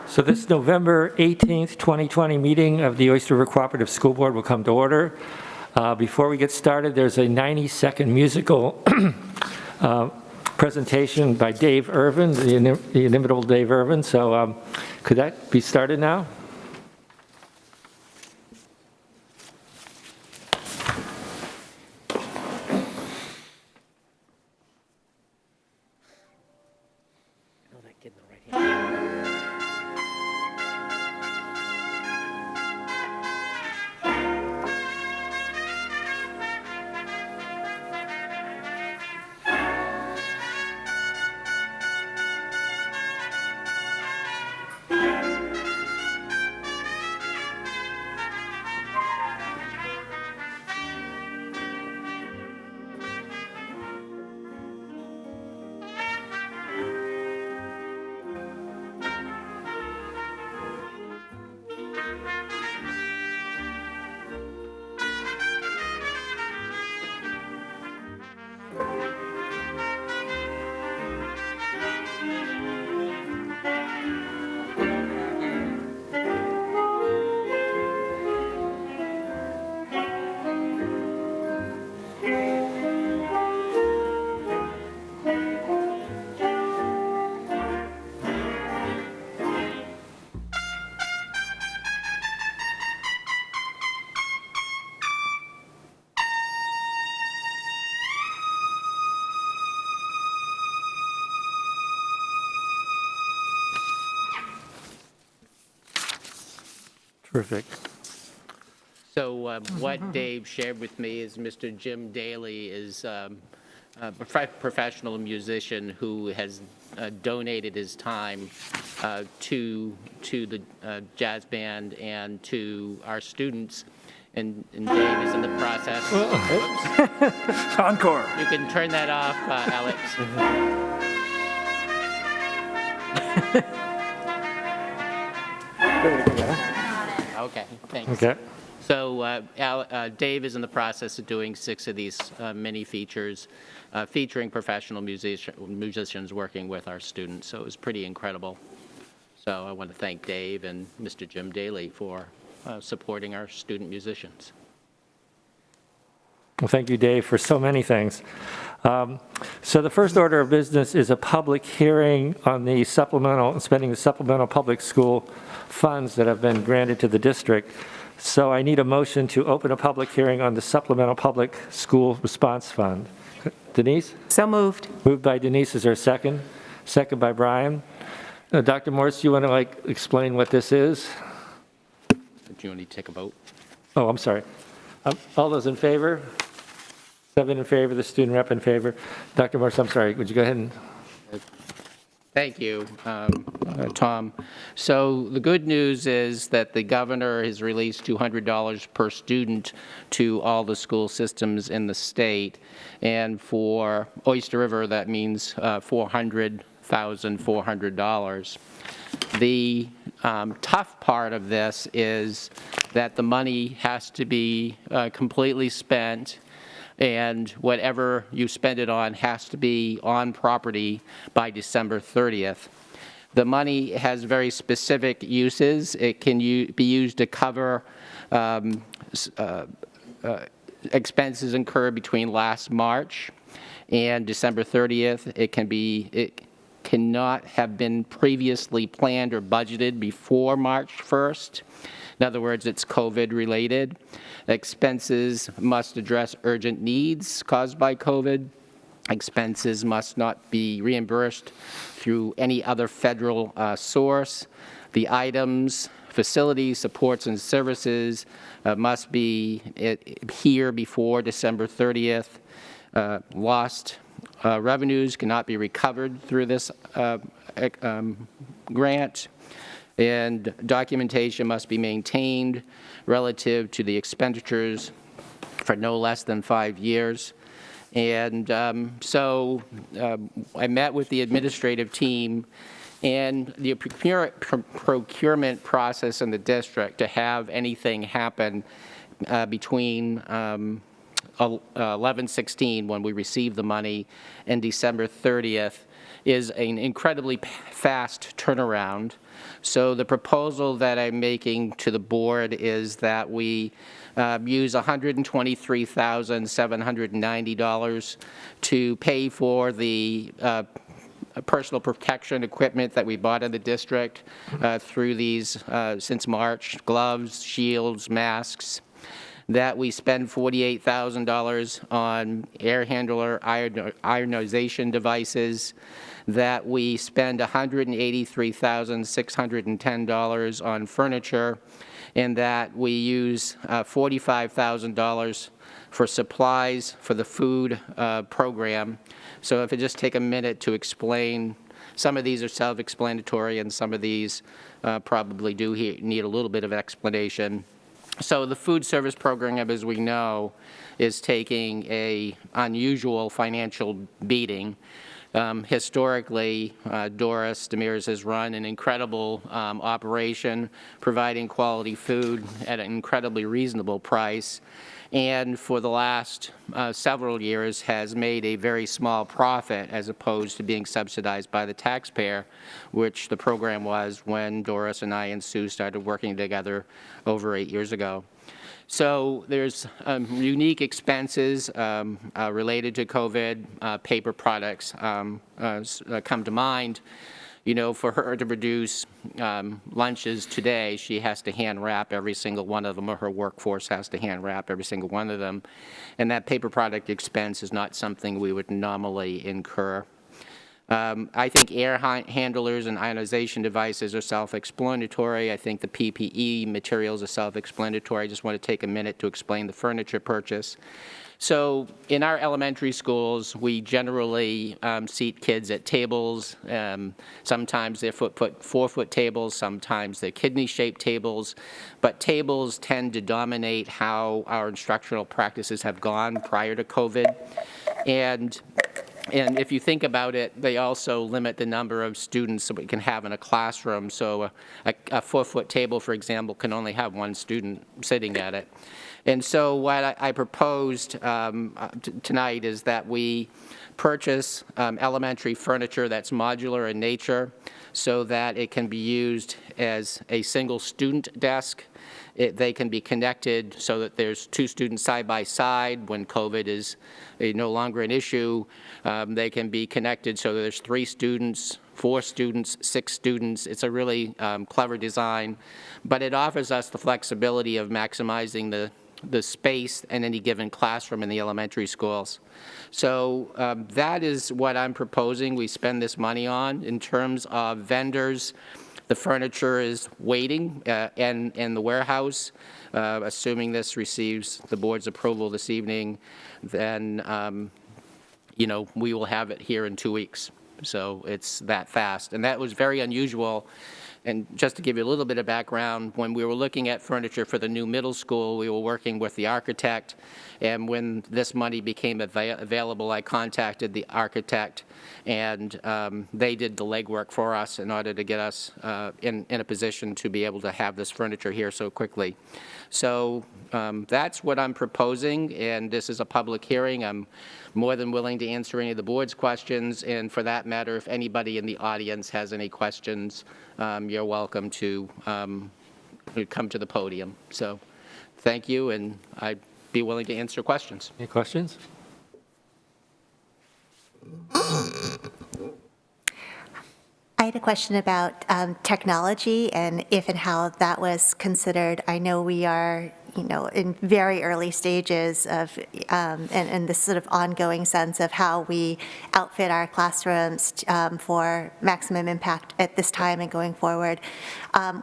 So this November 18th, 2020 meeting of the Oyster River Cooperative School Board will come to order. Before we get started, there's a 90-second musical presentation by Dave Irvin, the inimitable Dave Irvin. So could that be started now? Terrific. So what Dave shared with me is Mr. Jim Daly is a professional musician who has donated his time to the jazz band and to our students. And Dave is in the process. Encore. You can turn that off, Alex. Okay, thanks. Okay. So Dave is in the process of doing 6 of these mini features featuring professional musicians working with our students. So it was pretty incredible. So I want to thank Dave and Mr. Jim Daly for supporting our student musicians. Well, thank you, Dave, for so many things. So the first order of business is a public hearing on the spending the supplemental public school funds that have been granted to the district. So I need a motion to open a public hearing on the supplemental public school response fund. Denise? So moved. Moved by Denise. Is there a second? Second by Brian. Dr. Morse, do you want to explain what this is? Do you want to take a vote? Oh, I'm sorry. All those in favor? 7 in favor, the student rep in favor. Dr. Morse, I'm sorry, would you go ahead and... Thank you, Tom. So the good news is that the governor has released $200 per student to all the school systems in the state. And for Oyster River, that means $400,400. The tough part of this is that the money has to be completely spent, and whatever you spend it on has to be on property by December 30th. The money has very specific uses. It can be used to cover expenses incurred between last March and December 30th. It cannot have been previously planned or budgeted before March 1st. In other words, it's COVID related. Expenses must address urgent needs caused by COVID. Expenses must not be reimbursed through any other federal source. The items, facilities, supports, and services must be here before December 30th. Lost revenues cannot be recovered through this grant. And documentation must be maintained relative to the expenditures for no less than 5 years. And so I met with the administrative team and the procurement process in the district to have anything happen between 11/16, when we received the money, and December 30th is an incredibly fast turnaround. So the proposal that I'm making to the board is that we use $123,790 to pay for the personal protection equipment that we bought in the district through these since March, gloves, shields, masks, that we spend $48,000 on air handler ionization devices, that we spend $183,610 on furniture, and that we use $45,000 for supplies for the food program. So if I just take a minute to explain, some of these are self-explanatory and some of these probably do need a little bit of explanation. So the food service program, as we know, is taking a unusual financial beating. Historically, Doris Demers has run an incredible operation, providing quality food at an incredibly reasonable price, and for the last several years has made a very small profit as opposed to being subsidized by the taxpayer, which the program was when Doris and I and Sue started working together over 8 years ago. So there's unique expenses related to COVID. Paper products come to mind. You know, for her to produce lunches today, she has to hand wrap every single one of them, or her workforce has to hand wrap every single one of them. And that paper product expense is not something we would normally incur. I think air handlers and ionization devices are self-explanatory. I think the PPE materials are self-explanatory. I just want to take a minute to explain the furniture purchase. So in our elementary schools, we generally seat kids at tables. Sometimes they're 4-foot tables, sometimes they're kidney-shaped tables, but tables tend to dominate how our instructional practices have gone prior to COVID. And if you think about it, they also limit the number of students that we can have in a classroom. So a 4-foot table, for example, can only have one student sitting at it. And so what I proposed tonight is that we purchase elementary furniture that's modular in nature so that it can be used as a single student desk. They can be connected so that there's 2 students side by side when COVID is no longer an issue. They can be connected so that there's 3 students, 4 students, 6 students. It's a really clever design, but it offers us the flexibility of maximizing the space in any given classroom in the elementary schools. So that is what I'm proposing we spend this money on. In terms of vendors, the furniture is waiting in the warehouse. Assuming this receives the board's approval this evening, then you know, we will have it here in 2 weeks. So it's that fast. And that was very unusual. And just to give you a little bit of background, when we were looking at furniture for the new middle school, we were working with the architect. And when this money became available, I contacted the architect, and they did the legwork for us in order to get us in a position to be able to have this furniture here so quickly. So that's what I'm proposing, and this is a public hearing. I'm more than willing to answer any of the board's questions, and for that matter, if anybody in the audience has any questions, you're welcome to come to the podium. So thank you, and I'd be willing to answer questions. Any questions? I had a question about technology and if and how that was considered. I know we are, you know, in very early stages of, and this sort of ongoing sense of how we outfit our classrooms for maximum impact at this time and going forward.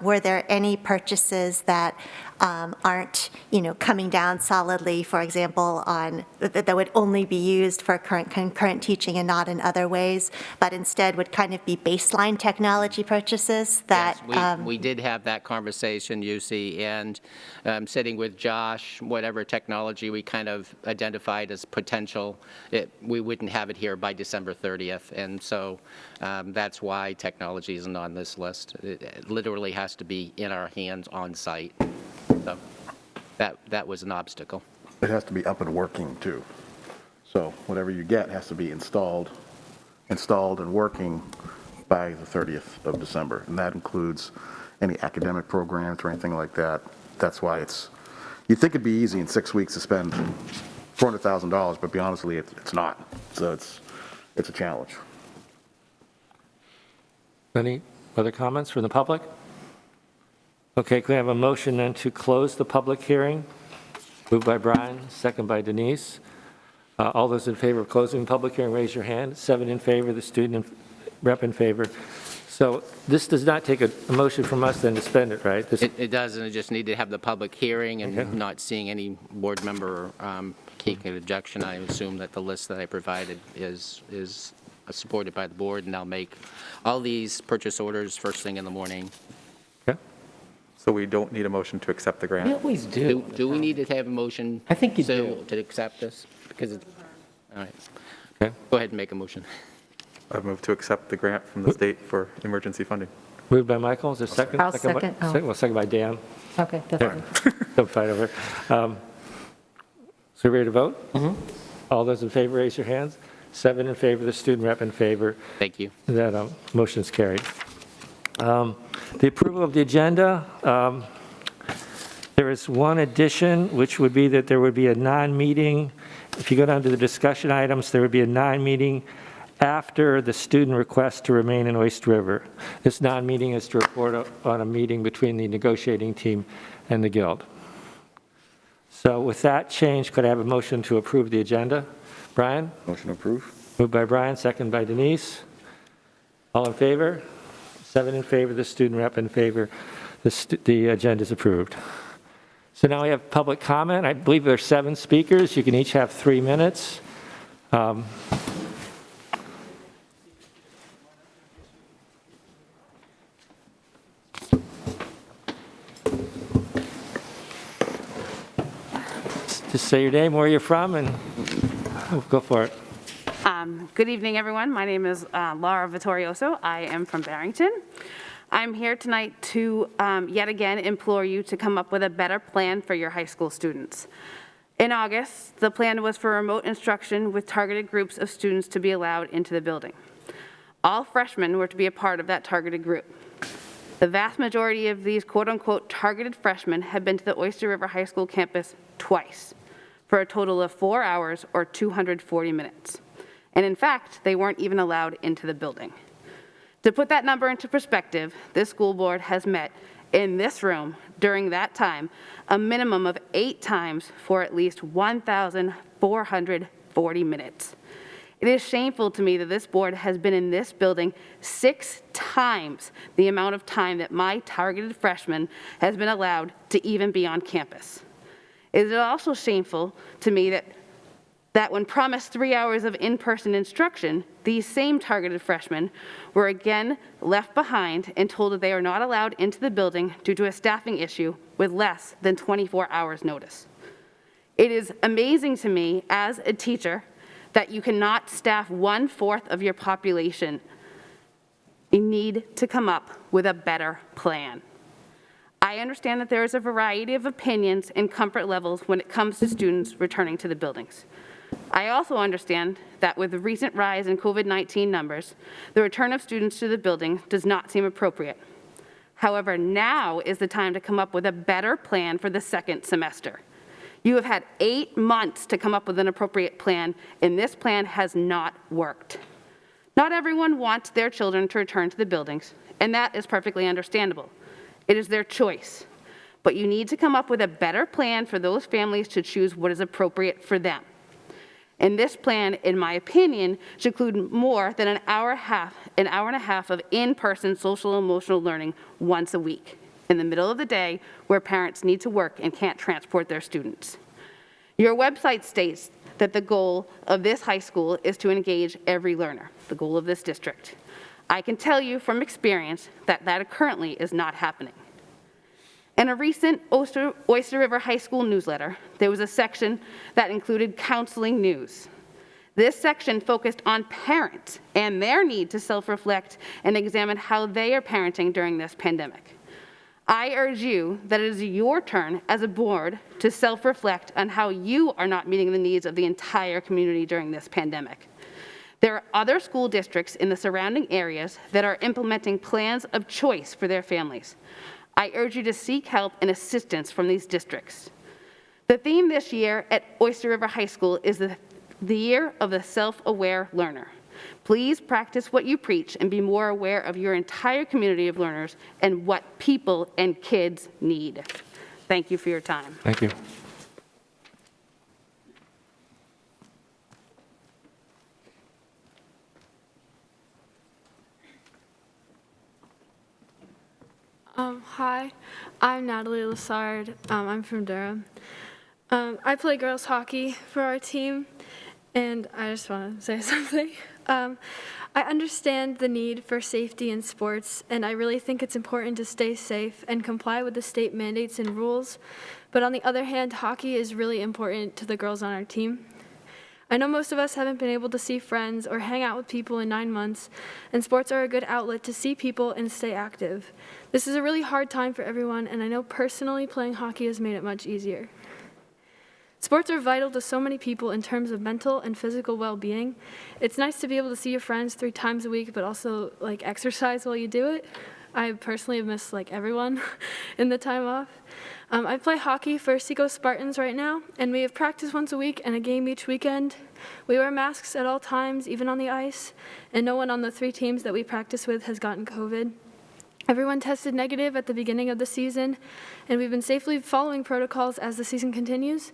Were there any purchases that aren't, you know, coming down solidly, for example, on that would only be used for concurrent teaching and not in other ways, but instead would kind of be baseline technology purchases that? Yes, we did have that conversation, UC, and sitting with Josh, whatever technology we kind of identified as potential, we wouldn't have it here by December 30th, and so that's why technology isn't on this list. It literally has to be in our hands on site. So that was an obstacle. It has to be up and working too. So whatever you get has to be installed installed and working by the 30th of December. And that includes any academic programs or anything like that. That's why you'd think it'd be easy in 6 weeks to spend $400,000, but be honestly, it's not. So it's a challenge. Any other comments from the public? Okay, can we have a motion then to close the public hearing? Moved by Brian, second by Denise. All those in favor of closing the public hearing, raise your hand. 7 in favor, the student rep in favor. So this does not take a motion from us then to spend it, right? It does, and I just need to have the public hearing, and Okay. not seeing any board member taking an objection. I assume that the list that I provided is supported by the board, and I'll make all these purchase orders first thing in the morning. Okay. So we don't need a motion to accept the We grant? always do. Do we need to have a motion? I think you do. To accept this? Because it's, all right. Okay. Go ahead and make a motion. I've moved to accept the grant from the state for emergency funding. Moved by Michael, is there a second? I'll second. Oh. Well, second by Dan. Okay, that's Yeah. fine. Don't fight over it. So ready to vote? All those in favor, raise your hands. 7 in favor, the student rep in favor. Thank you. That motion is carried. The approval of the agenda, there is one addition, which would be that there would be a non-meeting. If you go down to the discussion items, there would be a non-meeting after the student request to remain in Oyster River. This non-meeting is to report on a meeting between the negotiating team and the Guild. So with that change, could I have a motion to approve the agenda? Brian? Motion approved? Moved by Brian, second by Denise. All in favor? 7 in favor, the student rep in favor. The agenda is approved. So now we have public comment. I believe there are 7 speakers. You can each have 3 minutes. Just say your name, where you're from, and go for it. Good evening, everyone. My name is Laura Vittorioso. I am from Barrington. I'm here tonight to yet again implore you to come up with a better plan for your high school students. In August, the plan was for remote instruction with targeted groups of students to be allowed into the building. All freshmen were to be a part of that targeted group. The vast majority of these quote-unquote targeted freshmen have been to the Oyster River High School campus twice, for a total of 4 hours or 240 minutes. And in fact, they weren't even allowed into the building. To put that number into perspective, this school board has met in this room during that time a minimum of 8 times for at least 1,440 minutes. It is shameful to me that this board has been in this building 6 times the amount of time that my targeted freshman has been allowed to even be on campus. It is also shameful to me that when promised 3 hours of in-person instruction, these same targeted freshmen were again left behind and told that they are not allowed into the building due to a staffing issue with less than 24 hours notice. It is amazing to me as a teacher that you cannot staff 1/4 of your population. You need to come up with a better plan. I understand that there is a variety of opinions and comfort levels when it comes to students returning to the buildings. I also understand that with the recent rise in COVID-19 numbers, the return of students to the building does not seem appropriate. However, now is the time to come up with a better plan for the second semester. You have had 8 months to come up with an appropriate plan, and this plan has not worked. Not everyone wants their children to return to the buildings, and that is perfectly understandable. It is their choice. But you need to come up with a better plan for those families to choose what is appropriate for them. And this plan, in my opinion, should include more than an hour and a half of in-person social and emotional learning once a week in the middle of the day where parents need to work and can't transport their students. Your website states that the goal of this high school is to engage every learner, the goal of this district. I can tell you from experience that that currently is not happening. In a recent Oyster River High School newsletter, there was a section that included counseling news. This section focused on parents and their need to self-reflect and examine how they are parenting during this pandemic. I urge you that it is your turn as a board to self-reflect on how you are not meeting the needs of the entire community during this pandemic. There are other school districts in the surrounding areas that are implementing plans of choice for their families. I urge you to seek help and assistance from these districts. The theme this year at Oyster River High School is the year of the self-aware learner. Please practice what you preach and be more aware of your entire community of learners and what people and kids need. Thank you for your time. Thank you. Hi, I'm Natalie Lassard. I'm from Durham. I play girls hockey for our team, and I just want to say something. I understand the need for safety in sports, and I really think it's important to stay safe and comply with the state mandates and rules. But on the other hand, hockey is really important to the girls on our team. I know most of us haven't been able to see friends or hang out with people in 9 months, and sports are a good outlet to see people and stay active. This is a really hard time for everyone, and I know personally playing hockey has made it much easier. Sports are vital to so many people in terms of mental and physical well-being. It's nice to be able to see your friends 3 times a week, but also exercise while you do it. I personally have missed everyone in the time off. I play hockey for Seco Spartans right now, and we have practice once a week and a game each weekend. We wear masks at all times, even on the ice, and no one on the 3 teams that we practice with has gotten COVID. Everyone tested negative at the beginning of the season, and we've been safely following protocols as the season continues.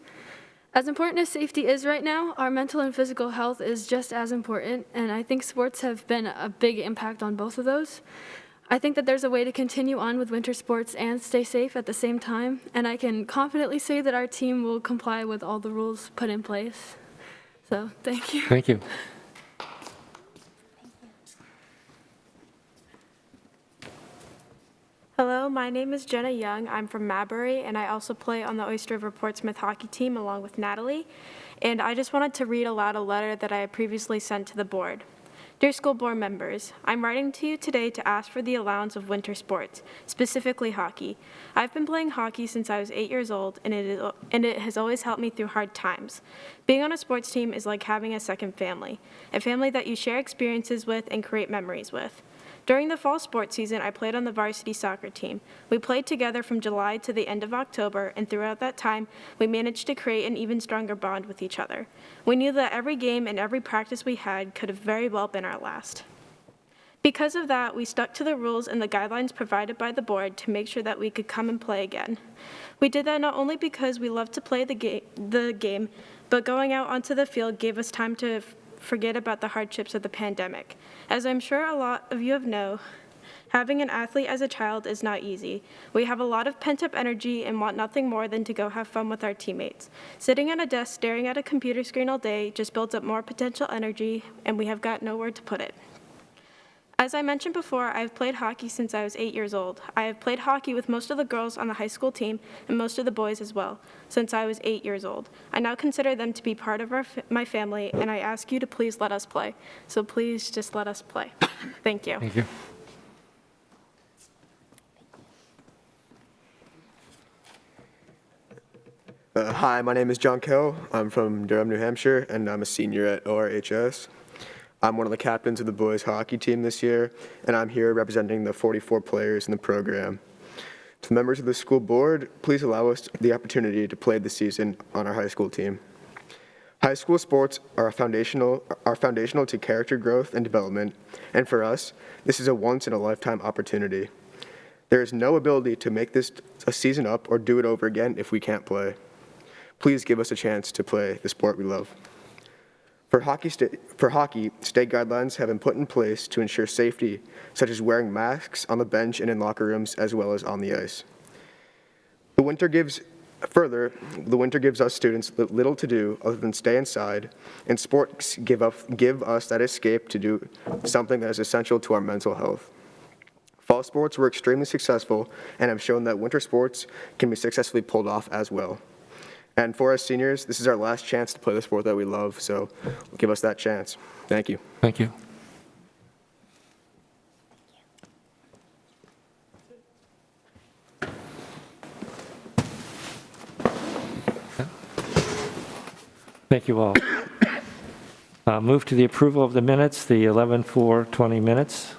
As important as safety is right now, our mental and physical health is just as important, and I think sports have been a big impact on both of those. I think that there's a way to continue on with winter sports and stay safe at the same time, and I can confidently say that our team will comply with all the rules put in place. So, thank you. Thank you. Hello, my name is Jenna Young. I'm from Mabury, and I also play on the Oyster River Portsmouth hockey team along with Natalie. And I just wanted to read aloud a letter that I had previously sent to the board. Dear school board members, I'm writing to you today to ask for the allowance of winter sports, specifically hockey. I've been playing hockey since I was 8 years old, and it has always helped me through hard times. Being on a sports team is like having a second family, a family that you share experiences with and create memories with. During the fall sports season, I played on the varsity soccer team. We played together from July to the end of October, and throughout that time, we managed to create an even stronger bond with each other. We knew that every game and every practice we had could have very well been our last. Because of that, we stuck to the rules and the guidelines provided by the board to make sure that we could come and play again. We did that not only because we loved to play the game, but going out onto the field gave us time to forget about the hardships of the pandemic. As I'm sure a lot of you know, having an athlete as a child is not easy. We have a lot of pent-up energy and want nothing more than to go have fun with our teammates. Sitting at a desk staring at a computer screen all day just builds up more potential energy, and we have got nowhere to put it. As I mentioned before, I've played hockey since I was 8 years old. I have played hockey with most of the girls on the high school team and most of the boys as well, since I was 8 years old. I now consider them to be part of my family, and I ask you to please let us play. So please just let us play. Thank you. Thank you. Hi, my name is John Kell. I'm from Durham, New Hampshire, and I'm a senior at ORHS. I'm one of the captains of the boys hockey team this year, and I'm here representing the 44 players in the program. To the members of the school board, please allow us the opportunity to play this season on our high school team. High school sports are foundational to character growth and development, and for us, this is a once-in-a-lifetime opportunity. There is no ability to make this a season up or do it over again if we can't play. Please give us a chance to play the sport we love. For hockey, state guidelines have been put in place to ensure safety, such as wearing masks on the bench and in locker rooms, as well as on the ice. The winter gives us students little to do other than stay inside, and sports give us that escape to do something that is essential to our mental health. Fall sports were extremely successful and have shown that winter sports can be successfully pulled off as well. And for us seniors, this is our last chance to play the sport that we love, so give us that chance. Thank you. Thank you. Thank you all. Move to the approval of the minutes, the 11/4/20 minutes.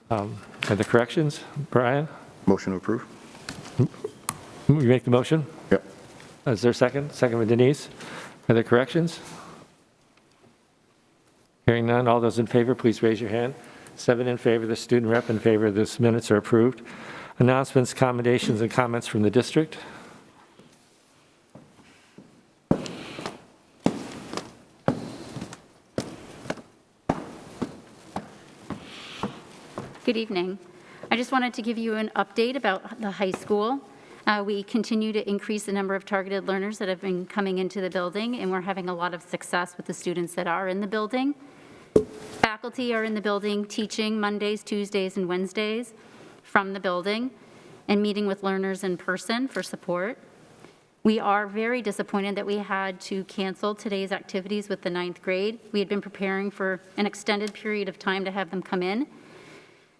And the corrections. Brian, Motion to approve? you make the motion? Yep. Is there a second? Second by Denise. Are there corrections? Hearing none, all those in favor, please raise your hand. 7 in favor, the student rep in favor, this minutes are approved. Announcements, commendations, and comments from the district. Good evening. I just wanted to give you an update about the high school. We continue to increase the number of targeted learners that have been coming into the building, and we're having a lot of success with the students that are in the building. Faculty are in the building teaching Mondays, Tuesdays, and Wednesdays from the building and meeting with learners in person for support. We are very disappointed that we had to cancel today's activities with the 9th grade. We had been preparing for an extended period of time to have them come in.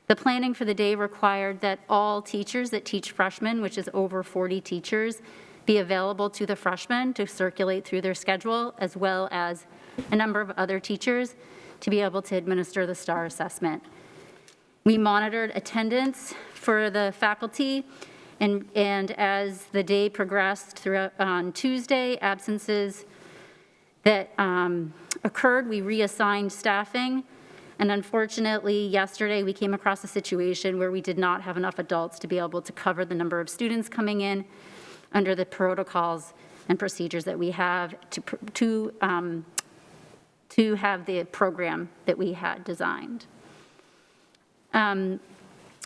The planning for the day required that all teachers that teach freshmen, which is over 40 teachers, be available to the freshmen to circulate through their schedule, as well as a number of other teachers to be able to administer the STAR assessment. We monitored attendance for the faculty, and as the day progressed throughout on Tuesday, absences that occurred, we reassigned staffing. And unfortunately, yesterday, we came across a situation where we did not have enough adults to be able to cover the number of students coming in under the protocols and procedures that we have to have the program that we had designed.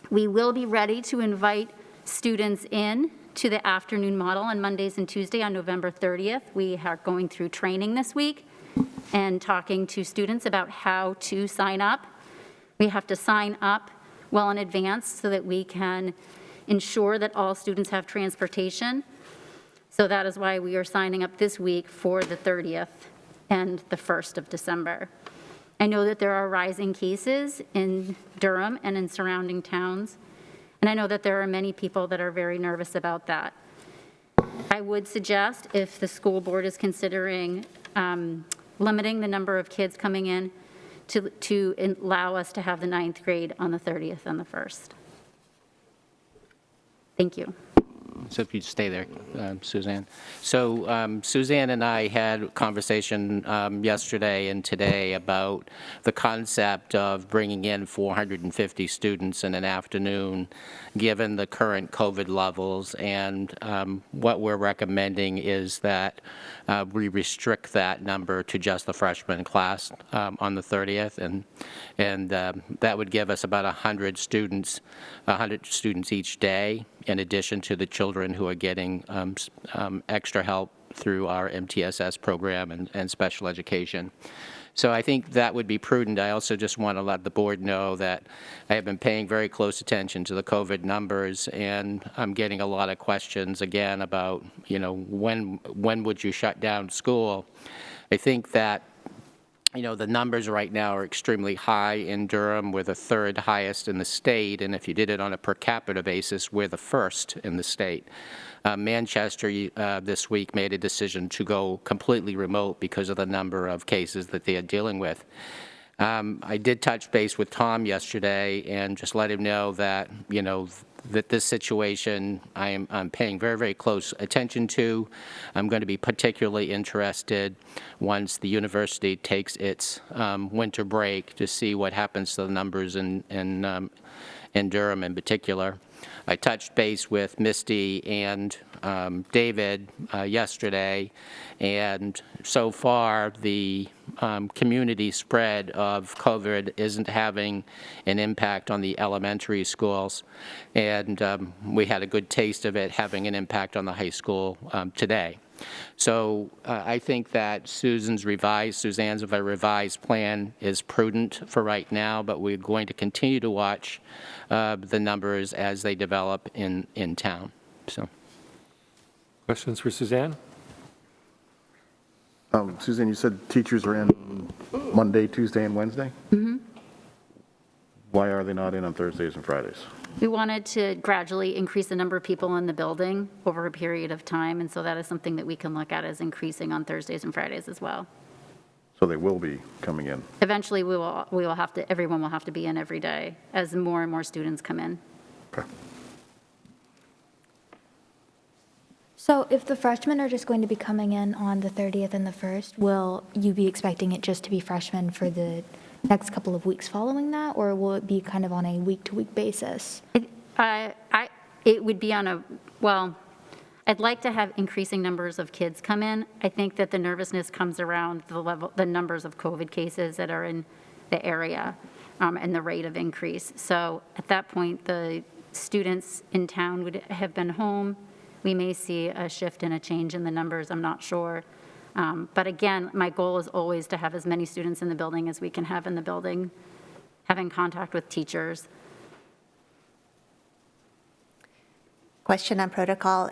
We will be ready to invite students in to the afternoon model on Mondays and Tuesday on November 30th. We are going through training this week and talking to students about how to sign up. We have to sign up well in advance so that we can ensure that all students have transportation. So that is why we are signing up this week for the 30th and the 1st of December. I know that there are rising cases in Durham and in surrounding towns, and I know that there are many people that are very nervous about that. I would suggest, if the school board is considering limiting the number of kids coming in, to allow us to have the 9th grade on the 30th and the 1st. Thank you. So if you'd stay there, Suzanne. So Suzanne and I had a conversation yesterday and today about the concept of bringing in 450 students in an afternoon, given the current COVID levels. And what we're recommending is that we restrict that number to just the freshman class on the 30th. And that would give us about 100 students each day, in addition to the children who are getting extra help through our MTSS program and special education. So I think that would be prudent. I also just want to let the board know that I have been paying very close attention to the COVID numbers, and I'm getting a lot of questions again about, when would you shut down school? I think that the numbers right now are extremely high in Durham. We're the third highest in the state, and if you did it on a per capita basis, we're the first in the state. Manchester this week made a decision to go completely remote because of the number of cases that they are dealing with. I did touch base with Tom yesterday and just let him know that, that this situation I'm paying very, very close attention to. I'm going to be particularly interested once the university takes its winter break to see what happens to the numbers in Durham in particular. I touched base with Misty and David yesterday, and so far the community spread of COVID isn't having an impact on the elementary schools, and we had a good taste of it having an impact on the high school today. So I think that Suzanne's revised plan is prudent for right now, but we're going to continue to watch the numbers as they develop in town. So, Questions for Suzanne? Suzanne, you said teachers are in Monday, Tuesday, and Wednesday? Mm-hmm. Why are they not in on Thursdays and Fridays? We wanted to gradually increase the number of people in the building over a period of time, and so that is something that we can look at as increasing on Thursdays and Fridays as well. So they will be coming in. Eventually, we will have to, everyone will have to be in every day as more and more students come in. Okay. So if the freshmen are just going to be coming in on the 30th and the 1st, will you be expecting it just to be freshmen for the next couple of weeks following that, or will it be kind of on a week-to-week basis? It would be on a, well, I'd like to have increasing numbers of kids come in. I think that the nervousness comes around the numbers of COVID cases that are in the area and the rate of increase. So at that point, the students in town would have been home. We may see a shift and a change in the numbers, I'm not sure. But again, my goal is always to have as many students in the building as we can have in the building, having contact with teachers. Question on protocol.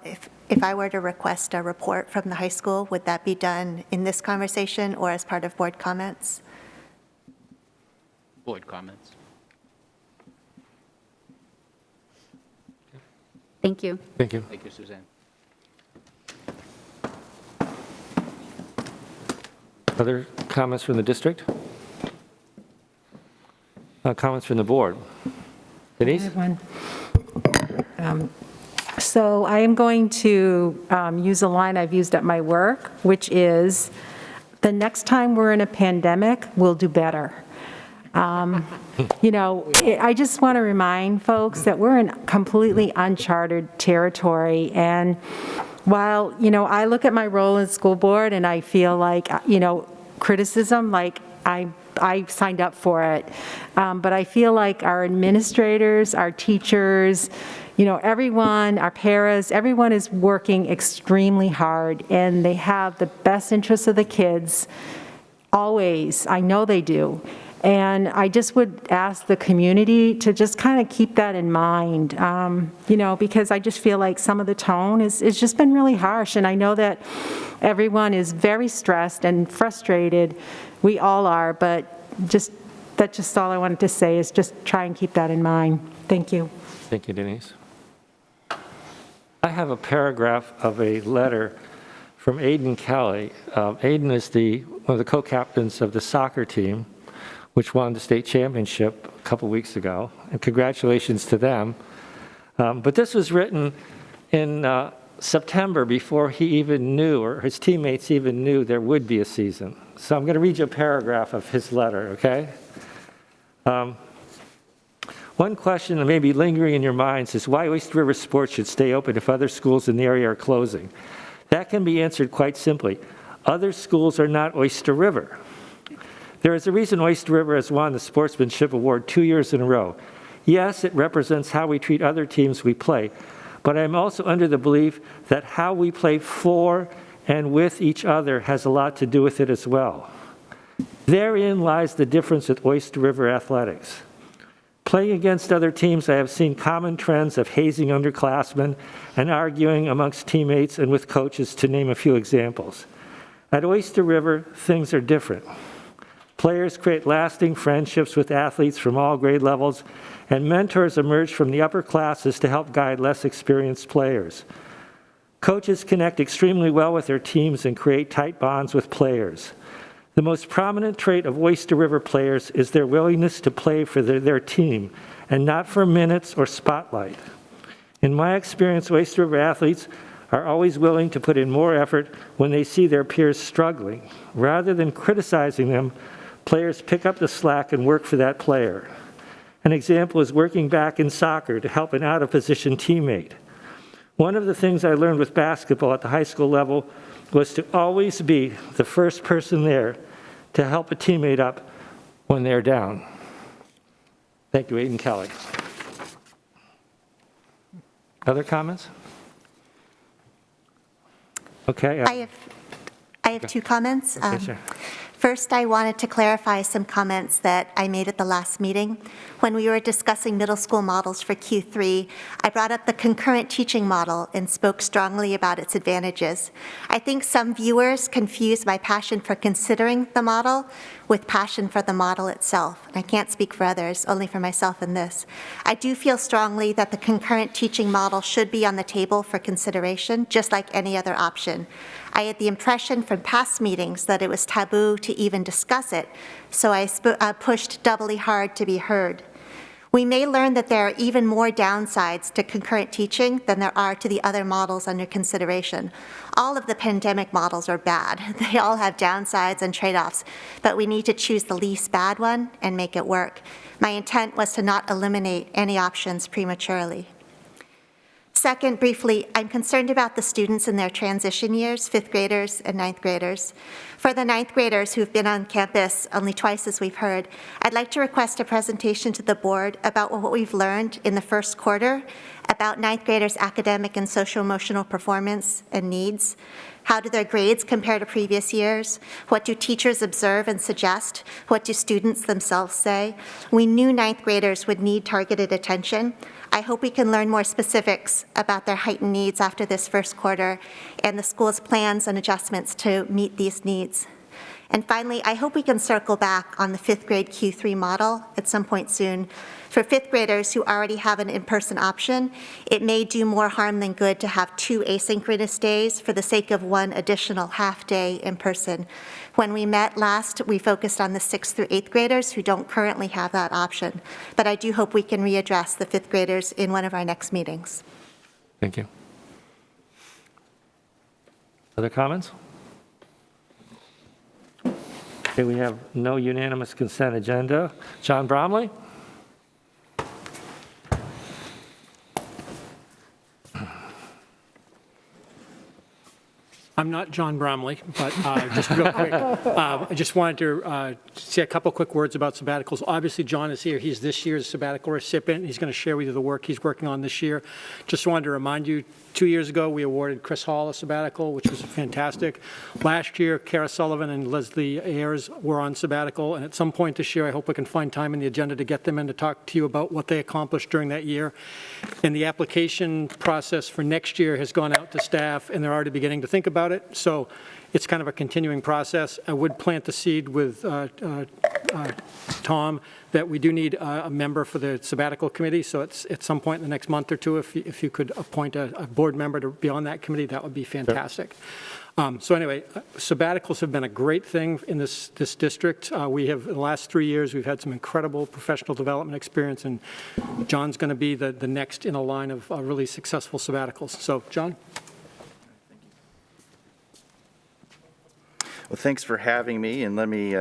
If I were to request a report from the high school, would that be done in this conversation or as part of board comments? Board comments. Thank you. Thank you. Thank you, Suzanne. Other comments from the district? Comments from the board? Denise? Everyone. So I am going to use a line I've used at my work, which is, the next time we're in a pandemic, we'll do better. You know, I just want to remind folks that we're in completely uncharted territory. And while, you know, I look at my role in school board and I feel like, you know, criticism, like I signed up for it. But I feel like our administrators, our teachers, you know, everyone, our paras, everyone is working extremely hard, and they have the best interests of the kids always. I know they do. And I just would ask the community to just kind of keep that in mind, you know, because I just feel like some of the tone is just been really harsh. And I know that everyone is very stressed and frustrated. We all are, but that's just all I wanted to say, is just try and keep that in mind. Thank you. Thank you, Denise. I have a paragraph of a letter from Aiden Kelly. Aiden is one of the co-captains of the soccer team, which won the state championship a couple weeks ago, and congratulations to them. But this was written in September, before he even knew, or his teammates even knew, there would be a season. So I'm going to read you a paragraph of his letter, okay? One question that may be lingering in your minds is why Oyster River Sports should stay open if other schools in the area are closing. That can be answered quite simply. Other schools are not Oyster River. There is a reason Oyster River has won the Sportsmanship Award 2 years in a row. Yes, it represents how we treat other teams we play, but I'm also under the belief that how we play for and with each other has a lot to do with it as well. Therein lies the difference with Oyster River athletics. Playing against other teams, I have seen common trends of hazing underclassmen and arguing amongst teammates and with coaches, to name a few examples. At Oyster River, things are different. Players create lasting friendships with athletes from all grade levels, and mentors emerge from the upper classes to help guide less experienced players. Coaches connect extremely well with their teams and create tight bonds with players. The most prominent trait of Oyster River players is their willingness to play for their team and not for minutes or spotlight. In my experience, Oyster River athletes are always willing to put in more effort when they see their peers struggling. Rather than criticizing them, players pick up the slack and work for that player. An example is working back in soccer to help an out-of-position teammate. One of the things I learned with basketball at the high school level was to always be the first person there to help a teammate up when they're down. Thank you, Aiden Kelly. Other comments? Okay. I have two comments. Okay, sure. First, I wanted to clarify some comments that I made at the last meeting. When we were discussing middle school models for Q3, I brought up the concurrent teaching model and spoke strongly about its advantages. I think some viewers confuse my passion for considering the model with passion for the model itself. I can't speak for others, only for myself in this. I do feel strongly that the concurrent teaching model should be on the table for consideration, just like any other option. I had the impression from from past meetings that it was taboo to even discuss it, so I pushed doubly hard to be heard. We may learn that there are even more downsides to concurrent teaching than there are to the other models under consideration. All of the pandemic models are bad. They all have downsides and trade-offs, but we need to choose the least bad one and make it work. My intent was to not eliminate any options prematurely. Second, briefly, I'm concerned about the students in their transition years, 5th graders and 9th graders. For the 9th graders who've been on campus only twice, as we've heard, I'd like to request a presentation to the board about what we've learned in the first quarter about 9th graders' academic and social-emotional performance and needs. How do their grades compare to previous years? What do teachers observe and suggest? What do students themselves say? We knew 9th graders would need targeted attention. I hope we can learn more specifics about their heightened needs after this first quarter and the school's plans and adjustments to meet these needs. And finally, I hope we can circle back on the 5th grade Q3 model at some point soon. For 5th graders who already have an in-person option, it may do more harm than good to have 2 asynchronous days for the sake of 1 additional half-day in person. When we met last, we focused on the 6th through 8th graders who don't currently have that option. But I do hope we can readdress the 5th graders in one of our next meetings. Thank you. Other comments? Okay, we have no unanimous consent agenda. John Bromley? I'm not John Bromley, but just real quick, I just wanted to say a couple quick words about sabbaticals. Obviously, John is here. He's this year's sabbatical recipient. He's going to share with you the work he's working on this year. Just wanted to remind you, 2 years ago, we awarded Chris Hall a sabbatical, which was fantastic. Last year, Kara Sullivan and Leslie Ayers were on sabbatical, and at some point this year, I hope I can find time in the agenda to get them in to talk to you about what they accomplished during that year. And the application process for next year has gone out to staff, and they're already beginning to think about it. So it's kind of a continuing process. I would plant the seed with Tom that we do need a member for the sabbatical committee. So it's at some point in the next month or two, if you could appoint a board member to be on that committee, that would be fantastic. So anyway, sabbaticals have been a great thing in this district. We have, in the last 3 years, we've had some incredible professional development experience, and John's going to be the next in a line of really successful sabbaticals. So, John? Well, thanks for having me, and let me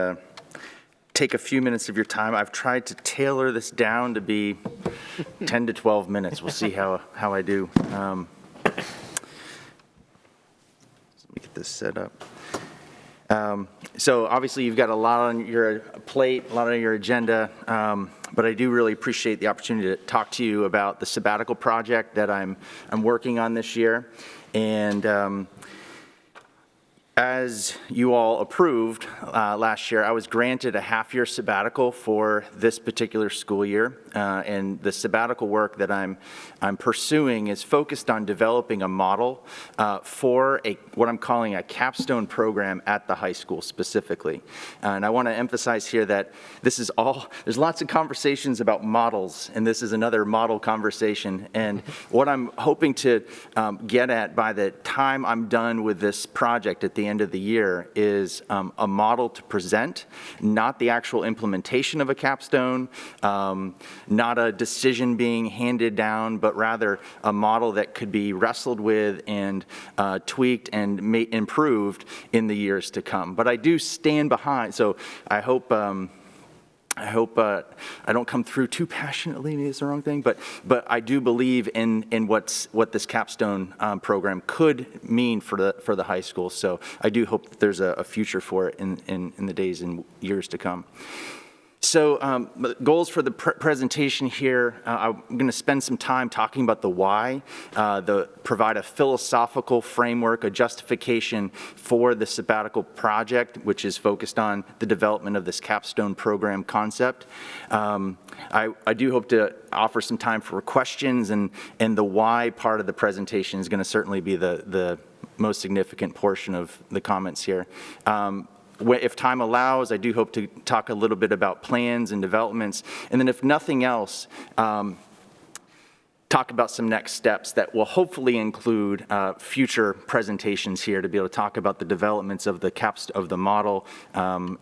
take a few minutes of your time. I've tried to tailor this down to be 10 to 12 minutes. We'll see how I do. Let me get this set up. So obviously you've got a lot on your plate, a lot on your agenda, but I do really appreciate the opportunity to talk to you about the sabbatical project that I'm working on this year. And as you all approved last year, I was granted a half-year sabbatical for this particular school year, and the sabbatical work that I'm pursuing is focused on developing a model for what I'm calling a capstone program at the high school specifically. And I want to emphasize here that this is there's lots of conversations about models, and this is another model conversation. And what I'm hoping to get at by the time I'm done with this project at the end of the year is a model to present, not the actual implementation of a capstone, not a decision being handed down, but rather a model that could be wrestled with and tweaked and improved in the years to come. But I do stand behind, so I hope I don't come through too passionately, maybe it's the wrong thing, but I do believe in what this capstone program could mean for the high school. So I do hope that there's a future for it in the days and years to come. So goals for the presentation here, I'm going to spend some time talking about the why, provide a philosophical framework, a justification for the sabbatical project, which is focused on the development of this capstone program concept. I do hope to offer some time for questions, and the why part of the presentation is going to certainly be the most significant portion of the comments here. If time allows, I do hope to talk a little bit about plans and developments. And then if nothing else, talk about some next steps that will hopefully include future presentations here to be able to talk about the developments of the model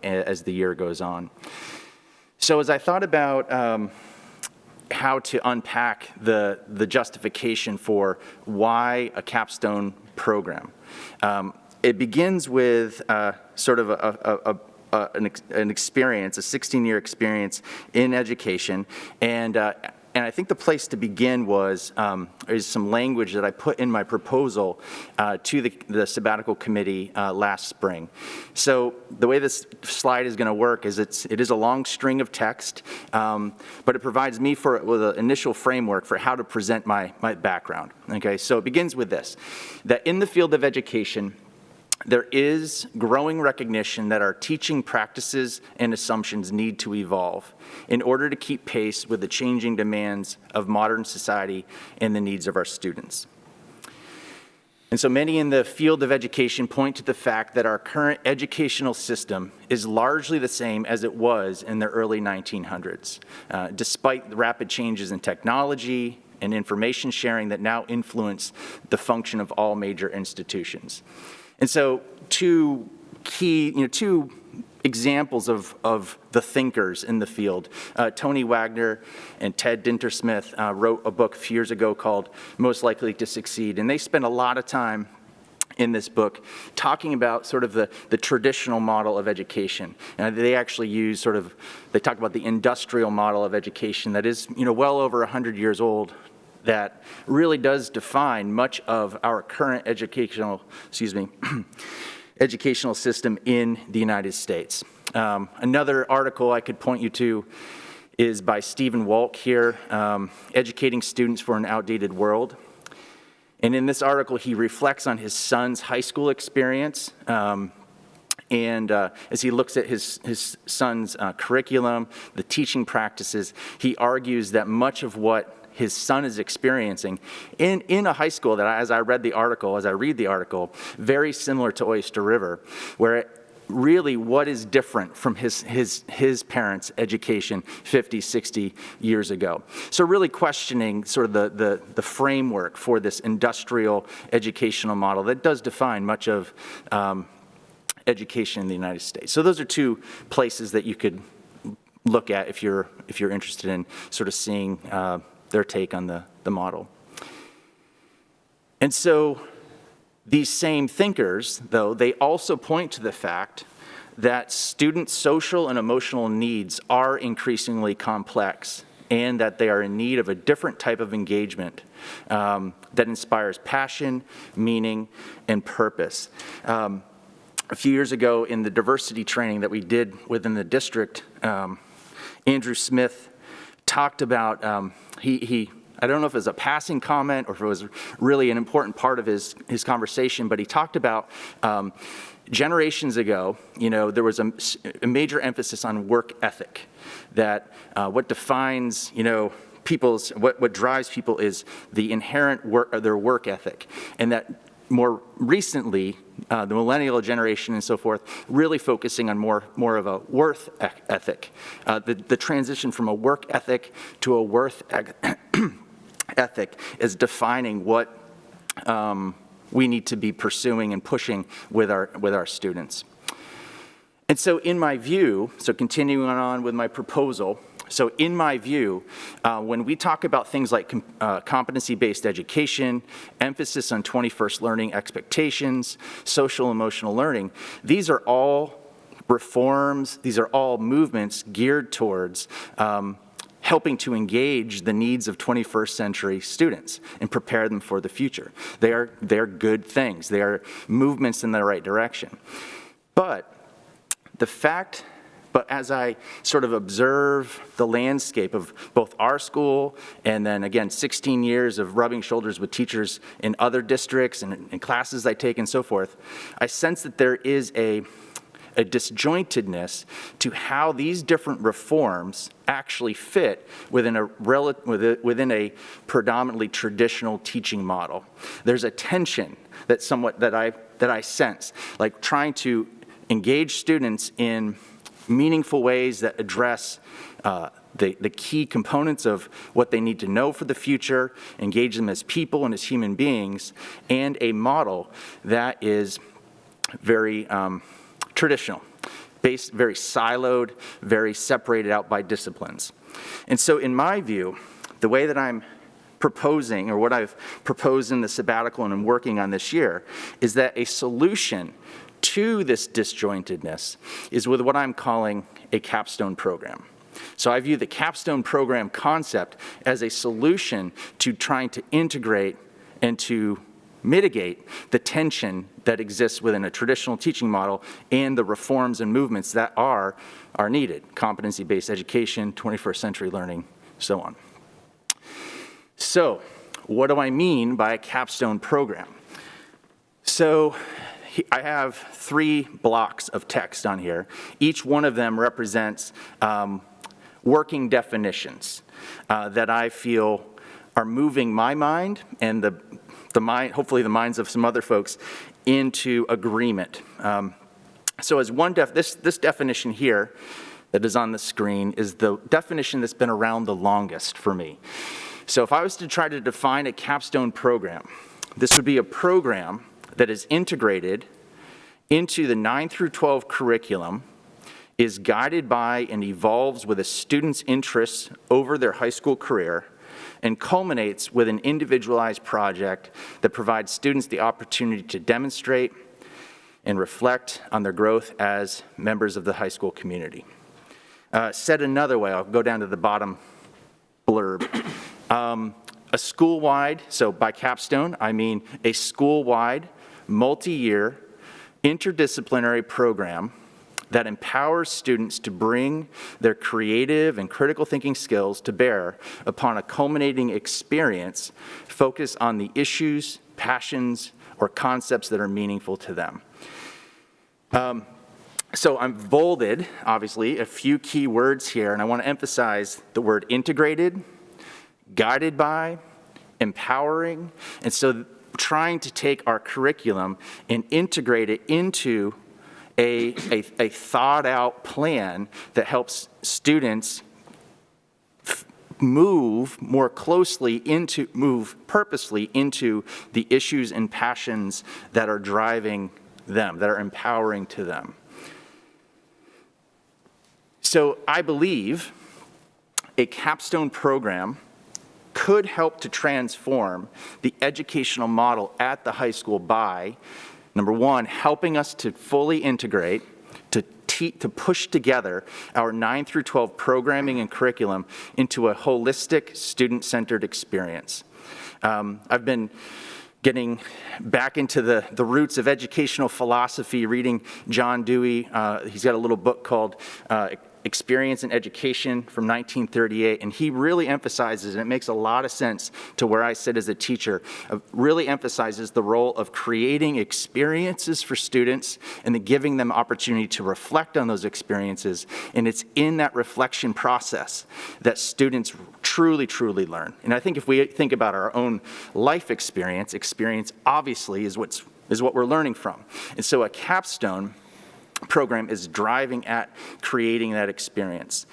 as the year goes on. So as I thought about how to unpack the justification for why a capstone program, it begins with sort of an experience, a 16-year experience in education, and I think the place to begin is some language that I put in my proposal to the sabbatical committee last spring. So the way this slide is going to work is it is a long string of text, but it provides me with an initial framework for how to present my background. Okay, so it begins with this, that in the field of education, there is growing recognition that our teaching practices and assumptions need to evolve in order to keep pace with the changing demands of modern society and the needs of our students. And so many in the field of education point to the fact that our current educational system is largely the same as it was in the early 1900s, despite the rapid changes in technology and information sharing that now influence the function of all major institutions. And so two examples of the thinkers in the field, Tony Wagner and Ted Dintersmith wrote a book a few years ago called Most Likely to Succeed, and they spent a lot of time in this book talking about sort of the traditional model of education. And they actually use they talk about the industrial model of education that is well over 100 years old, that really does define much of our current educational system in the United States. Another article I could point you to is by Stephen Walk here, Educating Students for an Outdated World. And in this article, he reflects on his son's high school experience, and as he looks at his son's curriculum, the teaching practices, he argues that much of what his son is experiencing in a high school that, as I read the article, very similar to Oyster River, where really what is different from his parents' education 50, 60 years ago. So really questioning sort of the framework for this industrial educational model that does define much of education in the United States. So those are two places that you could look at if you're interested in sort of seeing their take on the model. And so these same thinkers, though, they also point to the fact that students' social and emotional needs are increasingly complex and that they are in need of a different type of engagement that inspires passion, meaning, and purpose. A few years ago in the diversity training that we did within the district, Andrew Smith talked about, I don't know if it was a passing comment or if it was really an important part of his conversation, but he talked about generations ago, there was a major emphasis on work ethic, that what defines, what drives people is the inherent their work ethic, and that more recently, the millennial generation and so forth, really focusing on more of a worth ethic. The transition from a work ethic to a worth ethic is defining what we need to be pursuing and pushing with our students. And so in my view, so continuing on with my proposal, so in my view, when we talk about things like competency-based education, emphasis on 21st learning expectations, social emotional learning, these are all reforms, these are all movements geared towards helping to engage the needs of 21st century students and prepare them for the future. They're good things. They are movements in the right direction. But as I sort of observe the landscape of both our school and then again 16 years of rubbing shoulders with teachers in other districts and classes I take and so forth, I sense that there is a disjointedness to how these different reforms actually fit within a predominantly traditional teaching model. There's a tension that I sense, like trying to engage students in meaningful ways that address the key components of what they need to know for the future, engage them as people and as human beings, and a model that is very traditional, very siloed, very separated out by disciplines. And so in my view, the way that I'm proposing, or what I've proposed in the sabbatical and I'm working on this year, is that a solution to this disjointedness is with what I'm calling a capstone program. So I view the capstone program concept as a solution to trying to integrate and to mitigate the tension that exists within a traditional teaching model and the reforms and movements that are needed: competency-based education, 21st century learning, so on. So what do I mean by a capstone program? So I have 3 blocks of text on here. Each one of them represents working definitions that I feel are moving my mind and the mind, hopefully the minds of some other folks, into agreement. So as one this definition here that is on the screen is the definition that's been around the longest for me. So if I was to try to define a capstone program, this would be a program that is integrated into the 9 through 12 curriculum, is guided by and evolves with a student's interests over their high school career, and culminates with an individualized project that provides students the opportunity to demonstrate and reflect on their growth as members of the high school community. Said another way, I'll go down to the bottom blurb. A school-wide, so by capstone, I mean a school-wide, multi-year, interdisciplinary program that empowers students to bring their creative and critical thinking skills to bear upon a culminating experience focused on the issues, passions, or concepts that are meaningful to them. So I'm bolded, obviously, a few key words here, and I want to emphasize the word integrated, guided by, empowering, and so trying to take our curriculum and integrate it into a thought-out plan that helps students move purposely into the issues and passions that are driving them, that are empowering to them. So I believe a capstone program could help to transform the educational model at the high school by, number one, helping us to fully integrate, to push together our 9 through 12 programming and curriculum into a holistic, student-centered experience. I've been getting back into the roots of educational philosophy, reading John Dewey. He's got a little book called Experience in Education from 1938, and he really emphasizes, and it makes a lot of sense to where I sit as a teacher, really emphasizes the role of creating experiences for students and then giving them opportunity to reflect on those experiences. And it's in that reflection process that students truly, truly learn. And I think if we think about our own life experience obviously is what we're learning from. And so a capstone program is driving at creating that experience.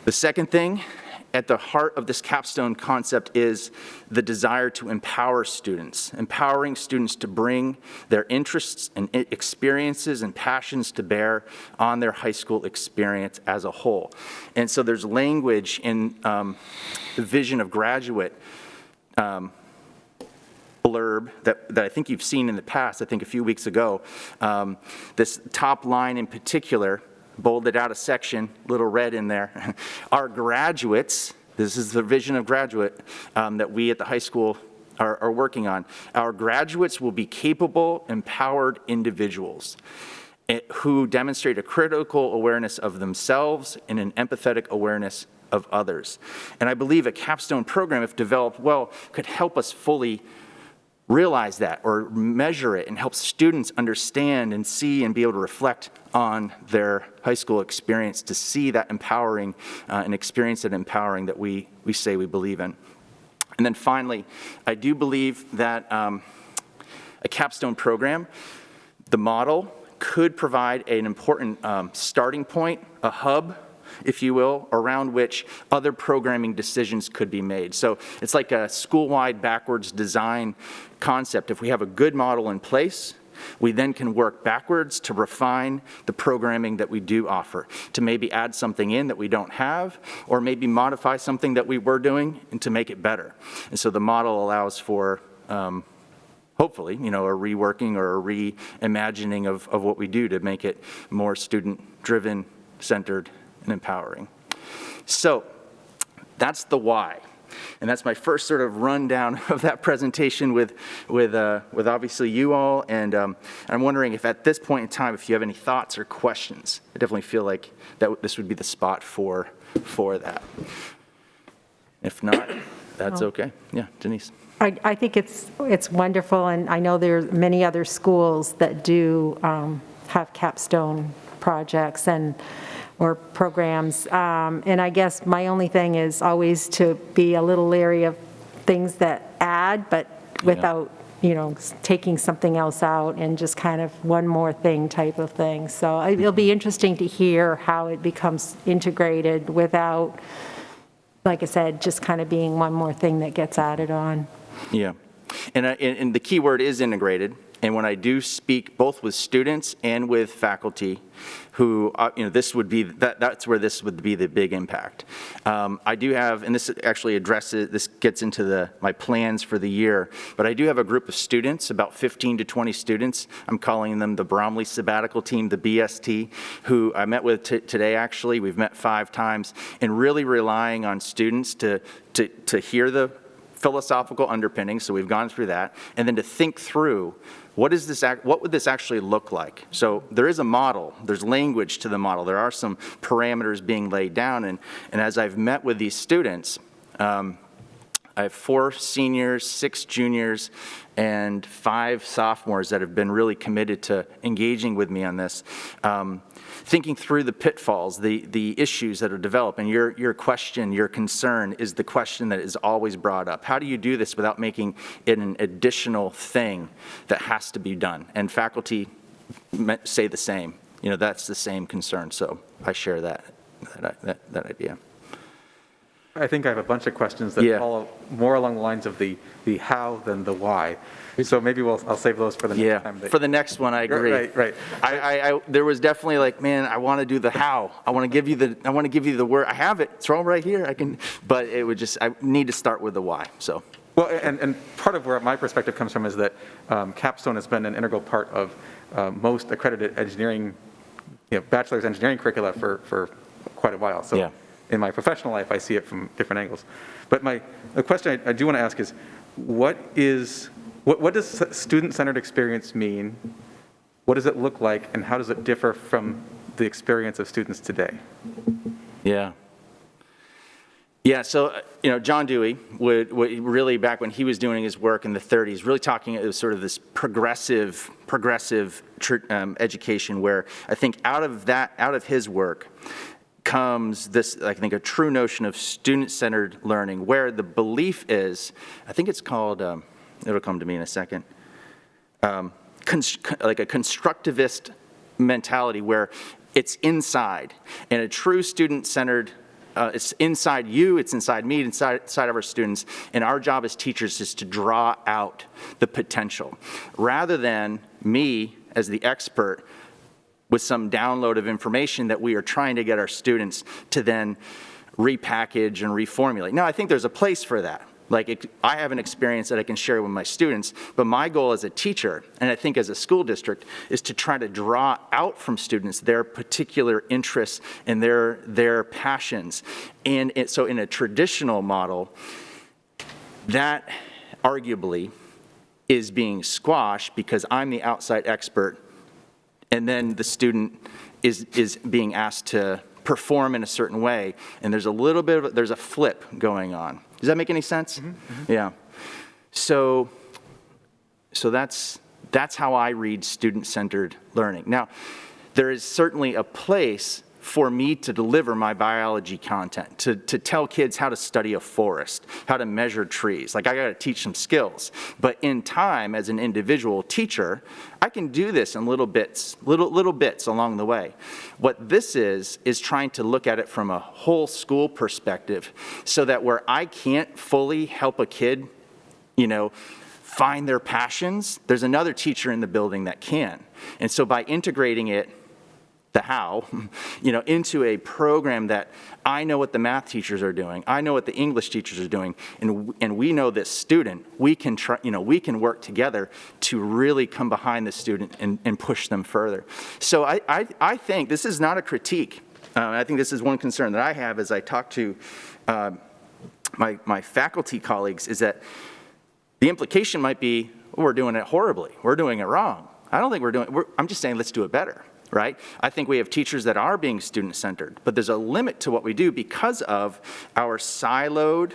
The second thing at the heart of this capstone concept is the desire to empower students, empowering students to bring their interests and experiences and passions to bear on their high school experience as a whole. And so there's language in the Vision of Graduate blurb that I think you've seen in the past, I think a few weeks ago. This top line in particular, bolded out a section, little red in there. Our graduates, this is the vision of graduate that we at the high school are working on. Our graduates will be capable, empowered individuals who demonstrate a critical awareness of themselves and an empathetic awareness of others. And I believe a capstone program, if developed well, could help us fully realize that or measure it and help students understand and see and be able to reflect on their high school experience to see that empowering and experience that empowering that we say we believe in. And then finally, I do believe that a capstone program, the model, could provide an important starting point, a hub if you will, around which other programming decisions could be made. So it's like a school-wide backwards design concept. If we have a good model in place, we then can work backwards to refine the programming that we do offer, to maybe add something in that we don't have, or maybe modify something that we were doing and to make it better. And so the model allows for, hopefully, a reworking or a reimagining of what we do to make it more student-driven, centered, and empowering. So that's the why. And that's my first sort of rundown of that presentation with obviously you all. And I'm wondering if at this point in time, if you have any thoughts or questions. I definitely feel like this would be the spot for that. If not, that's okay. Yeah, Denise. I think it's wonderful, and I know there are many other schools that do have capstone projects or programs. And I guess my only thing is always to be a little leery of things that add, but without, taking something else out and just kind of one more thing type of thing. So it'll be interesting to hear how it becomes integrated without, like I said, just kind of being one more thing that gets added on. Yeah. And the key word is integrated. And when I do speak both with students and with faculty who, this would be, that's where this would be the big impact. I do have, and this actually addresses, this gets into my plans for the year, but I do have a group of students, about 15 to 20 students. I'm calling them the Bromley Sabbatical Team, the BST, who I met with today actually. We've met 5 times, and really relying on students to hear the philosophical underpinnings, so we've gone through that, and then to think through what would this actually look like? So there is a model, there's language to the model, there are some parameters being laid down, and as I've met with these students, I have 4 seniors, 6 juniors, and 5 sophomores that have been really committed to engaging with me on this. Thinking through the pitfalls, the issues that are developed, and your question, your concern is the question that is always brought up. How do you do this without making it an additional thing that has to be done? And faculty say the same. That's the same concern. So I share that idea. I think I have a bunch of questions that follow more along the lines of the how than the why. So maybe I'll save those for the next time. For the next one, I agree. Right. There was definitely like, man, I want to do the how. I want to give you the word. I have it. It's all right here. But it would I need to start with the why. So. Well, and part of where my perspective comes from is that Capstone has been an integral part of most accredited engineering, bachelor's engineering curricula for quite a while. So in my professional life, I see it from different angles. But the question I do want to ask is, what does student-centered experience mean? What does it look like, and how does it differ from the experience of students today? Yeah, so, John Dewey would really, back when he was doing his work in the 30s, really talking, it was sort of this progressive education, where I think out of his work comes this, I think, a true notion of student-centered learning, where the belief is, I think it's called, it'll come to me in a second, like a constructivist mentality where it's inside, and a true student-centered, it's inside you, it's inside me, inside of our students, and our job as teachers is to draw out the potential, rather than me as the expert with some download of information that we are trying to get our students to then repackage and reformulate. Now, I think there's a place for that. I have an experience that I can share with my students, but my goal as a teacher, and I think as a school district, is to try to draw out from students their particular interests and their passions. And so in a traditional model, that arguably is being squashed because I'm the outside expert, and then the student is being asked to perform in a certain way, and there's a flip going on. Does that make any sense? Mm-hmm. Yeah. So that's how I read student-centered learning. Now, there is certainly a place for me to deliver my biology content, to tell kids how to study a forest, how to measure trees. Like, I got to teach them skills. But in time, as an individual teacher, I can do this in little bits along the way. What this is trying to look at it from a whole school perspective, so that where I can't fully help a kid, find their passions, there's another teacher in the building that can. And so by integrating it, the how, into a program that I know what the math teachers are doing, I know what the English teachers are doing, and we know this student, we can work together to really come behind the student and push them further. So I think this is not a critique. I think this is one concern that I have as I talk to my faculty colleagues, is that the implication might be, we're doing it horribly, we're doing it wrong. I don't think I'm just saying let's do it better. Right? I think we have teachers that are being student-centered, but there's a limit to what we do because of our siloed,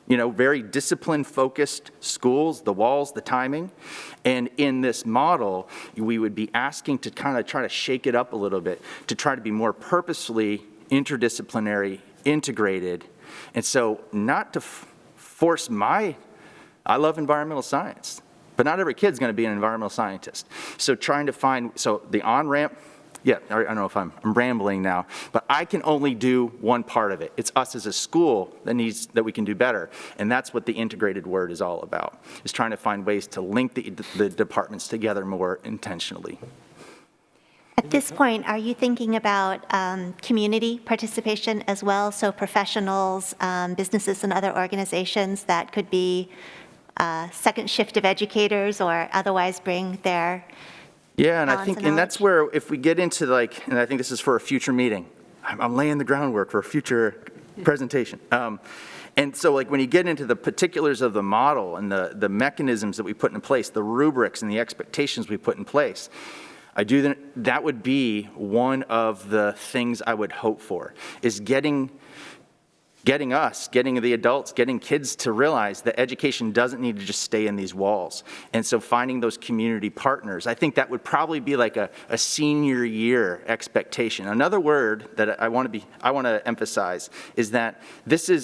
very discipline-focused schools, the walls, the timing. And in this model, we would be asking to kind of try to shake it up a little bit, to try to be more purposefully interdisciplinary, integrated. And so not to force I love environmental science, but not every kid's going to be an environmental scientist. So trying to find, the on-ramp, yeah, I don't know if I'm rambling now, but I can only do one part of it. It's us as a school that we can do better. And that's what the integrated word is all about, is trying to find ways to link the departments together more intentionally. At this point, are you thinking about community participation as well? So professionals, businesses, and other organizations that could be second shift of educators or otherwise bring their Yeah, and I talents think, and that's where if we get into and I think this is for a future meeting, I'm laying the groundwork for a future presentation. And so when you get into the particulars of the model and the mechanisms that we put in place, the rubrics and the expectations we put in place, that would be one of the things I would hope for, is getting the adults, getting kids to realize that education doesn't need to just stay in these walls. And so finding those community partners, I think that would probably be like a senior year expectation. Another word that I want to emphasize is that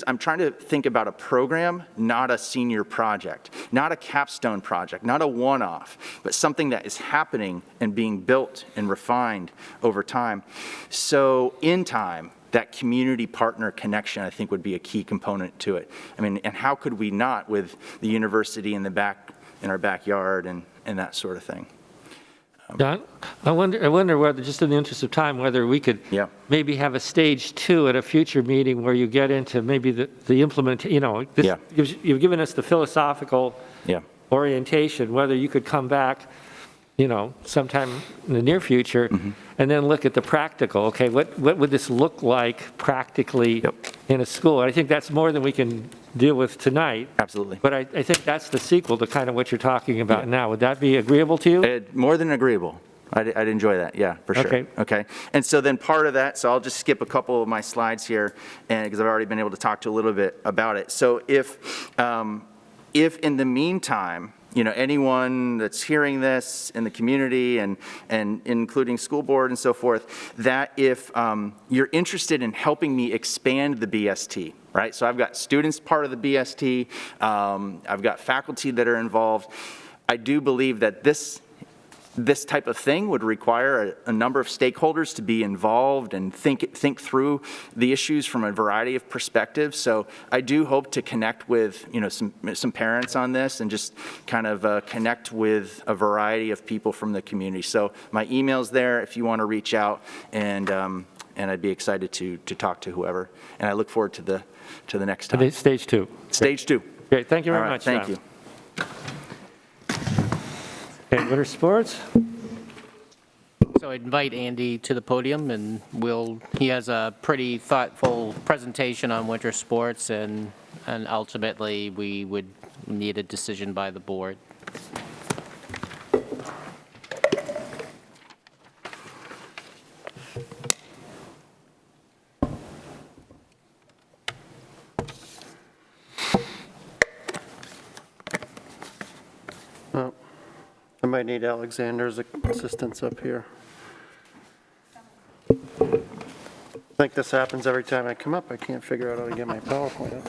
I'm trying to think about a program, not a senior project, not a capstone project, not a one-off, but something that is happening and being built and refined over time. So in time, that community partner connection, I think, would be a key component to it. I mean, and how could we not with the university in our backyard and that sort of thing? John, I wonder whether, just in the interest of time, whether we could maybe have a stage 2 at a future meeting where you get into maybe the implement, you've given us the philosophical orientation, whether you could come back sometime in the near future, and then look at the practical. Okay, what would this look like practically in a school? And I think that's more than we can deal with tonight. Absolutely. But I think that's the sequel to kind of what you're talking about now. Would that be agreeable to you? More than agreeable. I'd enjoy that, yeah, for sure. Okay. And so then part of that, so I'll just skip a couple of my slides here, and because I've already been able to talk to a little bit about it. So if in the meantime, anyone that's hearing this in the community and including school board and so forth, that if you're interested in helping me expand the BST, right? So I've got students part of the BST, I've got faculty that are involved. I do believe that this type of thing would require a number of stakeholders to be involved and think through the issues from a variety of perspectives. So I do hope to connect with some parents on this and just kind of connect with a variety of people from the community. So my email's there if you want to reach out, and I'd be excited to talk to whoever. And I look forward to the next time. Stage 2. Stage 2. Great. Thank you very much. Thank you. Okay, winter sports. So I invite Andy to the podium, and he has a pretty thoughtful presentation on winter sports, and ultimately we would need a decision by the board. I might need Alexander's assistance up here. think this happens every time I come up. I can't figure out how to get my PowerPoint up.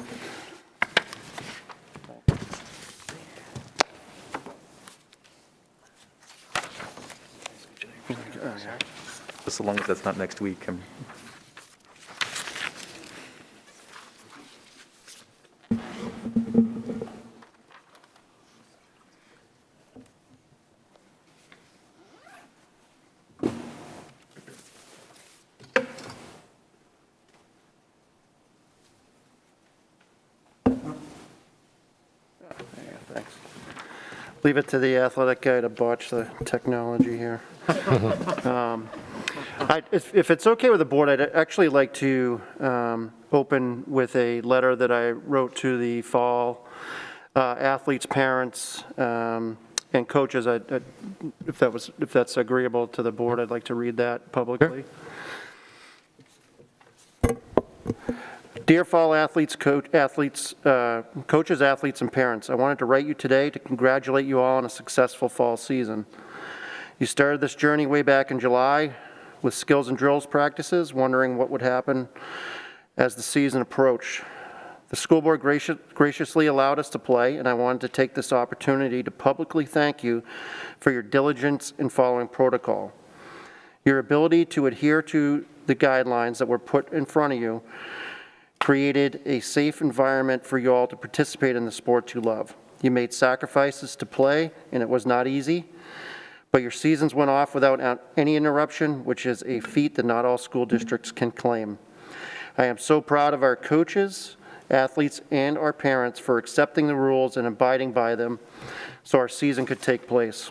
Just so long as that's not next week. Thanks. Leave it to the athletic guy to botch the technology here. If it's okay with the board, I'd actually like to open with a letter that I wrote to the fall athletes, parents, and coaches. If that's agreeable to the board, I'd like to read that publicly. Dear fall athletes, coaches, athletes, and parents, I wanted to write you today to congratulate you all on a successful fall season. You started this journey way back in July with skills and drills practices, wondering what would happen as the season approached. The school board graciously allowed us to play, and I wanted to take this opportunity to publicly thank you for your diligence in following protocol. Your ability to adhere to the guidelines that were put in front of you created a safe environment for you all to participate in the sport you love. You made sacrifices to play, and it was not easy, but your seasons went off without any interruption, which is a feat that not all school districts can claim. I am so proud of our coaches, athletes, and our parents for accepting the rules and abiding by them so our season could take place.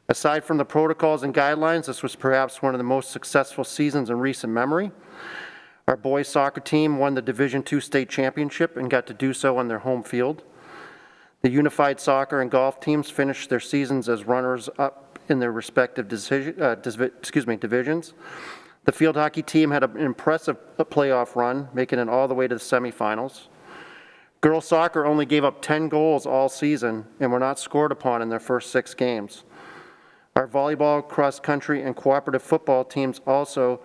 Aside from the protocols and guidelines, this was perhaps one of the most successful seasons in recent memory. Our boys soccer team won the Division II state championship and got to do so on their home field. The unified soccer and golf teams finished their seasons as runners-up in their respective divisions. The field hockey team had an impressive playoff run, making it all the way to the semifinals. Girls soccer only gave up 10 goals all season and were not scored upon in their first 6 games. Our volleyball, cross-country, and cooperative football teams also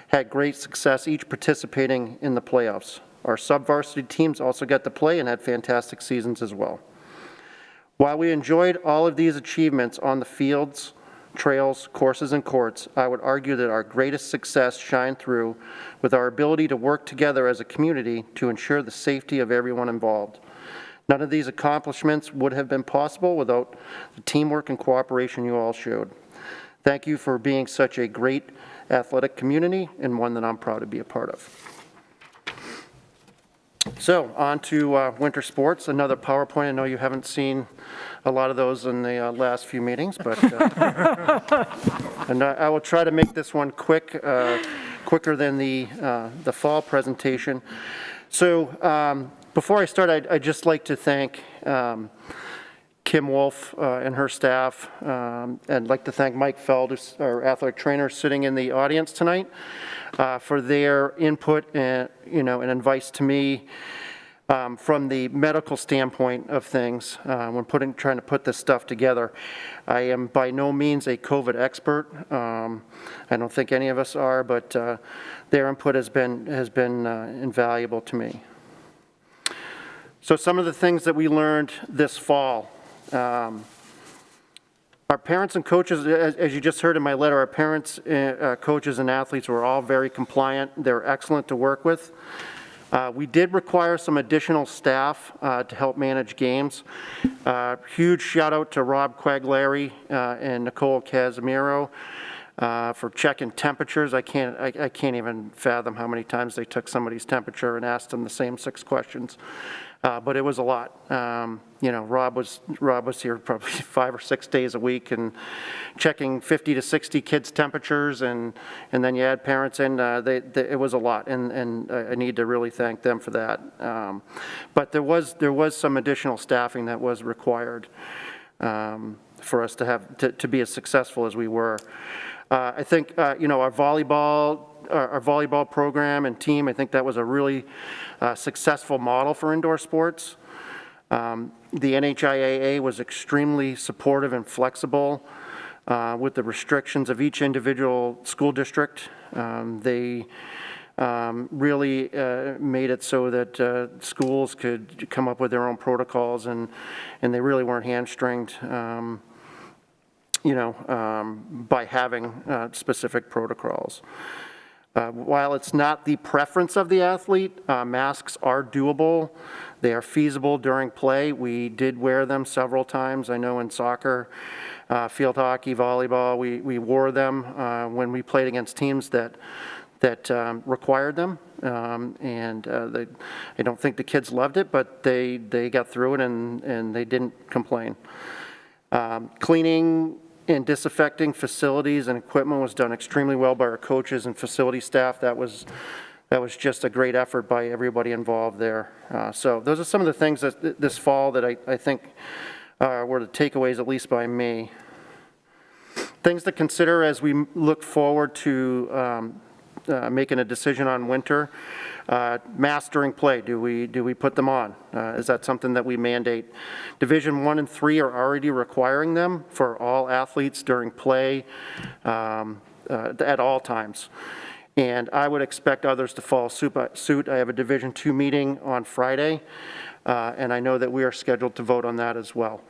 had great success, each participating in the playoffs. Our sub-varsity teams also got to play and had fantastic seasons as well. While we enjoyed all of these achievements on the fields, trails, courses, and courts, I would argue that our greatest success shined through with our ability to work together as a community to ensure the safety of everyone involved. None of these accomplishments would have been possible without the teamwork and cooperation you all showed. Thank you for being such a great athletic community and one that I'm proud to be a part of. So on to winter sports, another PowerPoint. I know you haven't seen a lot of those in the last few meetings, but and I will try to make this one quicker than the fall presentation. So before I start, I'd just like to thank Kim Wolf and her staff, and I'd like to thank Mike Feld, our athletic trainer, sitting in the audience tonight, for their input and and advice to me from the medical standpoint of things when trying to put this stuff together. I am by no means a COVID expert. I don't think any of us are, but their input has been invaluable to me. So some of the things that we learned this fall. Our parents and coaches, as you just heard in my letter, our parents, coaches, and athletes were all very compliant. They're excellent to work with. We did require some additional staff to help manage games. Huge shout out to Rob Quagliari and Nicole Casimiro for checking temperatures. I can't even fathom how many times they took somebody's temperature and asked them the same 6 questions. But it was a lot. Rob was here probably 5 or 6 days a week and checking 50 to 60 kids' temperatures, and then you add parents in. It was a lot, and I need to really thank them for that. But there was some additional staffing that was required for us to have to be as successful as we were. I think our volleyball program and team, I think that was a really successful model for indoor sports. The NHIAA was extremely supportive and flexible with the restrictions of each individual school district. They really made it so that schools could come up with their own protocols, and they really weren't hamstringed, by having specific protocols. While it's not the preference of the athlete, masks are doable. They are feasible during play. We did wear them several times. I know in soccer, field hockey, volleyball, we wore them when we played against teams that required them. I don't think the kids loved it, but they got through it and they didn't complain. Cleaning and disinfecting facilities and equipment was done extremely well by our coaches and facility staff. That was just a great effort by everybody involved there. So those are some of the things that this fall that I think were the takeaways, at least by me. Things to consider as we look forward to making a decision on winter. Masks during play, do we put them on? Is that something that we mandate? Division 1 and 3 are already requiring them for all athletes during play at all times. And I would expect others to follow suit. I have a Division 2 meeting on Friday, and I know that we are scheduled to vote on that as well.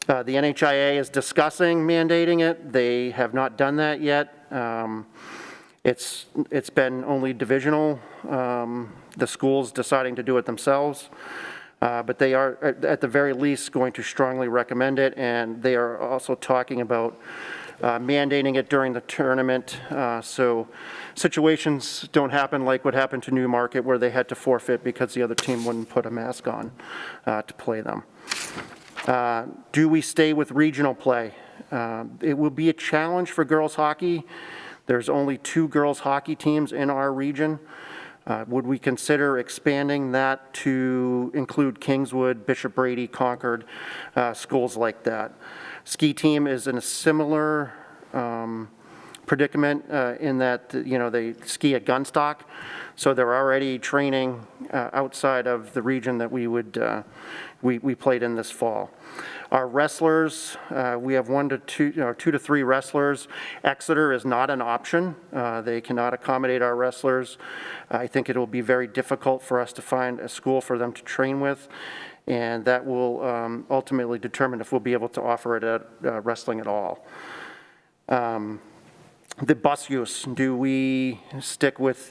The NHIA is discussing mandating it. They have not done that yet. It's been only divisional, the schools deciding to do it themselves, but they are at the very least going to strongly recommend it, and they are also talking about mandating it during the tournament, so situations don't happen like what happened to Newmarket, where they had to forfeit because the other team wouldn't put a mask on to play them. Do we stay with regional play? It will be a challenge for girls hockey. There's only 2 girls hockey teams in our region. Would we consider expanding that to include Kingswood, Bishop Brady, Concord, schools like that? Ski team is in a similar predicament in that, they ski at Gunstock, so they're already training outside of the region that we played in this fall. Our wrestlers, we have 2 to 3 wrestlers. Exeter is not an option. They cannot accommodate our wrestlers. I think it will be very difficult for us to find a school for them to train with, and that will ultimately determine if we'll be able to offer it at wrestling at all. The bus use, do we stick with,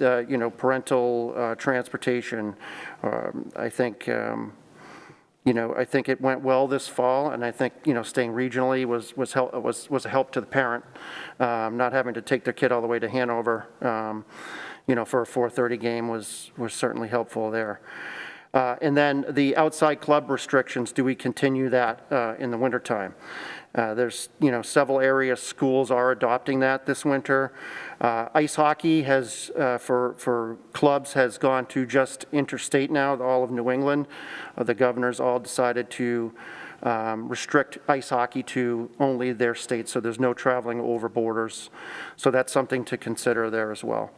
parental transportation? I think, I think it went well this fall, and I think, staying regionally was a help to the parent, not having to take their kid all the way to Hanover, for a 4:30 game was certainly helpful there. And then the outside club restrictions, do we continue that in the wintertime? There's, several area schools are adopting that this winter. Ice hockey has, for clubs, has gone to just interstate now, all of New England. The governors all decided to restrict ice hockey to only their state, so there's no traveling over borders. So that's something to consider there as well.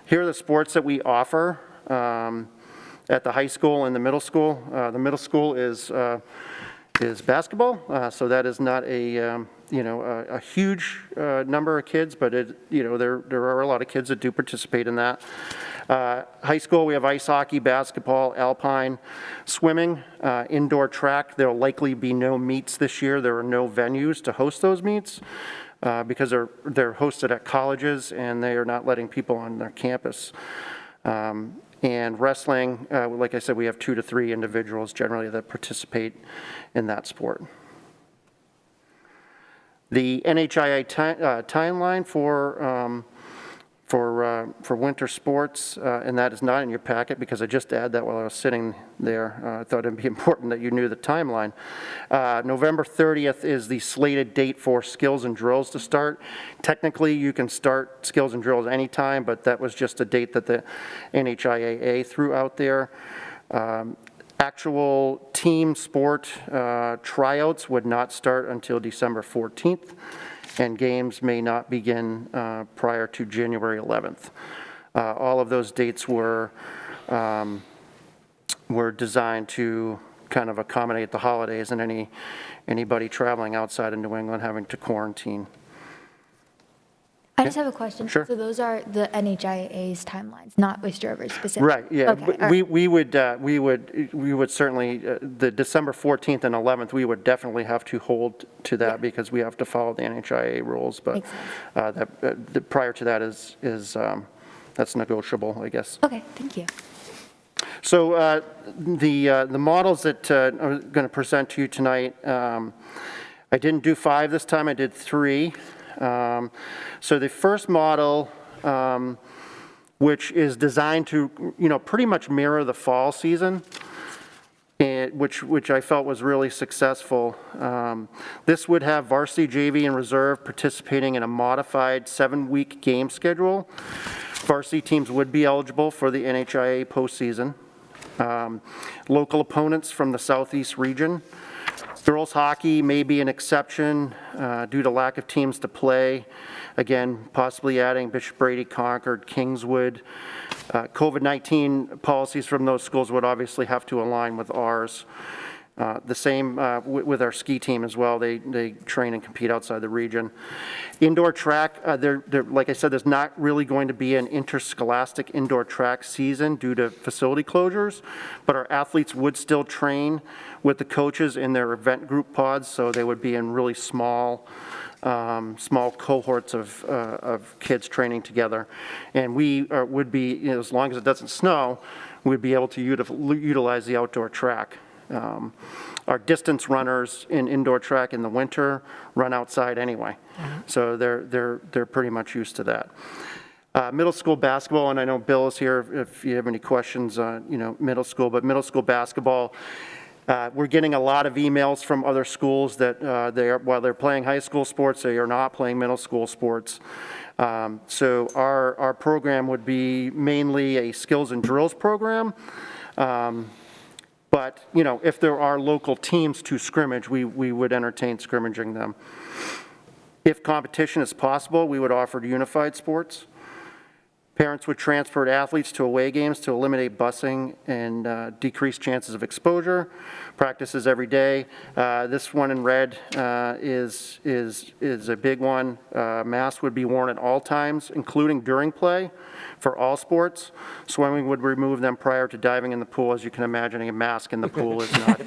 Here are the sports that we offer at the high school and the middle school. The middle school is basketball, so that is not a huge number of kids, but there are a lot of kids that do participate in that. High school, we have ice hockey, basketball, alpine, swimming, indoor track. There will likely be no meets this year. There are no venues to host those meets because they're hosted at colleges and they are not letting people on their campus. And wrestling, like I said, we have 2 to 3 individuals generally that participate in that sport. The NHIA timeline for winter sports, and that is not in your packet because I just added that while I was sitting there. I thought it'd be important that you knew the timeline. November 30th is the slated date for skills and drills to start. Technically, you can start skills and drills anytime, but that was just a date that the NHIAA threw out there. Actual team sport tryouts would not start until December 14th. And games may not begin prior to January 11th. All of those dates were designed to kind of accommodate the holidays and anybody traveling outside of New England having to quarantine. I just have a question. Sure. So those are the NHIA's timelines, not Oyster River specific? Right, yeah. Okay, all We right. we would certainly, the December 14th and 11th, we would definitely have to hold to that because we have to follow the NHIA rules. But Makes sense. prior to that is that's negotiable, I guess. Okay, thank you. So the models that I'm going to present to you tonight, I didn't do 5 this time, I did 3. So the first model, which is designed to, pretty much mirror the fall season, and which I felt was really successful. This would have varsity, JV, and reserve participating in a modified 7-week game schedule. Varsity teams would be eligible for the NHIA postseason. Local opponents from the Southeast region. Girls hockey may be an exception due to lack of teams to play. Again, possibly adding Bishop Brady, Concord, Kingswood. COVID-19 policies from those schools would obviously have to align with ours. The same with our ski team as well. They train and compete outside the region. Indoor track, like I said, there's not really going to be an interscholastic indoor track season due to facility closures, but our athletes would still train with the coaches in their event group pods, so they would be in really small cohorts of kids training together. And we would be, as long as it doesn't snow, we'd be able to utilize the outdoor track. Our distance runners in indoor track in the winter run outside anyway, so they're pretty much used to that. Middle school basketball, and I know Bill is here if you have any questions on middle school, but middle school basketball, we're getting a lot of emails from other schools that while they're playing high school sports, they are not playing middle school sports. So our program would be mainly a skills and drills program. But, if there are local teams to scrimmage, we would entertain scrimmaging them. If competition is possible, we would offer unified sports. Parents would transport athletes to away games to eliminate busing and decrease chances of exposure. Practices every day. This one in red is a big one. Masks would be worn at all times, including during play for all sports. Swimming would remove them prior to diving in the pool. As you can imagine, a mask in the pool is not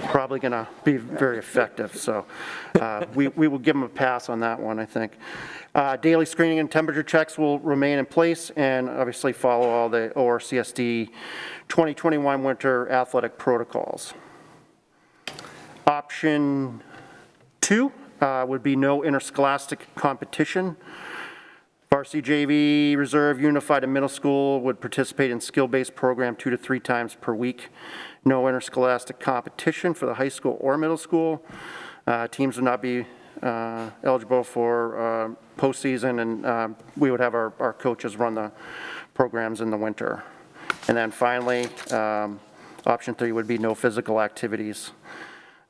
probably going to be very effective. So we will give them a pass on that one, I think. Daily screening and temperature checks will remain in place and obviously follow all the ORCSD 2021 winter athletic protocols. Option 2 would be no interscholastic competition. Varsity, JV, reserve, unified, and middle school would participate in skill-based program 2 to 3 times per week. No interscholastic competition for the high school or middle school. Teams would not be eligible for postseason, and we would have our coaches run the programs in the winter. And then finally, option 3 would be no physical activities.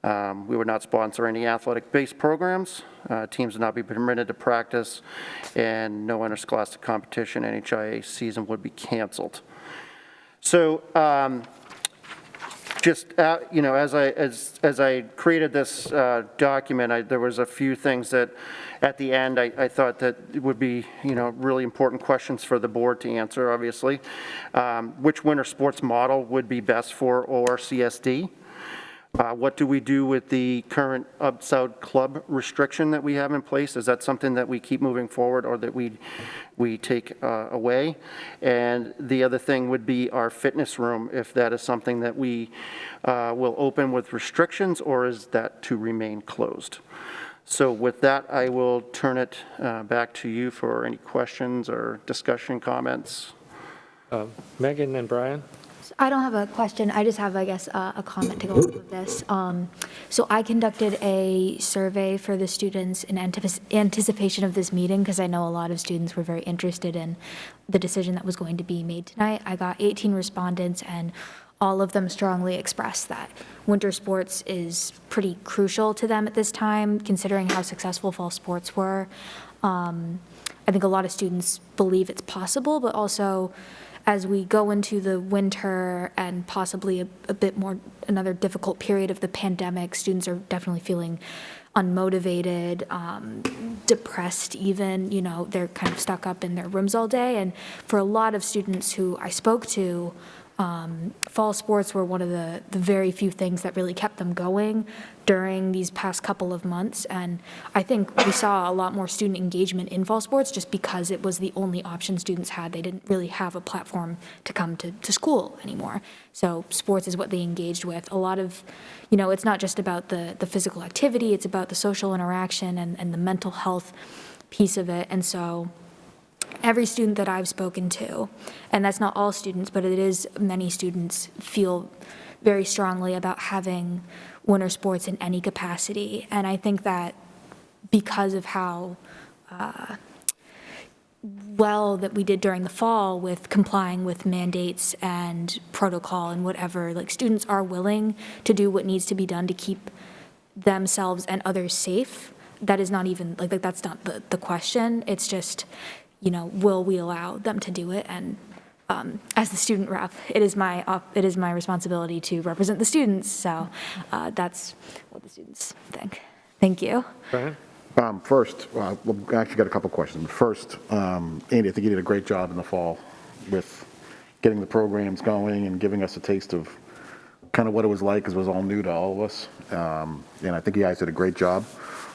We would not sponsor any athletic-based programs. Teams would not be permitted to practice, and no interscholastic competition. NHIA season would be canceled. So, just as I created this document, there was a few things that at the end I thought that it would be really important questions for the board to answer. Obviously, which winter sports model would be best for ORCSD? What do we do with the current outside club restriction that we have in place? Is that something that we keep moving forward or that we take away? And the other thing would be our fitness room, if that is something that we will open with restrictions, or is that to remain closed? So with that, I will turn it back to you for any questions or discussion comments. Megan and Brian? I don't have a question. I just have, I guess, a comment to go off of this. So I conducted a survey for the students in anticipation of this meeting because I know a lot of students were very interested in the decision that was going to be made tonight. I got 18 respondents, and all of them strongly expressed that winter sports is pretty crucial to them at this time, considering how successful fall sports were. I think a lot of students believe it's possible, but also as we go into the winter and possibly a bit more, another difficult period of the pandemic, students are definitely feeling unmotivated, depressed even, you know, they're kind of stuck up in their rooms all day. And for a lot of students who I spoke to, fall sports were one of the very few things that really kept them going during these past couple of months. And I think we saw a lot more student engagement in fall sports just because it was the only option students had. They didn't really have a platform to come to school anymore. So sports is what they engaged with. A lot of, you know, it's not just about the physical activity, it's about the social interaction and the mental health piece of it. And so every student that I've spoken to, and that's not all students, but it is many students, feel very strongly about having winter sports in any capacity. And I think that because of how well that we did during the fall with complying with mandates and protocol and whatever, like students are willing to do what needs to be done to keep themselves and others safe. That is not even, like that's not the question. It's just, you know, will we allow them to do it? And as the student rep, it is my responsibility to represent the students. So that's what the students think. Thank you. Brian? First, we've actually got a couple questions. First, Andy, I think you did a great job in the fall with getting the programs going and giving us a taste of kind of what it was like, because it was all new to all of us. And I think you guys did a great job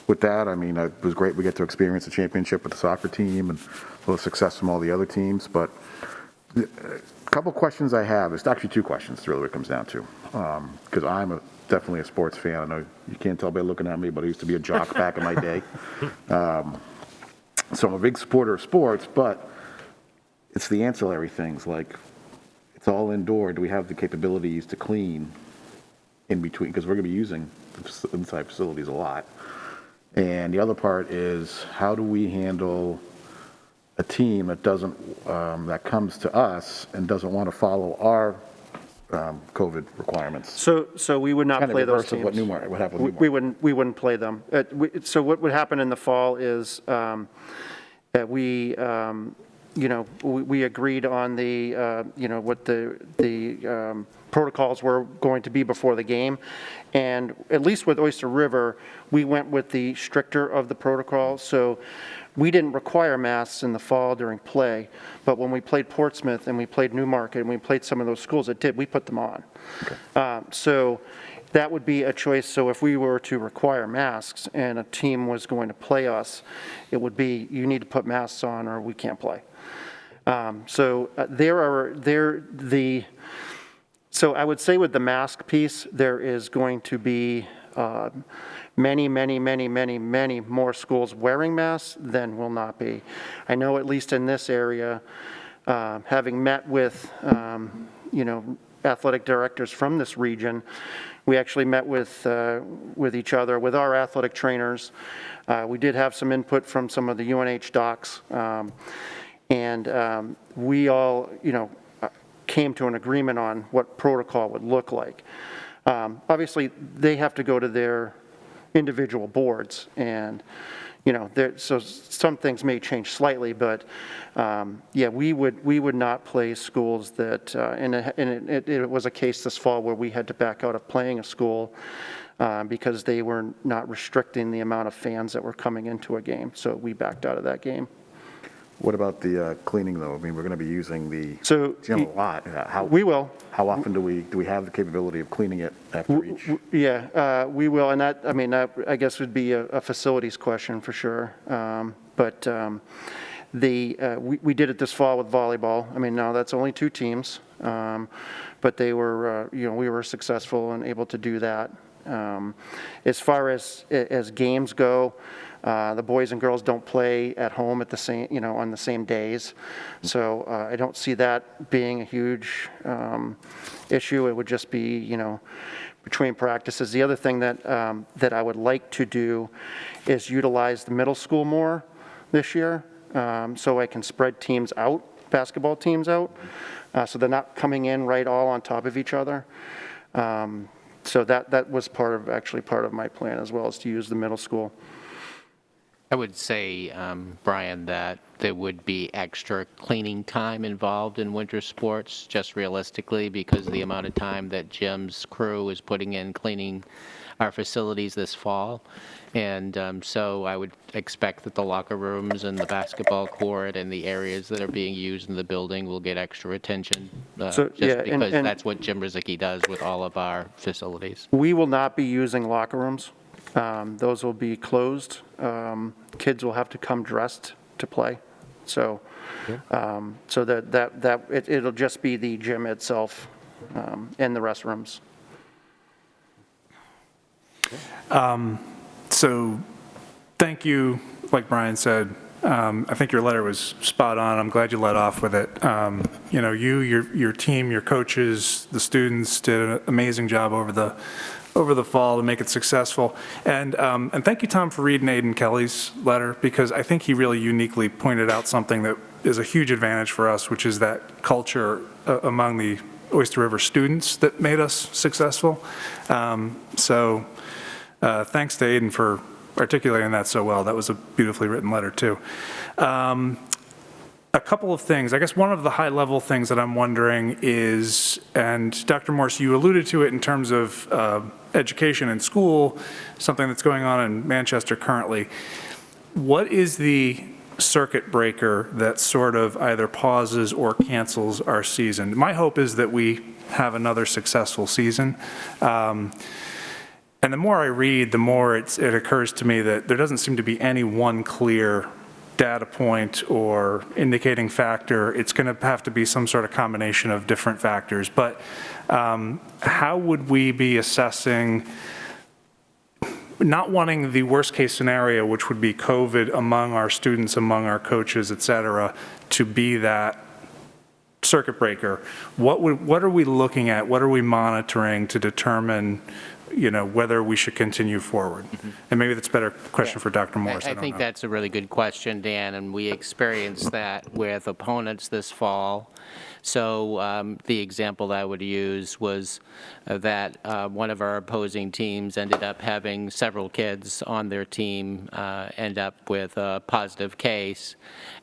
with that. I mean, it was great. We get to experience the championship with the soccer team and a little success from all the other teams. But a couple questions I have, it's actually two questions, really, what it comes down to. Because I'm definitely a sports fan. I know you can't tell by looking at me, but I used to be a jock back in my day. So I'm a big supporter of sports, but it's the ancillary things, like it's all indoor. Do we have the capabilities to clean in between? Because we're going to be using the inside facilities a lot. And the other part is, how do we handle a team that doesn't, that comes to us and doesn't want to follow our COVID requirements? So we would not Kind of play those reverse of teams. what Newmark, what happened with Newmark. We wouldn't play them. So what would happen in the fall is that we, you know, we agreed on the, you know, what the protocols were going to be before the game. And at least with Oyster River, we went with the stricter of the protocols. So we didn't require masks in the fall during play, but when we played Portsmouth and we played Newmarket and we played some of those schools that did, we put them on. Okay. So that would be a choice. So if we were to require masks and a team was going to play us, it would be, you need to put masks on or we can't play. So I would say with the mask piece, there is going to be many more schools wearing masks than will not be. I know at least in this area, having met with, you know, athletic directors from this region, we actually met with each other, with our athletic trainers. We did have some input from some of the UNH docs, and we all, you know, came to an agreement on what protocol would look like. Obviously, they have to go to their individual boards, and you know, so some things may change slightly, but yeah, we would not play schools that, and it was a case this fall where we had to back out of playing a school because they were not restricting the amount of fans that were coming into a game, so we backed out of that game. What about the cleaning, though? I mean, we're going to be using the gym a lot. We will. How often do we have the capability of cleaning it after each? Yeah, we will, and that, I mean, that I guess would be a facilities question for sure. But we did it this fall with volleyball. I mean, now that's only 2 teams, but they were, you know, we were successful and able to do that. As far as games go, the boys and girls don't play at home at the same, you know, on the same days. So I don't see that being a huge issue. It would just be, you know, between practices. The other thing that that I would like to do is utilize the middle school more this year, so I can spread teams out, basketball teams out, so they're not coming in right all on top of each other. So that was actually part of my plan as well, is to use the middle school. I would say, Brian, that there would be extra cleaning time involved in winter sports, just realistically, because of the amount of time that Jim's crew is putting in cleaning our facilities this fall. And so I would expect that the locker rooms and the basketball court and the areas that are being used in the building will get extra attention, So, just yeah, because and that's what Jim Rizicki does with all of our facilities. We will not be using locker rooms. Those will be closed. Kids will have to come dressed to play. So, so it'll just be the gym itself and the restrooms. So thank you, like Brian said. I think your letter was spot on. I'm glad you led off with it. You know, your team, your coaches, the students did an amazing job over the fall to make it successful. And thank you, Tom, for reading Aiden Kelly's letter, because I think he really uniquely pointed out something that is a huge advantage for us, which is that culture among the Oyster River students that made us successful. So thanks to Aiden for articulating that so well. That was a beautifully written letter, too. A couple of things. I guess one of the high-level things that I'm wondering is, and Dr. Morse, you alluded to it in terms of education in school, something that's going on in Manchester currently. What is the circuit breaker that sort of either pauses or cancels our season? My hope is that we have another successful season. And the more I read, the more it occurs to me that there doesn't seem to be any one clear data point or indicating factor. It's going to have to be some sort of combination of different factors. But how would we be assessing, not wanting the worst case scenario, which would be COVID among our students, among our coaches, et cetera, to be that circuit breaker? What are we looking at? What are we monitoring to determine, you know, whether we should continue forward? And maybe that's a better question for Dr. Morse. I think that's a really good question, Dan, and we experienced that with opponents this fall. So the example I would use was that one of our opposing teams ended up having several kids on their team end up with a positive case.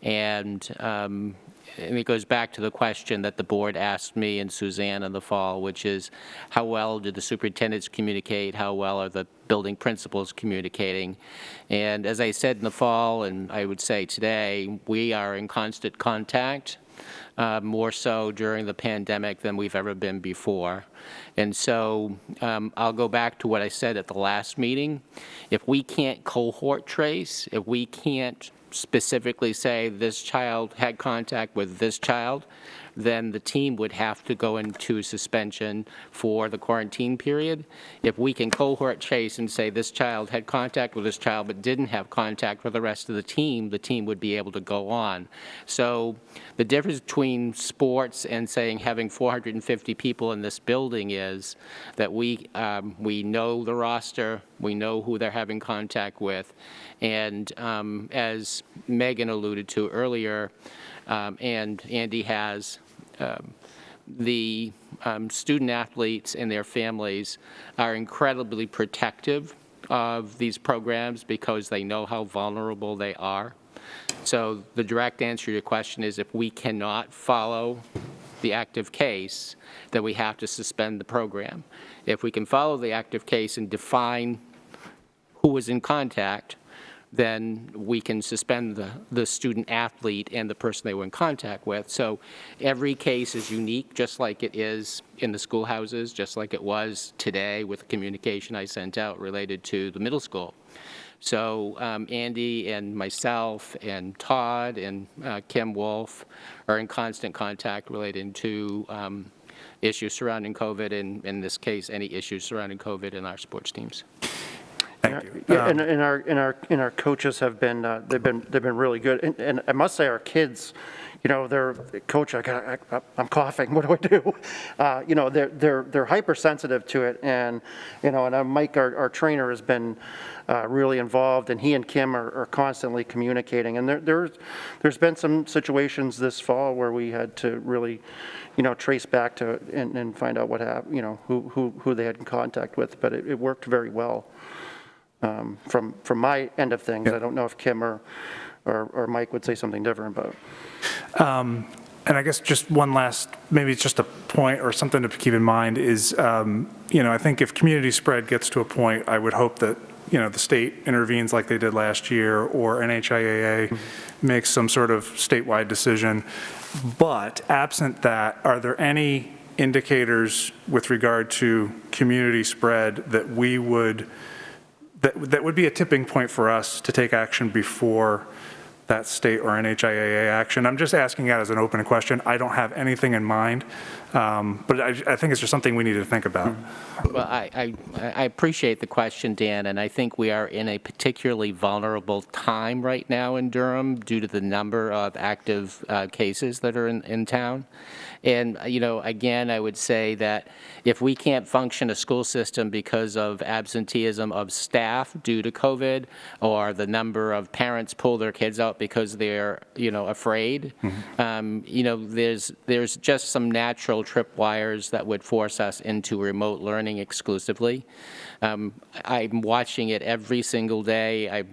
And it goes back to the question that the board asked me and Suzanne in the fall, which is how well did the superintendents communicate? How well are the building principals communicating? And as I said in the fall, and I would say today, we are in constant contact, more so during the pandemic than we've ever been before. And so I'll go back to what I said at the last meeting. If we can't cohort trace, if we can't specifically say this child had contact with this child, then the team would have to go into suspension for the quarantine period. If we can cohort trace and say this child had contact with this child but didn't have contact with the rest of the team would be able to go on. So the difference between sports and saying having 450 people in this building is that we know the roster, we know who they're having contact with, and as Megan alluded to earlier, and Andy has, the student athletes and their families are incredibly protective of these programs because they know how vulnerable they are. So the direct answer to your question is if we cannot follow the active case, then we have to suspend the program. If we can follow the active case and define who was in contact, then we can suspend the student athlete and the person they were in contact with. So every case is unique, just like it is in the schoolhouses, just like it was today with the communication I sent out related to the middle school. So Andy and myself and Todd and Kim Wolf are in constant contact related to issues surrounding COVID, and in this case, any issues surrounding COVID in our sports teams. Thank you. Yeah, and our coaches have been they've been really good, and I must say our kids, you know, they're coach. I'm coughing. What do I do? You know, they're hypersensitive to it, and you know, and Mike, our trainer, has been really involved, and he and Kim are constantly communicating. And there's been some situations this fall where we had to really, you know, trace back to and find out what happened. You know, who they had in contact with, but it worked very well. from my end of things. I don't know if Kim or Mike would say something different, but. And I guess just one last, maybe it's just a point or something to keep in mind is, I think if community spread gets to a point, I would hope that, the state intervenes like they did last year, or NHIAA makes some sort of statewide decision. But absent that, are there any indicators with regard to community spread that that would be a tipping point for us to take action before that state or NHIAA action? I'm just asking that as an open question. I don't have anything in mind, but I think it's just something we need to think about. Well, I appreciate the question, Dan, and I think we are in a particularly vulnerable time right now in Durham due to the number of active cases that are in town. And, again, I would say that if we can't function a school system because of absenteeism of staff due to COVID, or the number of parents pull their kids out because they're, afraid, there's just some natural tripwires that would force us into remote learning exclusively. I'm watching it every single day.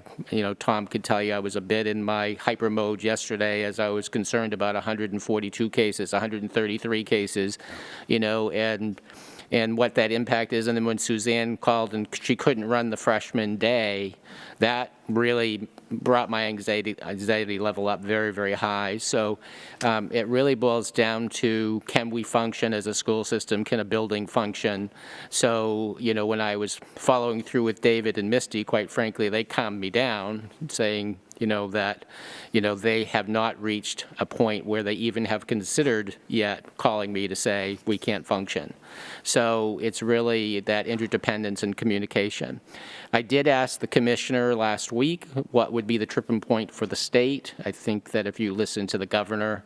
Tom could tell you I was a bit in my hyper mode yesterday as I was concerned about 142 cases, 133 cases, and what that impact is. And then when Suzanne called and she couldn't run the freshman day, that really brought my anxiety level up very, very high. So it really boils down to, can we function as a school system? Can a building function? So, when I was following through with David and Misty, quite frankly, they calmed me down, saying, that, they have not reached a point where they even have considered yet calling me to say, we can't function. So it's really that interdependence and communication. I did ask the commissioner last week what would be the tripping point for the state. I think that if you listen to the governor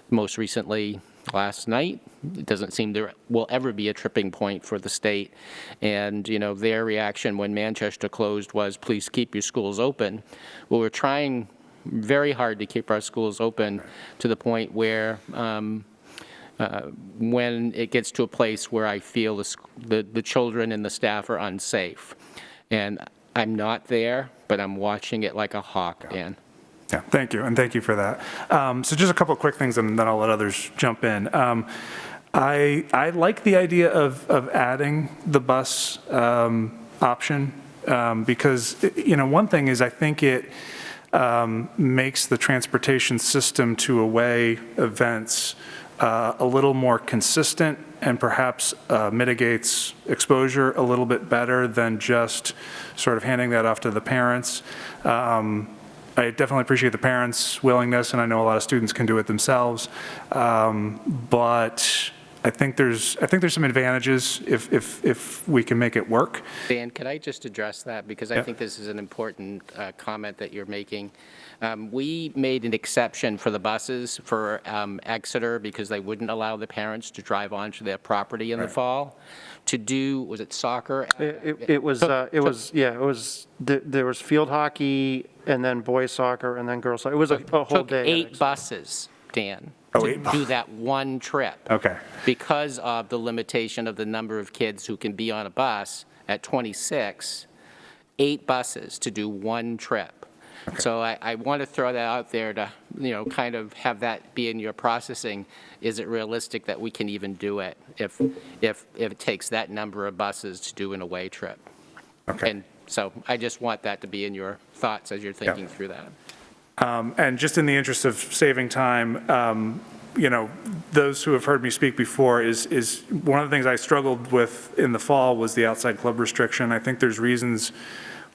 most recently last night, it doesn't seem there will ever be a tripping point for the state. And, their reaction when Manchester closed was, please keep your schools open. Well, we're trying very hard to keep our schools open to the point where when it gets to a place where I feel the children and the staff are unsafe. And I'm not there, but I'm watching it like a hawk, Dan. Yeah, thank you, and thank you for that. So just a couple of quick things, and then I'll let others jump in. I like the idea of adding the bus option because, one thing is I think it makes the transportation system to away events a little more consistent and perhaps mitigates exposure a little bit better than just sort of handing that off to the parents. I definitely appreciate the parents' willingness, and I know a lot of students can do it themselves. But I think there's some advantages if we can make it work. Dan, could I just address that? Because I think this is an important comment that you're making. We made an exception for the buses for Exeter because they wouldn't allow the parents to drive onto their property in the fall to do, was it soccer? There was field hockey and then boys soccer and then girls soccer. It was a whole day. Took 8 buses, Dan, to do that one trip. Okay. Because of the limitation of the number of kids who can be on a bus at 26, 8 buses to do one trip. Okay. So I want to throw that out there to, kind of have that be in your processing. Is it realistic that we can even do it if it takes that number of buses to do an away trip? Okay. And so I just want that to be in your thoughts as you're thinking through that. And just in the interest of saving time, those who have heard me speak before is one of the things I struggled with in the fall was the outside club restriction. I think there's reasons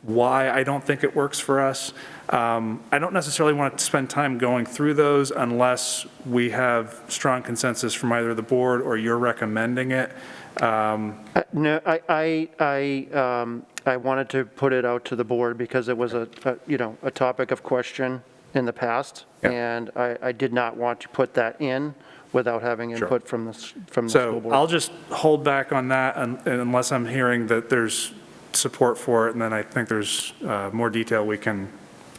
why I don't think it works for us. I don't necessarily want to spend time going through those unless we have strong consensus from either the board or you're recommending it. No, I wanted to put it out to the board because it was a topic of question in the past, and I did not want to put that in without having input from the school board. So I'll just hold back on that unless I'm hearing that there's support for it, and then I think there's more detail we can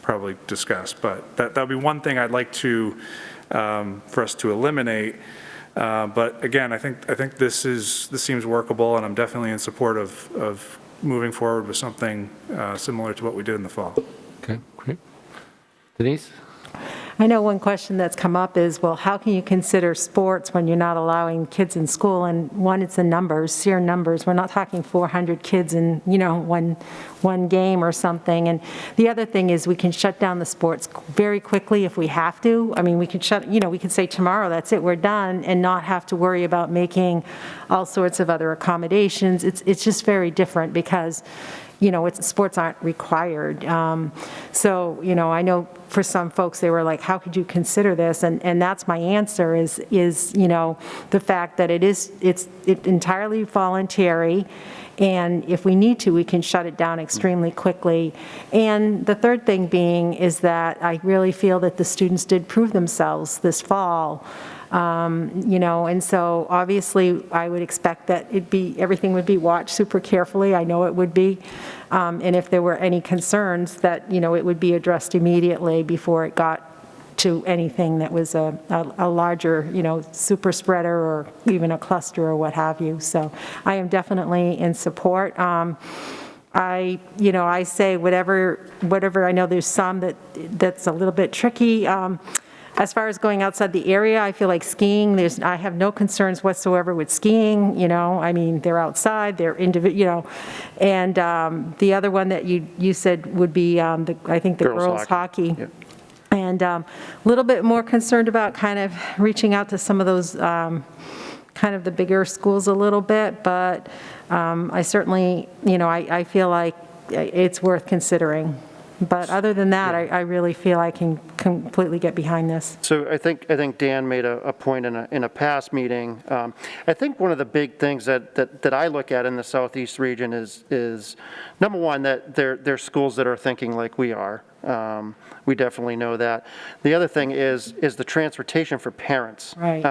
probably discuss. But that would be one thing I'd like to for us to eliminate. But again, I think this seems workable, and I'm definitely in support of moving forward with something similar to what we did in the fall. Okay, great. Denise? I know one question that's come up is, well, how can you consider sports when you're not allowing kids in school? And one, it's the numbers, sheer numbers. We're not talking 400 kids in, one game or something. And the other thing is we can shut down the sports very quickly if we have to. I mean, we could we could say tomorrow, that's it, we're done, and not have to worry about making all sorts of other accommodations. It's just very different because sports aren't required. So, I know for some folks, they were like, how could you consider this? And that's my answer is the fact that it's entirely voluntary. And if we need to, we can shut it down extremely quickly. And the third thing being is that I really feel that the students did prove themselves this fall. And so obviously I would expect that everything would be watched super carefully. I know it would be. And if there were any concerns that, it would be addressed immediately before it got to anything that was a larger, super spreader or even a cluster or what have you. So I am definitely in support. I say whatever, I know there's some that's a little bit tricky. As far as going outside the area, I feel like skiing, I have no concerns whatsoever with skiing, I mean, they're outside, they're individual, and the other one that you said would be, I think the girls hockey. Yep. And a little bit more concerned about kind of reaching out to some of those kind of the bigger schools a little bit, but I certainly, I feel like it's worth considering. But other than that, I really feel I can completely get behind this. So I think Dan made a point in a past meeting. I think one of the big things that I look at in the Southeast region is number one, that they're schools that are thinking like we are. We definitely know that. The other thing is the transportation for parents. Right.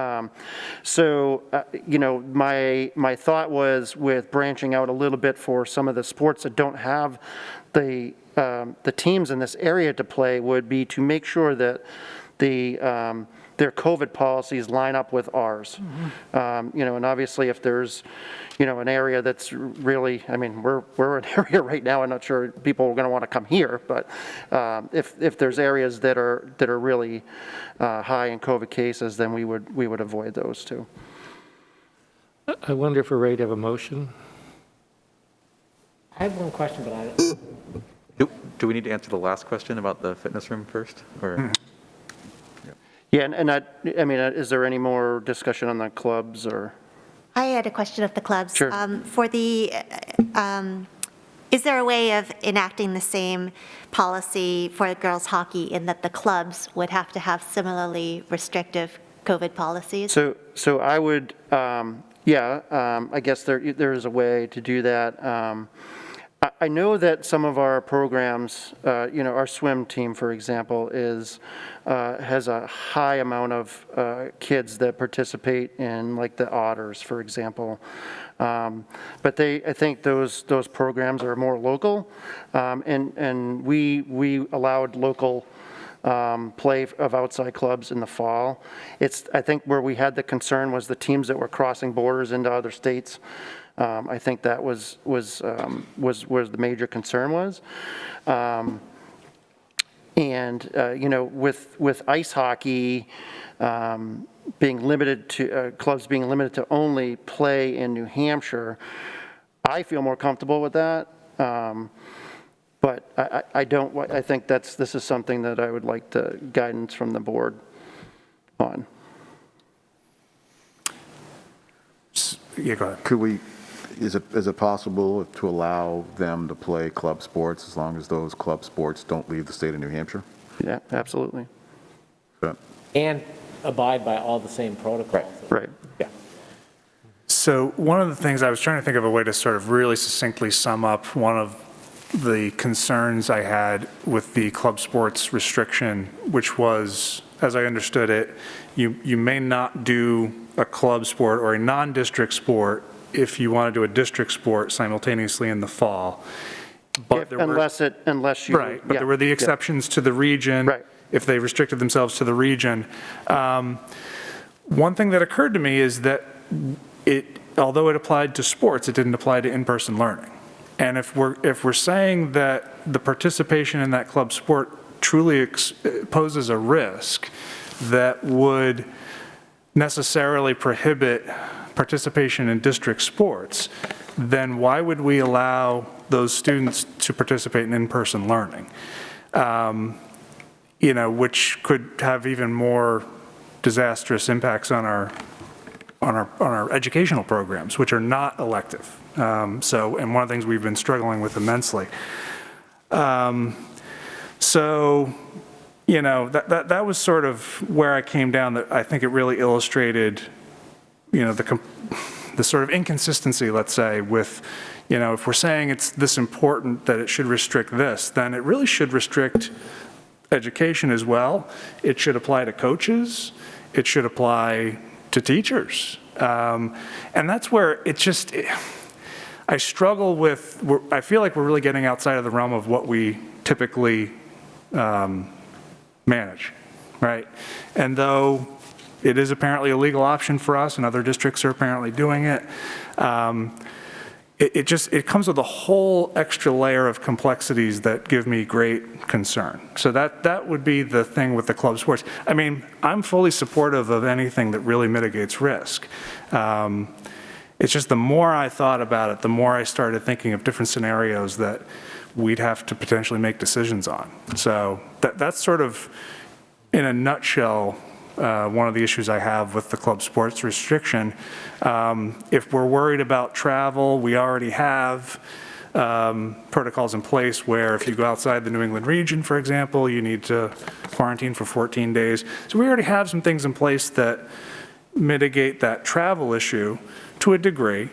My thought was with branching out a little bit for some of the sports that don't have the teams in this area to play would be to make sure that their COVID policies line up with ours. And obviously if there's, an area that's really, I mean, we're an area right now, I'm not sure people are going to want to come here, but if there's areas that are really high in COVID cases, then we would avoid those too. I wonder if we're ready to have a motion? I have one question, but I don't. Do we need to answer the last question about the fitness room first? Or? Yeah, is there any more discussion on the clubs or? I had a question of the clubs. Sure. Is there a way of enacting the same policy for girls hockey in that the clubs would have to have similarly restrictive COVID policies? So I would, I guess there is a way to do that. I know that some of our programs, our swim team, for example, has a high amount of kids that participate in, like the Otters, for example. But I think those programs are more local, and we allowed local play of outside clubs in the fall. I think where we had the concern was the teams that were crossing borders into other states. I think that was where the major concern was. With ice hockey being limited to clubs being limited to only play in New Hampshire, I feel more comfortable with that. But I don't. I think this is something that I would like the guidance from the board on. Yeah, go ahead. Is it possible to allow them to play club sports as long as those club sports don't leave the state of New Hampshire? Yeah, absolutely. Good. And abide by all the same protocols. Right. Yeah. So one of the things I was trying to think of a way to sort of really succinctly sum up one of the concerns I had with the club sports restriction, which was, as I understood it, you may not do a club sport or a non-district sport if you want to do a district sport simultaneously in the fall. But Unless you. Right, but there were the exceptions to the region. Right. If they restricted themselves to the region. One thing that occurred to me is that although it applied to sports, it didn't apply to in-person learning. And if we're saying that the participation in that club sport truly poses a risk that would necessarily prohibit participation in district sports, then why would we allow those students to participate in in-person learning? Which could have even more disastrous impacts on our educational programs, which are not elective. And one of the things we've been struggling with immensely. That was sort of where I came down, that I think it really illustrated, the sort of inconsistency, let's say, with, if we're saying it's this important that it should restrict this, then it really should restrict education as well. It should apply to coaches. It should apply to teachers. And that's where I struggle with, I feel like we're really getting outside of the realm of what we typically manage, right? And though it is apparently a legal option for us, and other districts are apparently doing it, it comes with a whole extra layer of complexities that give me great concern. So that would be the thing with the club sports. I mean, I'm fully supportive of anything that really mitigates risk. It's just the more I thought about it, the more I started thinking of different scenarios that we'd have to potentially make decisions on. So that's sort of, in a nutshell, one of the issues I have with the club sports restriction. If we're worried about travel, we already have protocols in place where if you go outside the New England region, for example, you need to quarantine for 14 days. So we already have some things in place that mitigate that travel issue to a degree.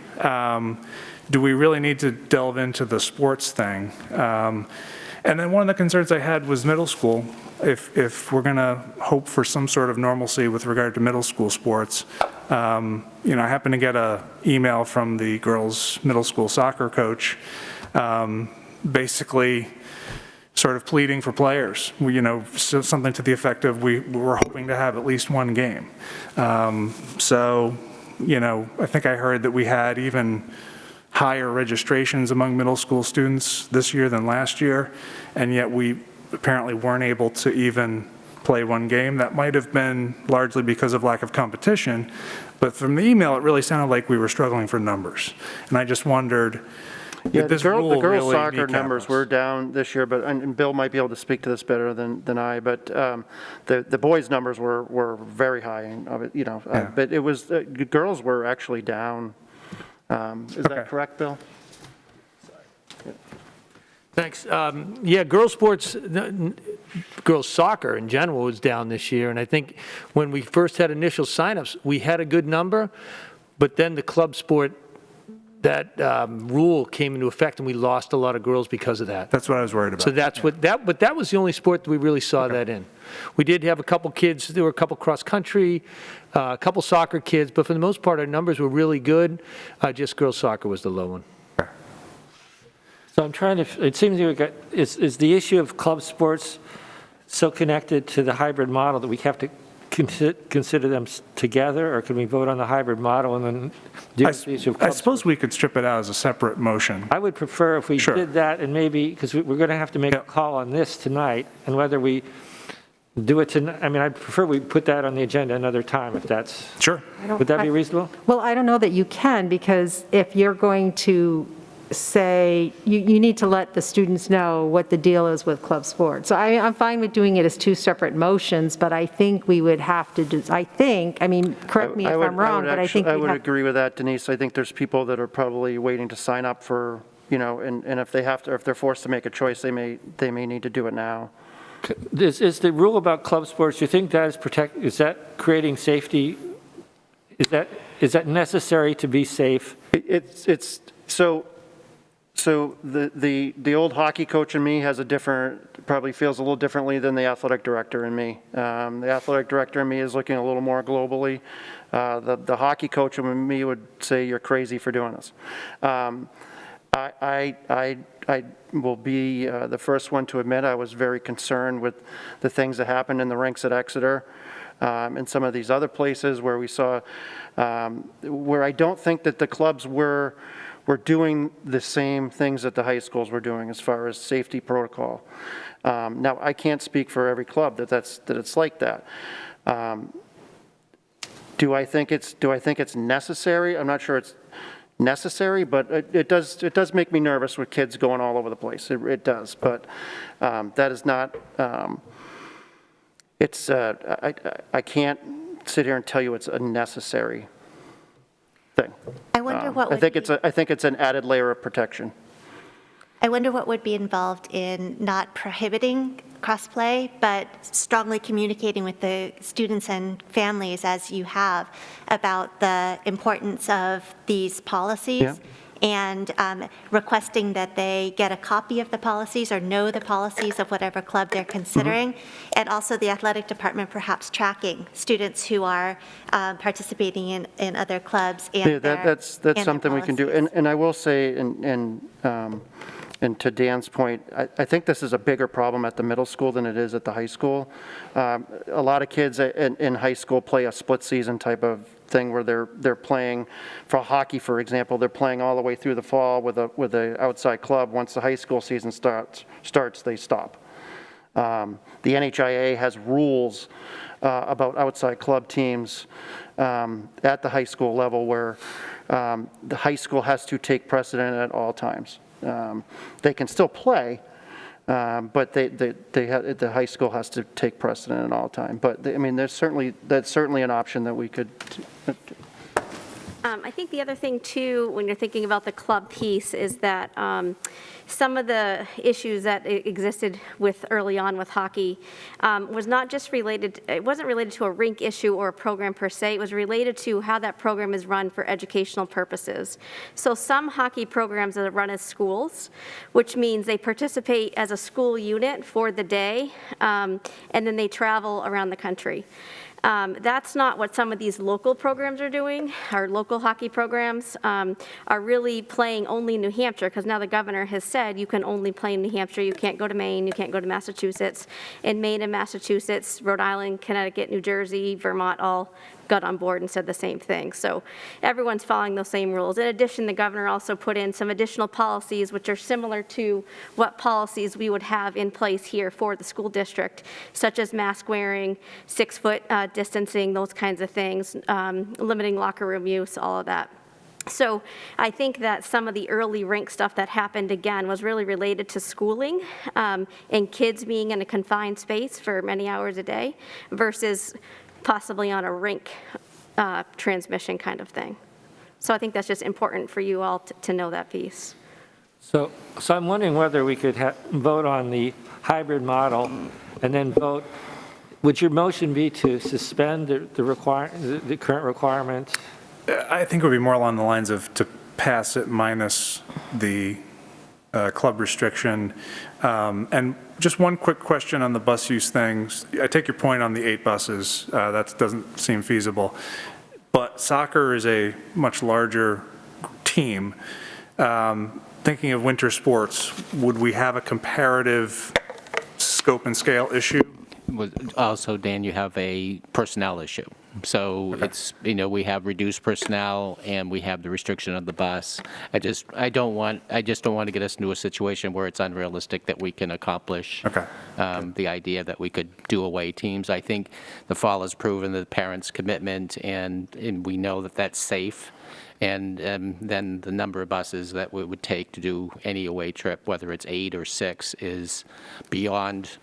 Do we really need to delve into the sports thing? And then one of the concerns I had was middle school. If we're going to hope for some sort of normalcy with regard to middle school sports, I happened to get an email from the girls' middle school soccer coach, basically sort of pleading for players. Something to the effect of we're hoping to have at least one game. I think I heard that we had even higher registrations among middle school students this year than last year, and yet we apparently weren't able to even play one game. That might have been largely because of lack of competition, but from the email it really sounded like we were struggling for numbers. And I just wondered, the girls' soccer numbers were down this year, and Bill might be able to speak to this better than I, but the boys' numbers were very high, but it was, girls were actually down. Is that correct, Bill? Thanks. Girls sports, girls soccer in general was down this year, and I think when we first had initial signups, we had a good number, but then the club sport, that rule came into effect, and we lost a lot of girls because of that. That's what I was worried about. So that's but that was the only sport that we really saw that in. We did have a couple kids, there were a couple cross country, a couple soccer kids, but for the most part, our numbers were really good. Just girls soccer was the low one. So I'm trying to, it seems is the issue of club sports so connected to the hybrid model that we have to consider them together, or can we vote on the hybrid model and then deal with the issue of club I suppose we could strip it out as a separate motion. I would prefer if we did that, and maybe, because we're going to have to make a call on this tonight, and whether we do it tonight, I'd prefer we put that on the agenda another time, if that's... Sure. Would that be reasonable? Well, I don't know that you can, because if you're going to say, you need to let the students know what the deal is with club sports. So I'm fine with doing it as two separate motions, but I think we would have to do, correct me if I'm wrong, but I think I would agree with that, Denise. I think there's people that are probably waiting to sign up for, and if they're forced to make a choice, they may need to do it now. Is the rule about club sports, you think that is that creating safety? Is that necessary to be safe? So the old hockey coach in me probably feels a little differently than the athletic director in me. The athletic director in me is looking a little more globally. The hockey coach in me would say, you're crazy for doing this. I will be the first one to admit I was very concerned with the things that happened in the rinks at Exeter and some of these other places where we saw, where I don't think that the clubs were we're doing the same things that the high schools were doing as far as safety protocol. Now, I can't speak for every club that it's like that. Do I think it's necessary? I'm not sure it's necessary, but it does make me nervous with kids going all over the place. It does, but that is not. I can't sit here and tell you it's a necessary thing. I wonder what I think it's an added layer of protection. I wonder what would be involved in not prohibiting crossplay, but strongly communicating with the students and families, as you have, about the importance of these policies. Yeah. And requesting that they get a copy of the policies or know the policies of whatever club they're considering. And also the athletic department perhaps tracking students who are participating in other clubs and Yeah, that's something we can do. And I will say, and to Dan's point, I think this is a bigger problem at the middle school than it is at the high school. A lot of kids in high school play a split season type of thing where they're playing, for hockey, for example, they're playing all the way through the fall with a outside club. Once the high school season starts, they stop. The NHIA has rules about outside club teams at the high school level where the high school has to take precedent at all times. They can still play, but the high school has to take precedent at all time. But I mean, that's certainly an option that we could. I think the other thing too, when you're thinking about the club piece, is that some of the issues that existed with early on with hockey was not just related, it wasn't related to a rink issue or a program per se, it was related to how that program is run for educational purposes. So some hockey programs are run as schools, which means they participate as a school unit for the day, and then they travel around the country. That's not what some of these local programs are doing. Our local hockey programs are really playing only in New Hampshire, because now the governor has said you can only play in New Hampshire, you can't go to Maine, you can't go to Massachusetts. In Maine and Massachusetts, Rhode Island, Connecticut, New Jersey, Vermont all got on board and said the same thing. So everyone's following those same rules. In addition, the governor also put in some additional policies which are similar to what policies we would have in place here for the school district, such as mask wearing, 6-foot distancing, those kinds of things, limiting locker room use, all of that. So I think that some of the early rink stuff that happened, again, was really related to schooling and kids being in a confined space for many hours a day versus possibly on a rink transmission kind of thing. So I think that's just important for you all to know that piece. So I'm wondering whether we could vote on the hybrid model and then vote, would your motion be to suspend the current requirement? I think it would be more along the lines of to pass it minus the club restriction. And just one quick question on the bus use things. I take your point on the 8 buses. That doesn't seem feasible. But soccer is a much larger team. Thinking of winter sports, would we have a comparative scope and scale issue? Also, Dan, you have a personnel issue. So it's, we have reduced personnel and we have the restriction of the bus. I just don't want to get us into a situation where it's unrealistic that we can accomplish the idea that we could do away teams. I think the fall has proven the parents' commitment and we know that that's safe. And then the number of buses that we would take to do any away trip, whether it's 8 or 6, is beyond,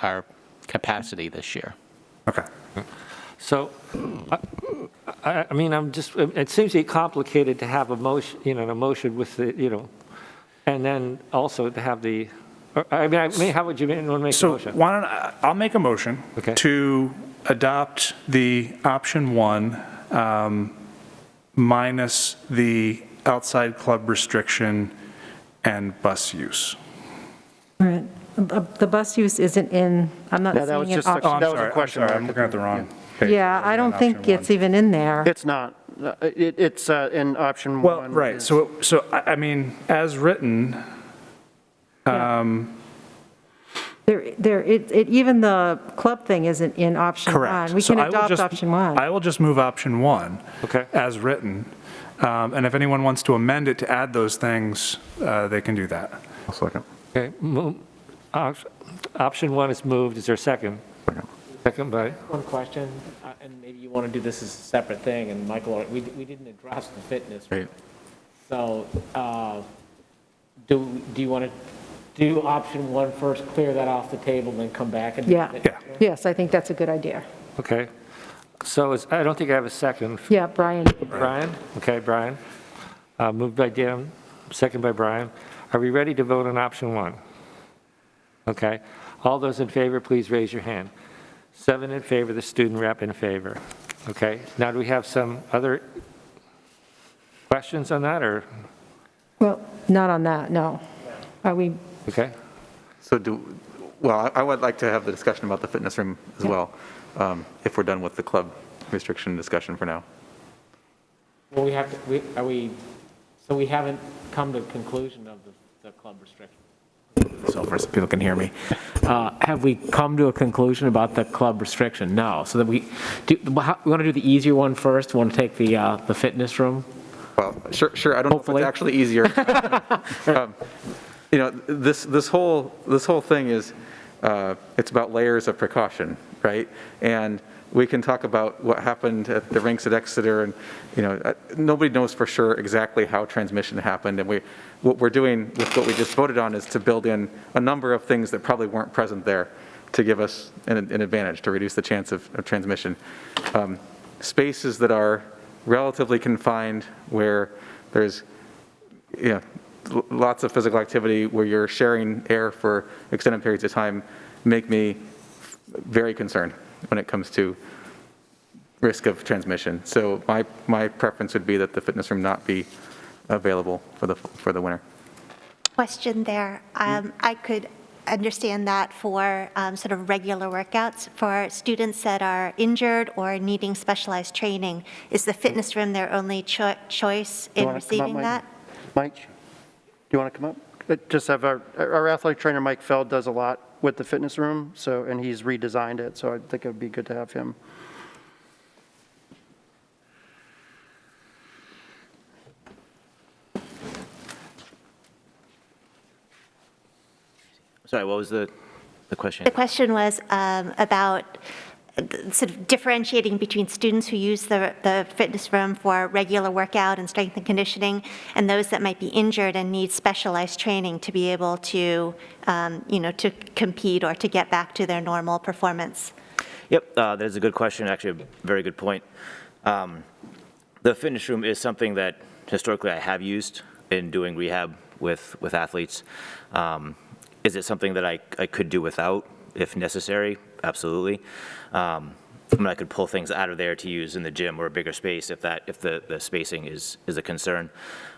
our capacity this year. Okay. So, I mean, it seems to be complicated to have a motion, a motion with the, and then also to have the, how would you want to make a motion? So I'll make a motion to adopt the option 1 minus the outside club restriction and bus use. Right. The bus use isn't in, I'm not seeing an option. Oh, that was a question. I'm looking at the wrong page. Yeah, I don't think it's even in there. It's not. It's in option 1. Well, right. So I mean, as written, even the club thing isn't in option 1. Correct. We So can I will adopt just- option 1. I will just move option 1 as written, And if anyone wants to amend it to add those things, they can do that. I'll second. Okay, option 1 is moved. Is there a second? Second by, One question, and maybe you want to do this as a separate thing, and Michael, we didn't address the fitness. Right. So, do you want to do option 1 first, clear that off the table, then come back and? do Yeah. the fitness room? Yes, I think that's a good idea. okay. So I don't think I have a second. Yeah, Brian. Brian? Okay, Brian. Moved by Dan, second by Brian. Are we ready to vote on option 1? Okay. All those in favor, please raise your hand. 7 in favor, the student rep in favor. Okay. Now, do we have some other questions on that, or? Well, not on that, no. Are we, Okay. So I would like to have the discussion about the fitness room as well, if we're done with the club restriction discussion for now. Well, so we haven't come to a conclusion of the club restriction. So first, people can hear me. Have we come to a conclusion about the club restriction? No. So that we want to do the easier one first. Want to take the fitness room? Well, sure. I don't know if it's actually easier. This whole thing is, it's about layers of precaution, right? And we can talk about what happened at the rinks at Exeter, and nobody knows for sure exactly how transmission happened. And what we're doing with what we just voted on is to build in a number of things that probably weren't present there to give us an advantage, to reduce the chance of transmission. Spaces that are relatively confined, where there's lots of physical activity, where you're sharing air for extended periods of time, make me very concerned when it comes to risk of transmission. So my preference would be that the fitness room not be available for the winter. Question there. I could understand that for sort of regular workouts. For students that are injured or needing specialized training, is the fitness room their only choice in receiving that? Mike, do you want to come up? Just have our athletic trainer, Mike Feld, does a lot with the fitness room, and he's redesigned it, so I think it would be good to have him. Sorry, what was the question? The question was about sort of differentiating between students who use the fitness room for regular workout and strength and conditioning, and those that might be injured and need specialized training to be able to, to compete or to get back to their normal performance. Yep, that is a good question, actually a very good point. The fitness room is something that historically I have used in doing rehab with athletes. Is it something that I could do without if necessary? Absolutely. I could pull things out of there to use in the gym or a bigger space if the spacing is a concern.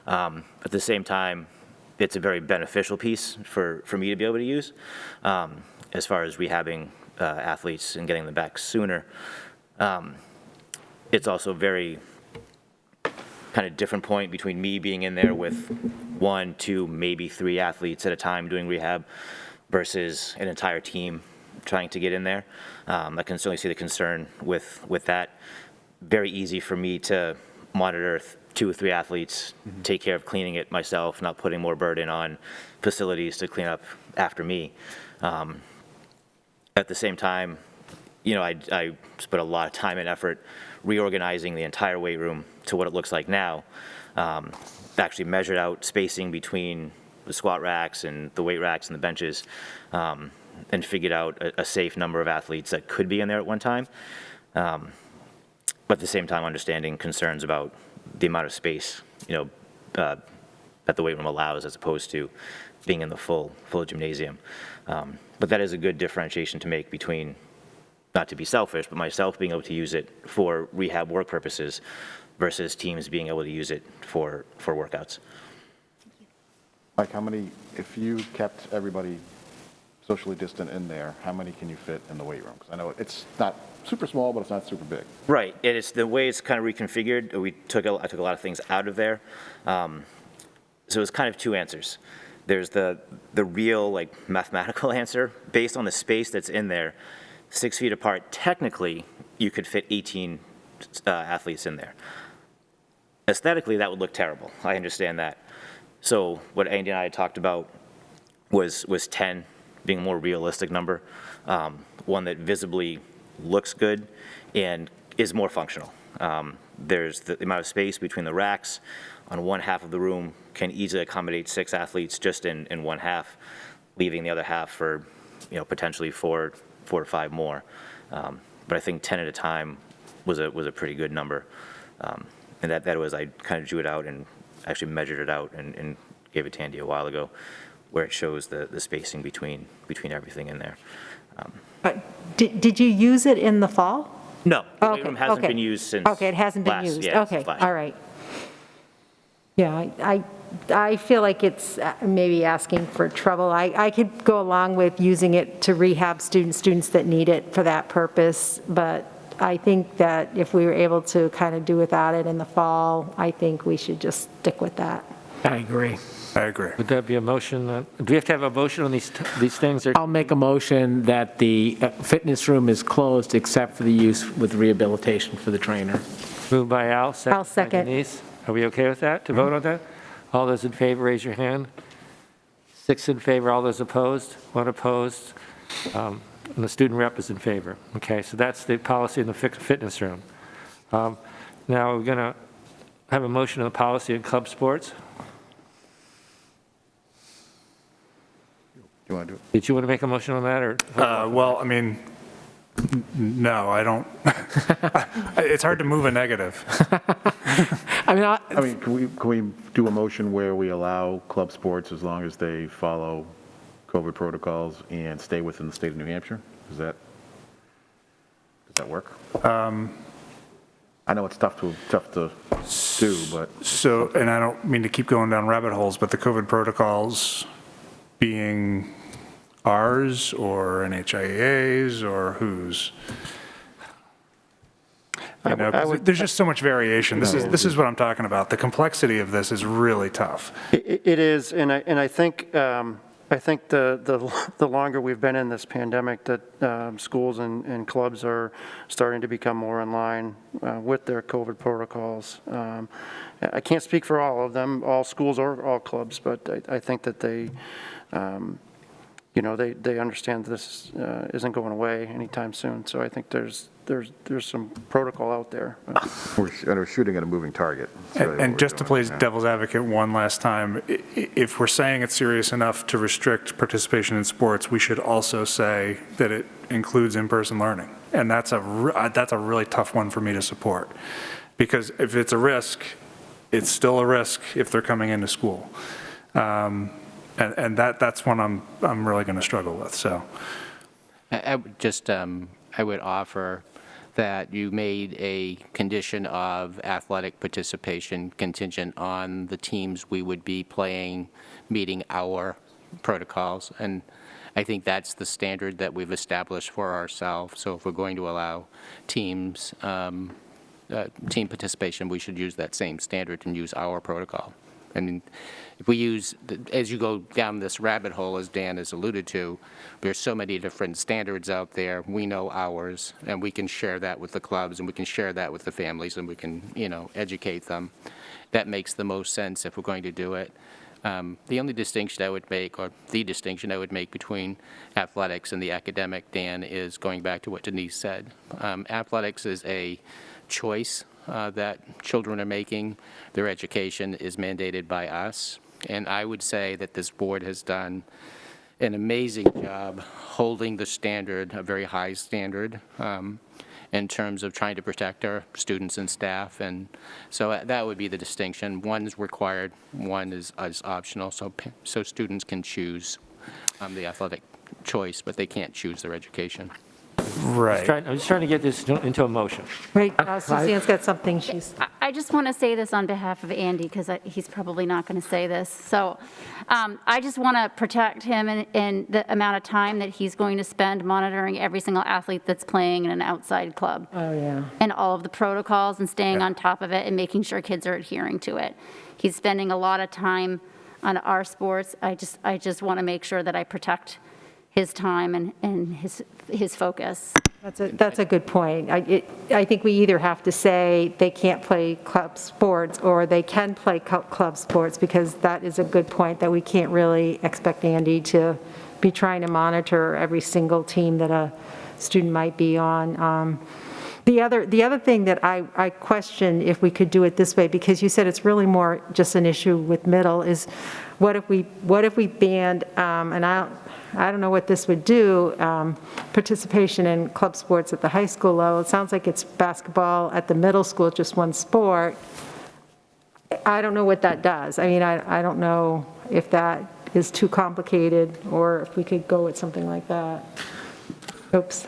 At the same time, it's a very beneficial piece for me to be able to use as far as rehabbing athletes and getting them back sooner. It's also very kind of different point between me being in there with 1, 2, maybe 3 athletes at a time doing rehab versus an entire team trying to get in there. I can certainly see the concern with that. Very easy for me to monitor 2 or 3 athletes, take care of cleaning it myself, not putting more burden on facilities to clean up after me. At the same time, I spent a lot of time and effort reorganizing the entire weight room to what it looks like now. Actually measured out spacing between the squat racks and the weight racks and the benches, and figured out a safe number of athletes that could be in there at one time. But at the same time, understanding concerns about the amount of space, that the weight room allows as opposed to being in the full gymnasium. But that is a good differentiation to make between, not to be selfish, but myself being able to use it for rehab work purposes versus teams being able to use it for workouts. Mike, if you kept everybody socially distant in there, how many can you fit in the weight room? Because I know it's not super small, but it's not super big. Right, and it's the way it's kind of reconfigured. I took a lot of things out of there. So it's kind of 2 answers. There's the real mathematical answer. Based on the space that's in there, 6 feet apart, technically you could fit 18 athletes in there. Aesthetically, that would look terrible. I understand that. So what Andy and I had talked about was 10 being a more realistic number, one that visibly looks good and is more functional. There's the amount of space between the racks on one half of the room can easily accommodate 6 athletes just in one half, leaving the other half for, potentially four to 5 more. But I think 10 at a time was a pretty good number. And that was, I kind of drew it out and actually measured it out and gave it to Andy a while ago, where it shows the spacing between everything in there. Did you use it in the fall? No, the weight Okay, room hasn't okay. been used since. Okay, it hasn't been last- used. yeah, Okay, since last all year. right. Yeah, I feel like it's maybe asking for trouble. I could go along with using it to rehab students that need it for that purpose, but I think that if we were able to kind of do without it in the fall, I think we should just stick with that. I agree. I agree. Would that be a motion? Do we have to have a motion on these things? Or? I'll make a motion that the fitness room is closed except for the use with rehabilitation for the trainer. Moved by Al, second. I'll second. By Denise. Are we okay with that, to vote on that? All those in favor, raise your hand. 6 in favor, all those opposed? 1 opposed. And the student rep is in favor. Okay, so that's the policy in the fitness room. Now we're going to have a motion on the policy in club sports. You want to do it? Did you want to make a motion on that, or? Well, I mean, no, I don't. It's hard to move a negative. Can we do a motion where we allow club sports as long as they follow COVID protocols and stay within the state of New Hampshire? Does that work? I know it's tough to do, but. So, and I don't mean to keep going down rabbit holes, but the COVID protocols being ours or NHIA's or whose? You know, 'cause there's just so much variation. This is what I'm talking about. The complexity of this is really tough. It is, and I think the longer we've been in this pandemic, that schools and clubs are starting to become more in line with their COVID protocols. I can't speak for all of them, all schools or all clubs, but I think that they understand this isn't going away anytime soon. So I think there's some protocol out there. We're shooting at a moving target. That's really And what just we're to play doing, yeah. devil's advocate one last time, if we're saying it's serious enough to restrict participation in sports, we should also say that it includes in-person learning. And that's a really tough one for me to support. Because if it's a risk, it's still a risk if they're coming into school. And that's one I'm really going to struggle with, so. I would offer that you made a condition of athletic participation contingent on the teams we would be playing meeting our protocols. And I think that's the standard that we've established for ourselves. So if we're going to allow team participation, we should use that same standard and use our protocol. I mean, if we use, as you go down this rabbit hole, as Dan has alluded to, there's so many different standards out there. We know ours, and we can share that with the clubs, and we can share that with the families, and we can, educate them. That makes the most sense if we're going to do it. The only distinction I would make, or the distinction I would make between athletics and the academic, Dan, is going back to what Denise said. Athletics is a choice that children are making. Their education is mandated by us. And I would say that this board has done an amazing job holding the standard, a very high standard, in terms of trying to protect our students and staff. And so that would be the distinction. One is required, one is optional, so students can choose the athletic choice, but they can't choose their education. Right. I'm just trying to get this into a motion. Right, Suzanne's got something she's. I just want to say this on behalf of Andy, because he's probably not going to say this. So I just want to protect him in the amount of time that he's going to spend monitoring every single athlete that's playing in an outside club. Oh, yeah. And all of the protocols and staying on top of it and making sure kids are adhering to it. He's spending a lot of time on our sports. I just want to make sure that I protect his time and his focus. That's a good point. I think we either have to say they can't play club sports or they can play club sports, because that is a good point, that we can't really expect Andy to be trying to monitor every single team that a student might be on. The other thing that I question if we could do it this way, because you said it's really more just an issue with middle, is what if we banned, and I don't know what this would do, participation in club sports at the high school level. It sounds like it's basketball at the middle school, just one sport. I don't know what that does. I mean, I don't know if that is too complicated or if we could go with something like that. Oops.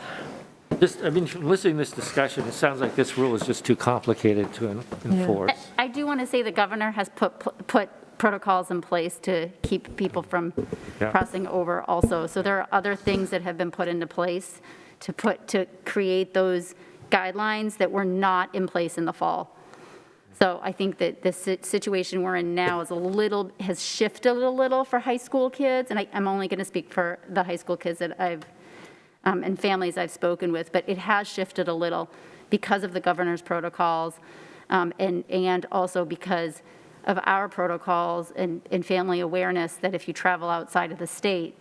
I mean, from listening to this discussion, it sounds like this rule is just too complicated to enforce. I do want to say the governor has put protocols in place to keep people from crossing over also. So there are other things that have been put into place to create those guidelines that were not in place in the fall. So I think that the situation we're in now has shifted a little for high school kids, and I'm only going to speak for the high school kids that and families I've spoken with, but it has shifted a little because of the governor's protocols, and also because of our protocols and family awareness that if you travel outside of the state,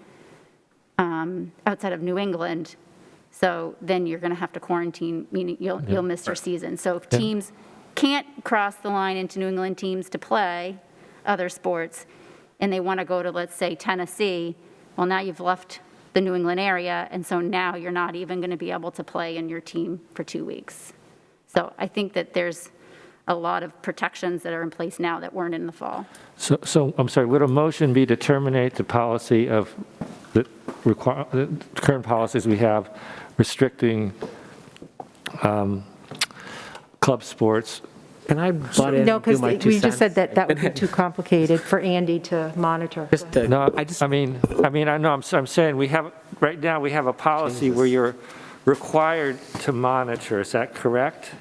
outside of New England, so then you're going to have to quarantine, meaning you'll miss your season. So if teams can't cross the line into New England teams to play other sports, and they want to go to, let's say, Tennessee, well, now you've left the New England area, and so now you're not even going to be able to play in your team for 2 weeks. So I think that there's a lot of protections that are in place now that weren't in the fall. So I'm sorry, would a motion be to terminate the policy of the current policies we have restricting club sports? Can I butt in No, and do because my 2 we just cents? said that would be too complicated for Andy to monitor. No, I know, I'm saying right now, we have a policy where you're required to monitor, is that correct?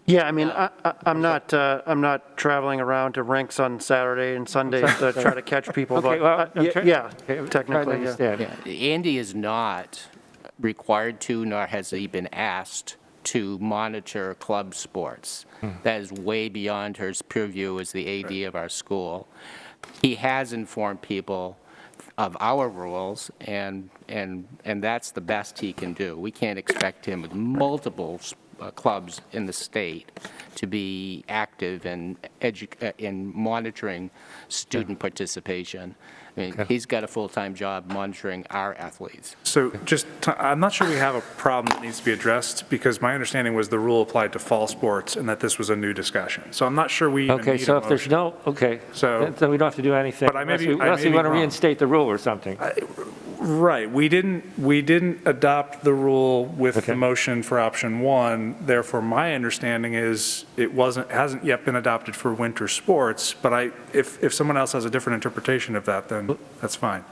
Yeah, I mean, I'm not traveling around to rinks on Saturday and Sundays to try to catch people, Okay, but, well, I'm trying to technically, yeah. understand. Andy is not required to, nor has he been asked to monitor club sports. That is way beyond his purview as the AD of our school. He has informed people of our rules, and that's the best he can do. We can't expect him with multiple clubs in the state to be active in monitoring student participation. I mean, he's got a full-time job monitoring our athletes. So I'm not sure we have a problem that needs to be addressed, because my understanding was the rule applied to fall sports and that this was a new discussion. So I'm not sure we even need a So if there's motion. then we don't have to do anything, But I may unless be you want to wrong. reinstate the rule or something. Right, we didn't adopt the rule with the motion for option 1, therefore my understanding is it hasn't yet been adopted for winter sports, but if someone else has a different interpretation of that, then that's fine.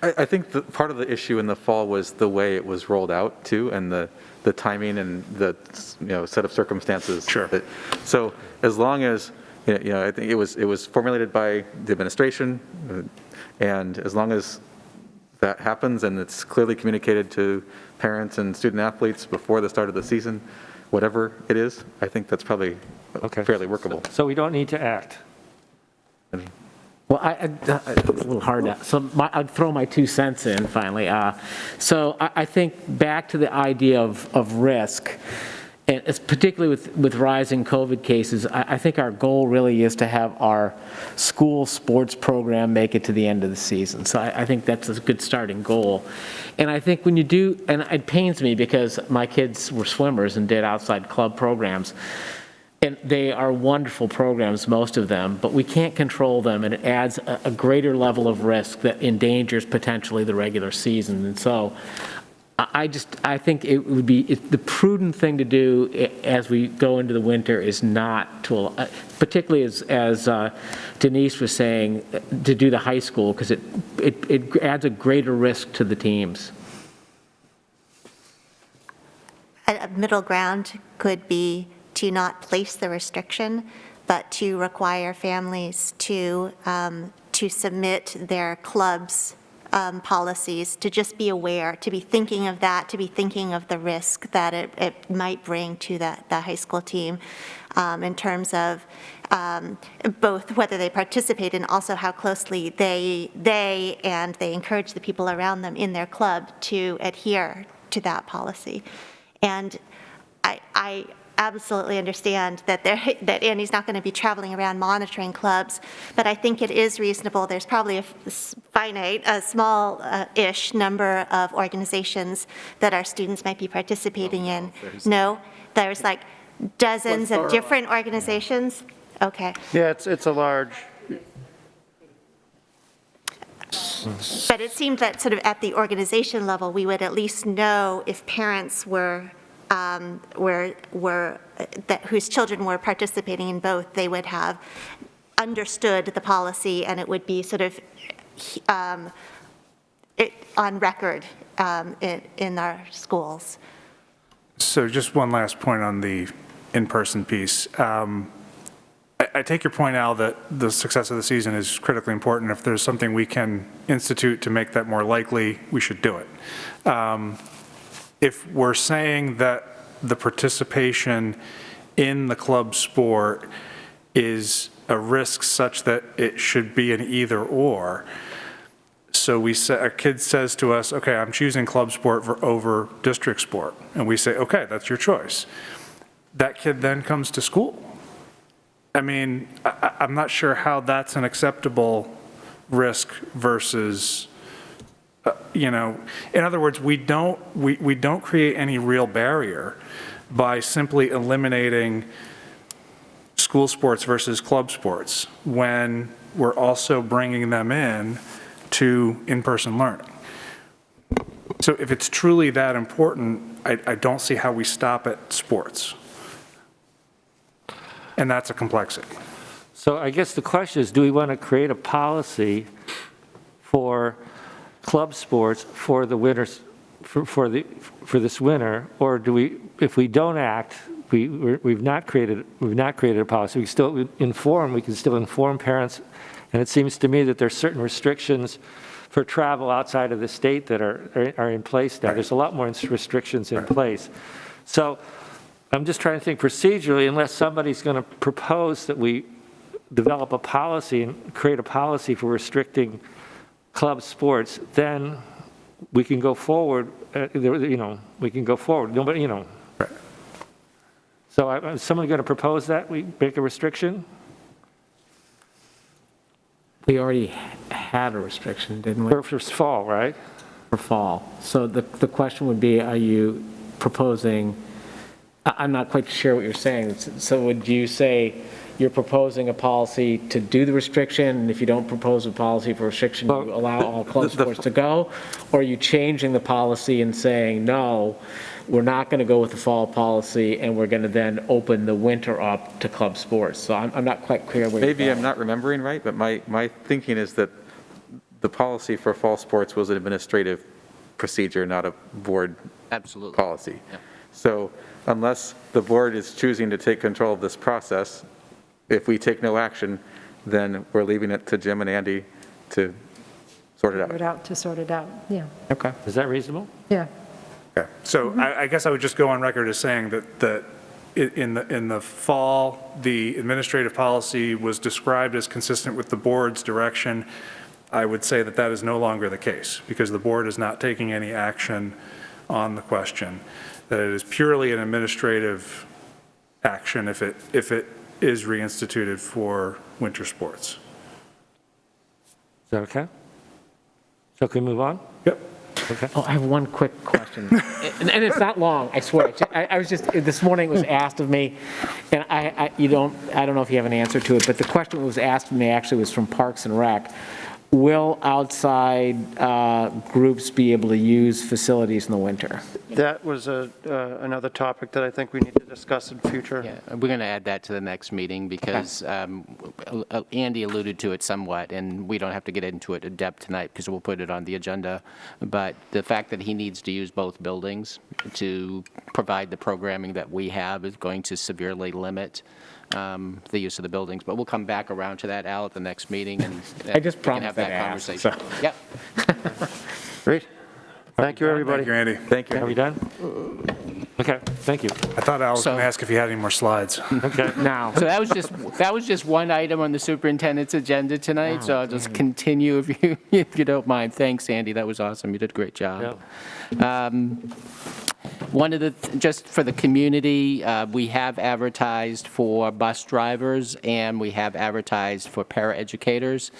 I think part of the issue in the fall was the way it was rolled out too, and the timing and the set of circumstances. Sure. So as long as, I think it was formulated by the administration, and as long as that happens and it's clearly communicated to parents and student athletes before the start of the season, whatever it is, I think that's probably fairly workable. So we don't need to act. Well, it's a little hard to, so I'll throw my 2 cents in finally. So I think back to the idea of risk, and it's particularly with rising COVID cases, I think our goal really is to have our school sports program make it to the end of the season. So I think that's a good starting goal. And I think when you do, and it pains me because my kids were swimmers and did outside club programs, and they are wonderful programs, most of them, but we can't control them, and it adds a greater level of risk that endangers potentially the regular season. And so I think it would be, the prudent thing to do as we go into the winter is not to, particularly as Denise was saying, to do the high school, because it adds a greater risk to the teams. A middle ground could be to not place the restriction, but to require families to submit their club's policies, to just be aware, to be thinking of that, to be thinking of the risk that it might bring to the high school team in terms of both whether they participate and also how closely they encourage the people around them in their club to adhere to that policy. And I absolutely understand that that Andy's not going to be traveling around monitoring clubs, but I think it is reasonable. There's probably a small-ish number of organizations that our students might be participating in. No? There's like dozens of different organizations? Okay. Yeah, it's a large, but it seemed that sort of at the organization level, we would at least know if parents whose children were participating in both, they would have understood the policy, and it would be sort of on record in our schools. So just one last point on the in-person piece. I take your point, Al, that the success of the season is critically important. If there's something we can institute to make that more likely, we should do it. If we're saying that the participation in the club sport is a risk such that it should be an either or, so a kid says to us, okay, I'm choosing club sport over district sport, and we say, okay, that's your choice. That kid then comes to school. I mean, I'm not sure how that's an acceptable risk versus, in other words, we don't create any real barrier by simply eliminating school sports versus club sports when we're also bringing them in-person learning. So if it's truly that important, I don't see how we stop at sports. And that's a complexity. So I guess the question is, do we want to create a policy for club sports for the winters, for this winter, or do we, if we don't act, we've not created a policy. We can still inform parents, and it seems to me that there's certain restrictions for travel outside of the state that are in place now. There's a lot more restrictions in place. So I'm just trying to think procedurally, unless somebody's going to propose that we develop a policy and create a policy for restricting club sports, then we can go forward, we can go forward. Nobody, Right. So is someone going to propose that we make a restriction? We already had a restriction, didn't we? For fall, right? For fall. So the question would be, are you proposing, I'm not quite sure what you're saying. So would you say you're proposing a policy to do the restriction, and if you don't propose a policy for restriction, you allow all club sports to go? Or are you changing the policy and saying, no, we're not going to go with the fall policy, and we're going to then open the winter up to club sports? So I'm not quite clear where Maybe I'm not remembering right, but my thinking is that the policy for fall sports was an administrative procedure, not a board policy. Yeah. So unless the board is choosing to take control of this process, if we take no action, then we're leaving it to Jim and Andy to sort it out. Sort it out, yeah. Okay. Is that reasonable? Yeah. Okay. So I guess I would just go on record as saying that in the fall, the administrative policy was described as consistent with the board's direction. I would say that is no longer the case, because the board is not taking any action on the question, that it is purely an administrative action if it is reinstituted for winter sports. Is that okay? So can we move on? Yep. Okay. Oh, I have one quick question, and it's not long, I swear. I was just, this morning it was asked of me, and I don't know if you have an answer to it, but the question that was asked of me actually was from Parks and Rec. Will outside groups be able to use facilities in the winter? that was another topic that I think we need to discuss in future. Yeah, we're going to add that to the next meeting because Andy alluded to it somewhat, and we don't have to get into it in depth tonight because we'll put it on the agenda. But the fact that he needs to use both buildings to provide the programming that we have is going to severely limit the use of the buildings. But we'll come back around to that, Al, at the next meeting, and I just we can have promised I'd that ask, conversation. so. Yep. Great. Thank you, everybody. Thank you, Andy. Thank you. Are we done? Okay, thank you. I thought I was going to ask if you had any more slides. Okay. Now, So that was just one item on the superintendent's agenda tonight, so I'll just continue if you don't mind. Thanks, Andy, that was awesome, you did a great job. One of the, just for the community, we have advertised for bus drivers and we have advertised for paraeducators.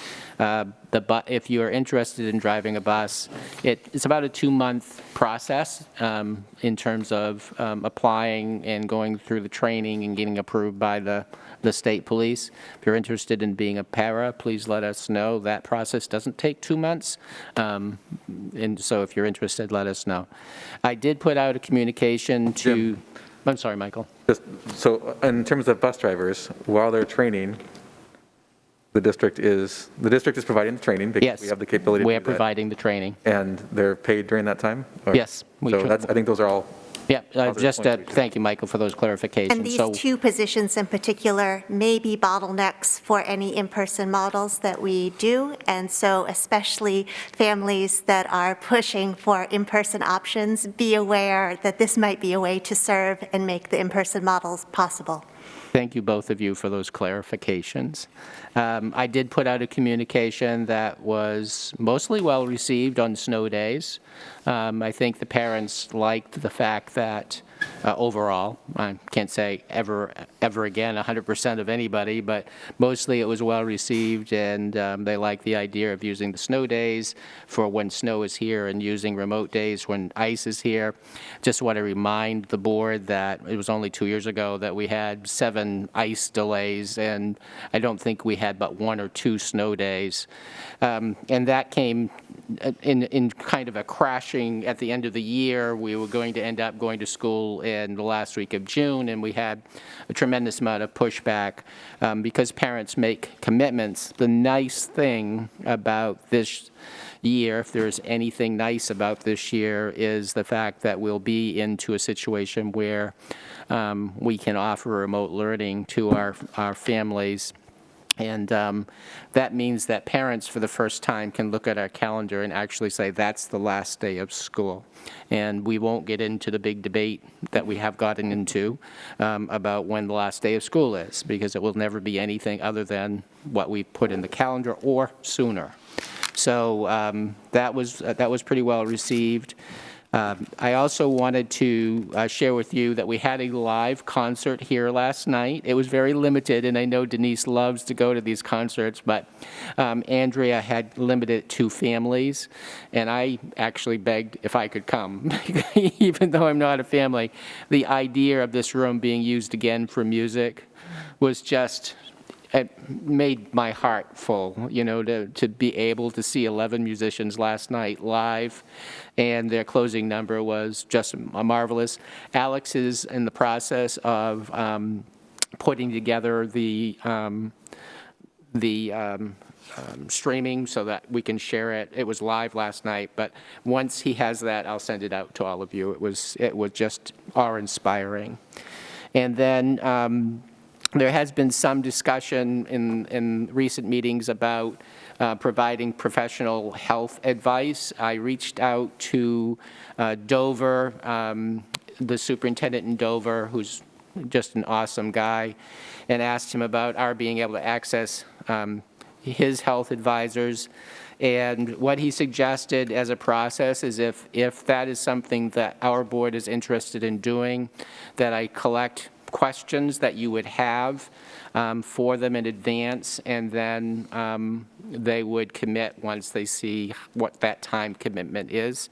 If you're interested in driving a bus, it's about a 2-month process in terms of applying and going through the training and getting approved by the state police. If you're interested in being a para, please let us know. That process doesn't take 2 months. And so if you're interested, let us know. I did put out a communication to, I'm sorry, Michael. So in terms of bus drivers, while they're training, the district is providing the training because we have the capability to We're do that. providing the training. And they're paid during that time? Or- Yes. So that's, I think those are all. Yeah, just thank you, Michael, for those clarifications. And these two positions in particular may be bottlenecks for any in-person models that we do, and so especially families that are pushing for in-person options, be aware that this might be a way to serve and make the in-person models possible. Thank you, both of you, for those clarifications. I did put out a communication that was mostly well-received on snow days. I think the parents liked the fact that overall, I can't say ever again 100% of anybody, but mostly it was well-received, and they like the idea of using the snow days for when snow is here and using remote days when ice is here. Just want to remind the board that it was only 2 years ago that we had 7 ice delays, and I don't think we had but 1 or 2 snow days. And that came in kind of a crashing at the end of the year. We were going to end up going to school in the last week of June, and we had a tremendous amount of pushback because parents make commitments. The nice thing about this year, if there's anything nice about this year, is the fact that we'll be into a situation where we can offer remote learning to our families. And that means that parents, for the first time, can look at our calendar and actually say, that's the last day of school. And we won't get into the big debate that we have gotten into about when the last day of school is, because it will never be anything other than what we put in the calendar or sooner. So that was pretty well received. I also wanted to share with you that we had a live concert here last night. It was very limited, and I know Denise loves to go to these concerts, but Andrea had limited it to families, and I actually begged if I could come, even though I'm not a family. The idea of this room being used again for music was just, it made my heart full, you know, to be able to see 11 musicians last night live, and their closing number was just marvelous. Alex is in the process of putting together the streaming so that we can share it. It was live last night, but once he has that, I'll send it out to all of you. It was just awe-inspiring. And then there has been some discussion in recent meetings about providing professional health advice. I reached out to Dover, the superintendent in Dover, who's just an awesome guy, and asked him about our being able to access his health advisors. And what he suggested as a process is if that is something that our board is interested in doing, that I collect questions that you would have for them in advance, and then they would commit once they see what that time commitment is.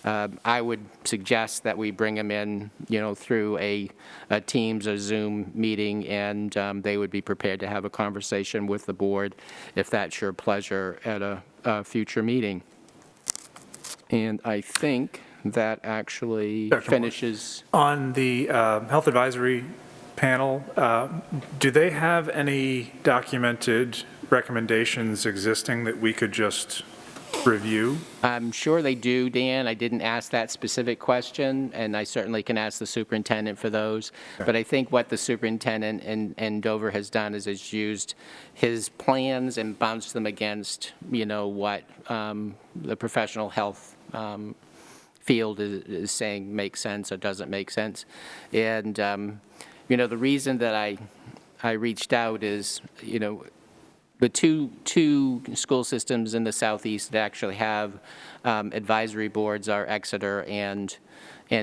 I would suggest that we bring them in, you know, through a Teams or Zoom meeting, and they would be prepared to have a conversation with the board if that's your pleasure at a future meeting. And I think that actually finishes. On the health advisory panel, do they have any documented recommendations existing that we could just review? I'm sure they do, Dan. I didn't ask that specific question, and I certainly can ask the superintendent for those. But I think what the superintendent and Dover has done is used his plans and bounced them against, what the professional health field is saying makes sense or doesn't make sense. And, the reason that I reached out is, the two school systems in the southeast that actually have advisory boards are Exeter and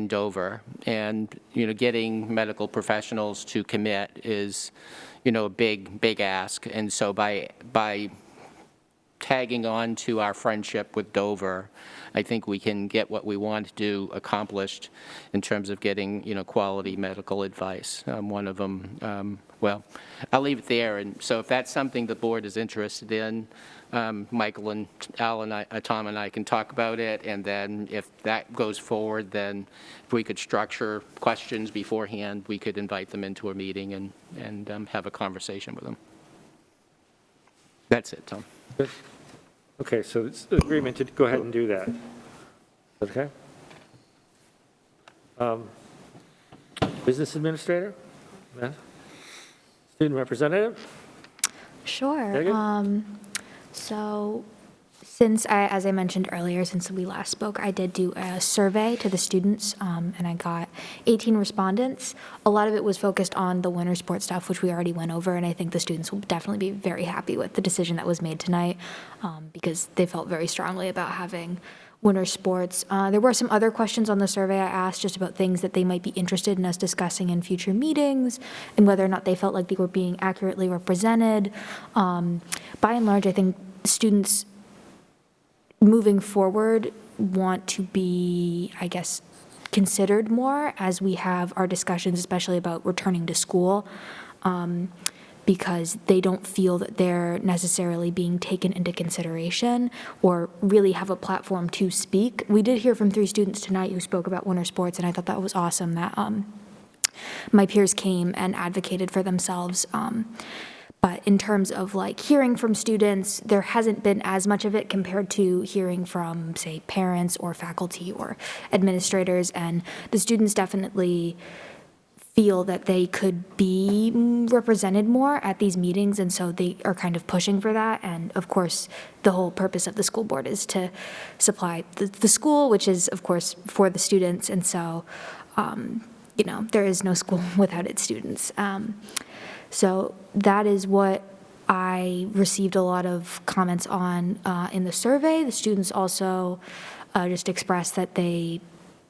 Dover. And, getting medical professionals to commit is, a big ask. And so by tagging on to our friendship with Dover, I think we can get what we want to do accomplished in terms of getting, quality medical advice. One of them, well, I'll leave it there. And so if that's something the board is interested in, Michael and Tom and I can talk about it. And then if that goes forward, then if we could structure questions beforehand, we could invite them into a meeting and have a conversation with them. That's it, Tom. Good. Okay, so it's the agreement to go ahead and do that. Okay? Business administrator? Yeah. Student representative? Sure. Megan? So since as I mentioned earlier, since we last spoke, I did do a survey to the students, and I got 18 respondents. A lot of it was focused on the winter sports stuff, which we already went over, and I think the students will definitely be very happy with the decision that was made tonight, because they felt very strongly about having winter sports. There were some other questions on the survey I asked just about things that they might be interested in us discussing in future meetings and whether or not they felt like they were being accurately represented. By and large, I think students moving forward want to be, I guess, considered more as we have our discussions, especially about returning to school, because they don't feel that they're necessarily being taken into consideration or really have a platform to speak. We did hear from 3 students tonight who spoke about winter sports, and I thought that was awesome that my peers came and advocated for themselves. But in terms of like hearing from students, there hasn't been as much of it compared to hearing from, say, parents or faculty or administrators. And the students definitely feel that they could be represented more at these meetings, and so they are kind of pushing for that. And of course, the whole purpose of the school board is to supply the school, which is, of course, for the students. And so, there is no school without its students. So that is what I received a lot of comments on in the survey. The students also just expressed that they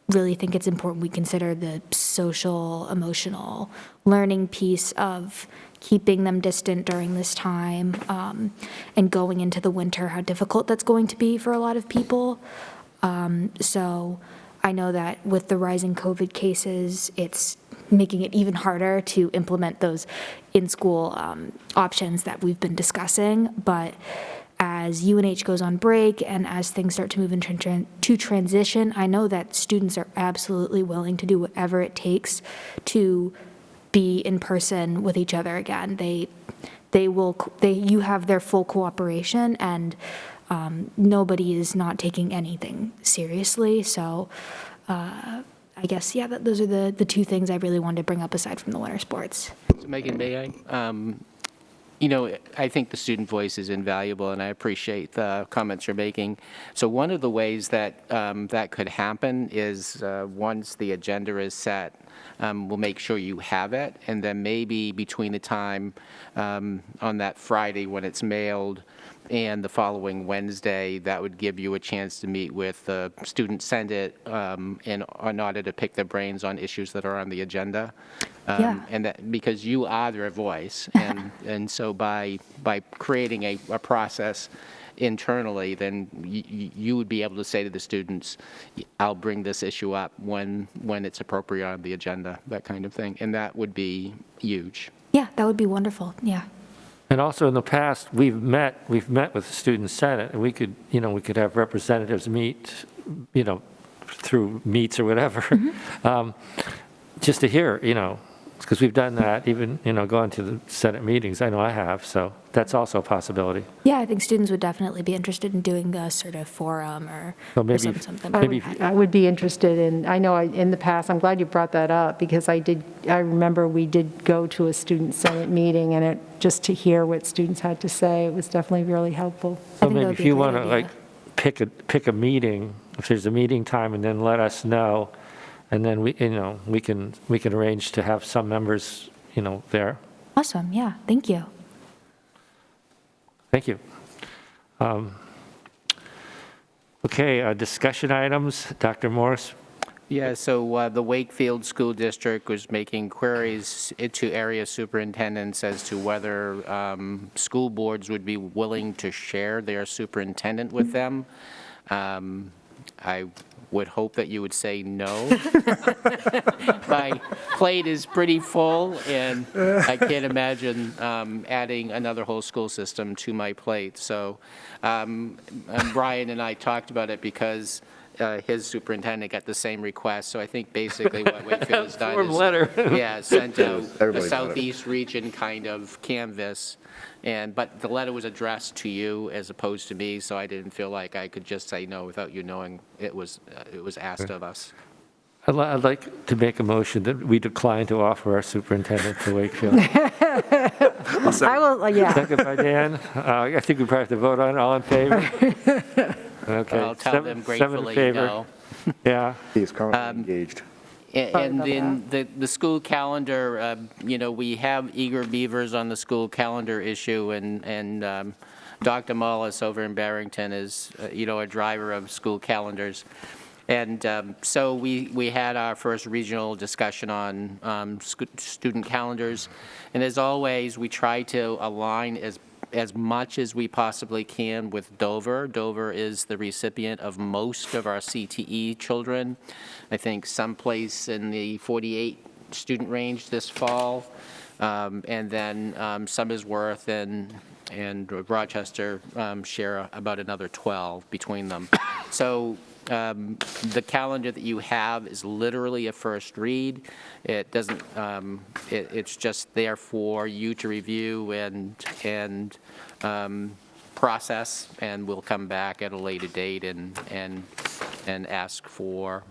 really think it's important we consider the social, emotional learning piece of keeping them distant during this time, and going into the winter, how difficult that's going to be for a lot of people. So I know that with the rising COVID cases, it's making it even harder to implement those in-school options that we've been discussing. But as UNH goes on break and as things start to move into transition, I know that students are absolutely willing to do whatever it takes to be in person with each other again. You have their full cooperation, and nobody is not taking anything seriously. So I guess, yeah, those are the 2 things I really wanted to bring up aside from the winter sports. So Megan, may I? I think the student voice is invaluable, and I appreciate the comments you're making. So one of the ways that that could happen is once the agenda is set, we'll make sure you have it, and then maybe between the time on that Friday when it's mailed and the following Wednesday, that would give you a chance to meet with the student senate in order to pick their brains on issues that are on the agenda. And that because you are their voice, and so by creating a process internally, then you would be able to say to the students, I'll bring this issue up when it's appropriate on the agenda, that kind of thing, and that would be huge. Yeah, that would be wonderful. Yeah. And also in the past, we've met with the student senate, and we could have representatives meet, through meets or whatever, just to hear, Because we've done that, even, gone to the Senate meetings. I know I have, so that's also a possibility. Yeah, I think students would definitely be interested in doing a sort of forum or, So maybe- something. I would be interested in, I know in the past, I'm glad you brought that up, because I remember we did go to a student senate meeting, and just to hear what students had to say, it was definitely really helpful. So maybe if you want to, pick a meeting, if there's a meeting time, and then let us know, and then we can arrange to have some members, there. Awesome, yeah, thank you. Thank you. Okay, discussion items. Dr. Morris? Yeah, so the Wakefield School District was making queries to area superintendents as to whether school boards would be willing to share their superintendent with them. I would hope that you would say no. My plate is pretty full, and I can't imagine adding another whole school system to my plate. So Brian and I talked about it because his superintendent got the same request. So I think basically what Wakefield has done Form is, letter. yeah, sent out a Everybody got it. southeast region kind of canvas. But the letter was addressed to you as opposed to me, so I didn't feel like I could just say no without you knowing it was asked of us. I'd like to make a motion that we decline to offer our superintendent to Wakefield. I will, yeah. Second by Dan. I think we probably have to vote on it. All in favor? Okay. I'll tell them seven in gratefully favor. no. Yeah. He is currently engaged. And then the school calendar, we have Eager Beavers on the school calendar issue, and Dr. Mullis over in Barrington is, a driver of school calendars. And so we had our first regional discussion on student calendars. And as always, we try to align as much as we possibly can with Dover. Dover is the recipient of most of our CTE children. I think someplace in the 48 student range this fall. And then Somersworth and Rochester share about another 12 between them. So the calendar that you have is literally a first read. It doesn't, it's just there for you to review and process, and we'll come back at a later date and ask for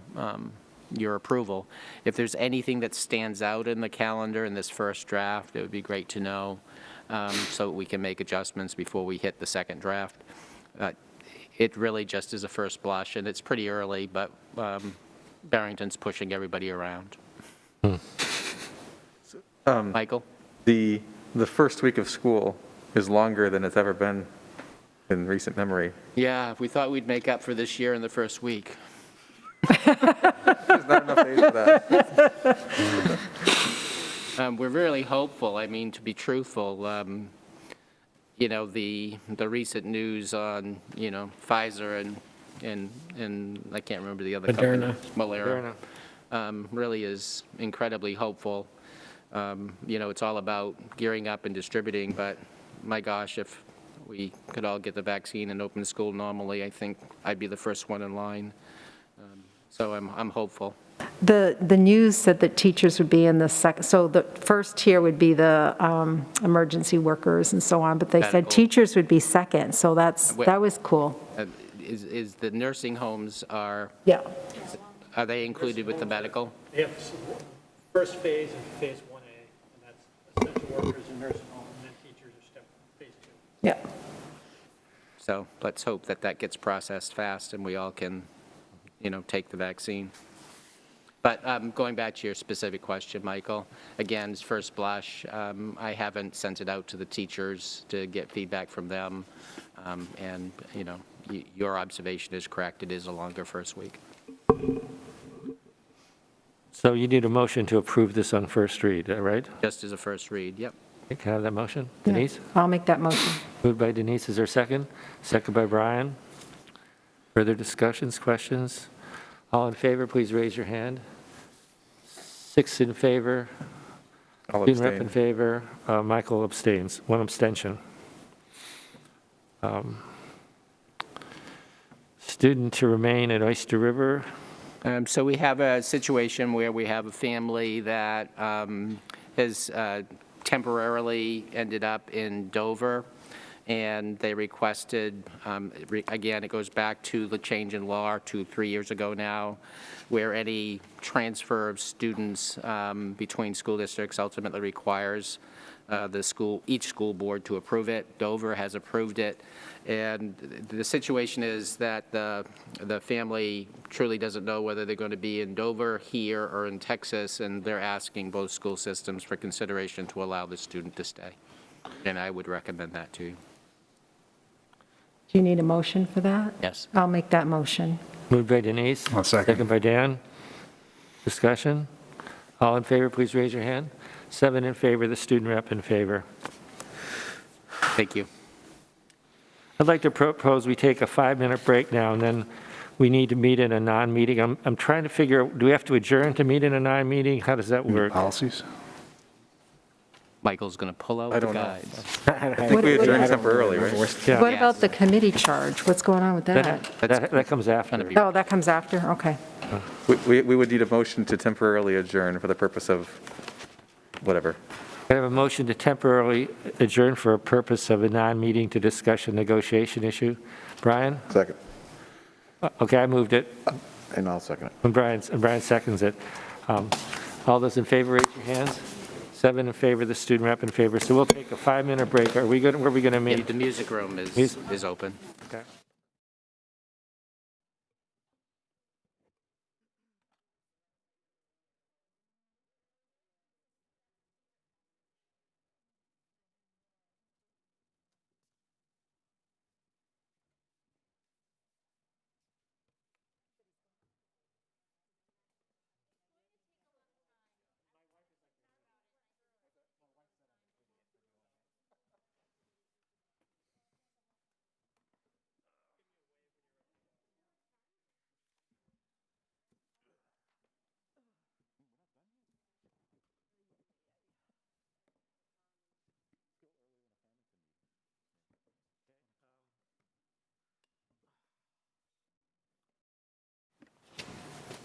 your approval. If there's anything that stands out in the calendar in this first draft, it would be great to know, so we can make adjustments before we hit the second draft. It really just is a first blush, and it's pretty early, but Barrington's pushing everybody around. Michael? The first week of school is longer than it's ever been in recent memory. Yeah, we thought we'd make up for this year in the first week. There's not enough days for that. We're really hopeful. I mean, to be truthful, the recent news on, Pfizer and I can't remember the other company. Moderna. Really is incredibly hopeful. It's all about gearing up and distributing, but my gosh, if we could all get the vaccine and open school normally, I think I'd be the first one in line. So I'm hopeful. The news said that teachers would be in the second, so the first tier would be the emergency workers and so on, but they said Medical. teachers would be second, so that was cool. Is the nursing homes are they included with the medical? They have first phase and phase 1A, and that's essential workers and nursing home, and then teachers are step phase 2. Yeah. So let's hope that gets processed fast and we all can, take the vaccine. But going back to your specific question, Michael, again, it's first blush. I haven't sent it out to the teachers to get feedback from them. And, your observation is correct. It is a longer first week. So you need a motion to approve this on first read, right? Just as a first read, yep. Can I have that motion? Yeah. Denise? I'll make that motion. Moved by Denise, is there a second? Second by Brian. Further discussions, questions? All in favor, please raise your hand. 6 in favor. I'll Student rep abstain. in favor. Michael abstains, 1 abstention. Student to remain at Oyster River. So we have a situation where we have a family that has temporarily ended up in Dover, and they requested, again, it goes back to the change in law 3 years ago now, where any transfer of students between school districts ultimately requires each school board to approve it. Dover has approved it. And the situation is that the family truly doesn't know whether they're going to be in Dover, here, or in Texas, and they're asking both school systems for consideration to allow the student to stay. And I would recommend that to you. Do you need a motion for that? Yes. I'll make that motion. Moved by Denise. Second by Dan. Discussion? All in favor, please raise your hand. 7 in favor, the student rep in favor. Thank you. I'd like to propose we take a 5-minute break now, and then we need to meet in a non-meeting. I'm trying to figure, do we have to adjourn to meet in a non-meeting? How does that work? Policies? Michael's going to pull out the guides. I think we adjourned temporarily, right? Yeah. What about the committee charge? What's going on with that? That comes after. Oh, that comes after? Okay. We would need a motion to temporarily adjourn for the purpose of whatever. I have a motion to temporarily adjourn for a purpose of a non-meeting to discuss a negotiation issue. Brian? Second. Okay, I moved it. And I'll second it. And Brian seconds it. All those in favor, raise your hands. 7 in favor, the student rep in favor. So we'll take a 5-minute break. Where are we going to meet? The music room is open. Okay.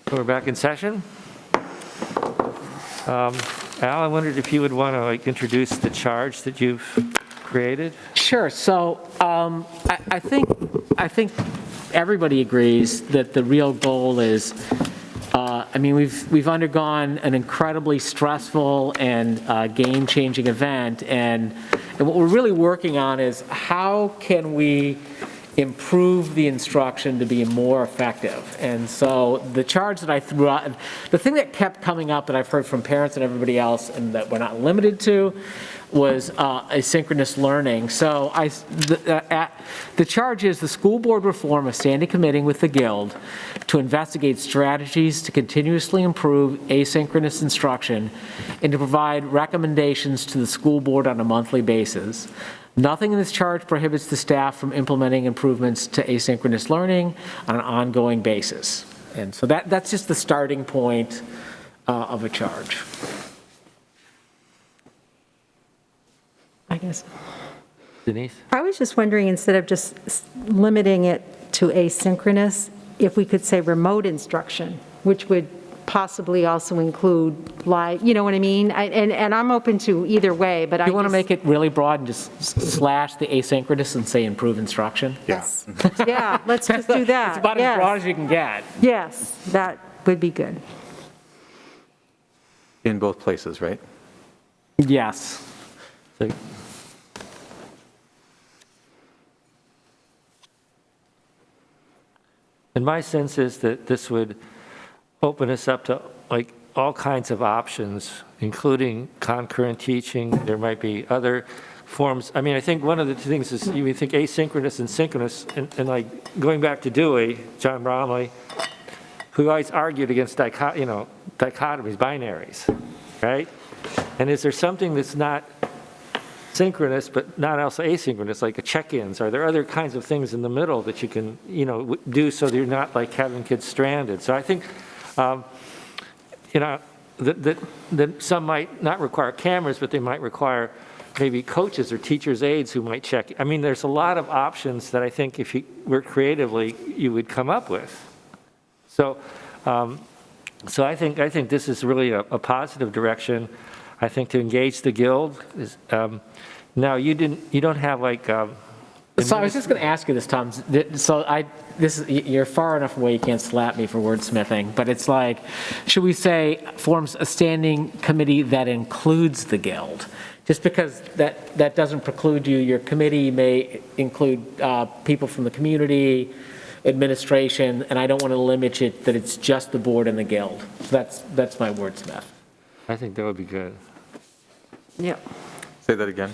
So we're back in session. Al, I wondered if you would want to introduce the charge that you've created? Sure. So I think everybody agrees that the real goal is, we've undergone an incredibly stressful and game-changing event, and what we're really working on is how can we improve the instruction to be more effective. And so the charge that I threw out, the thing that kept coming up that I've heard from parents and everybody else, and that we're not limited to, was asynchronous learning. So the charge is the school board will form a standing committee with the Guild to investigate strategies to continuously improve asynchronous instruction and to provide recommendations to the school board on a monthly basis. Nothing in this charge prohibits the staff from implementing improvements to asynchronous learning on an ongoing basis. And so that's just the starting point of a charge. I guess. Denise? I was just wondering, instead of just limiting it to asynchronous, if we could say remote instruction, which would possibly also include live, you know what I mean? And I'm open to either way, but You want to make it really broad and just slash the asynchronous and say improve instruction? Yes. Yeah, let's just do that. It's about as broad as you can get. Yes, that would be good. In both places, right? Yes. And my sense is that this would open us up to all kinds of options, including concurrent teaching. There might be other forms. I think one of the things is you think asynchronous and synchronous, and going back to Dewey, John Bromley, who always argued against dichotomies, binaries, right? And is there something that's not synchronous but not also asynchronous, like check-ins? Are there other kinds of things in the middle that you can do so that you're not having kids stranded? So I think that some might not require cameras, but they might require maybe coaches or teachers' aides who might check. There's a lot of options that I think if you work creatively, you would come up with. So I think this is really a positive direction. I think, to engage the guild. Now, you don't have like, So I was just going to ask you this, Tom. You're far enough away, you can't slap me for wordsmithing, but it's like, should we say forms a standing committee that includes the guild? Just because that doesn't preclude you, your committee may include people from the community, administration, and I don't want to limit it that it's just the board and the guild. So that's my wordsmith. I think that would be good. Yeah. Say that again.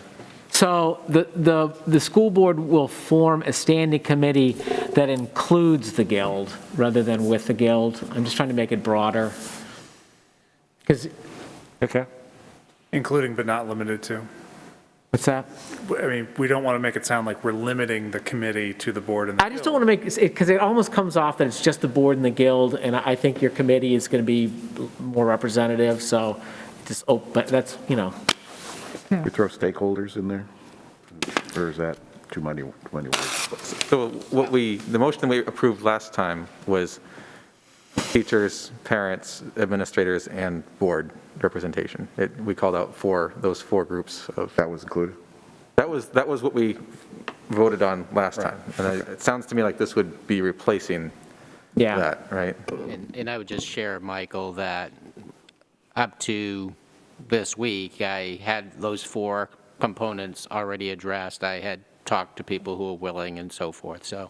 So the school board will form a standing committee that includes the guild rather than with the guild. I'm just trying to make it broader. Okay. Including but not limited to. What's that? I mean, we don't want to make it sound like we're limiting the committee to the board and the I just don't want to make it, because it almost comes off that it's just the board and the guild, and I think your committee is going to be more representative, so just, but that's, We throw stakeholders in there? Or is that too many words? So the motion that we approved last time was teachers, parents, administrators, and board representation. We called out those four groups of. That was included? That was what we voted on last time. And it sounds to me like this would be replacing that, right? And I would just share, Michael, that up to this week, I had those four components already addressed. I had talked to people who are willing and so forth. So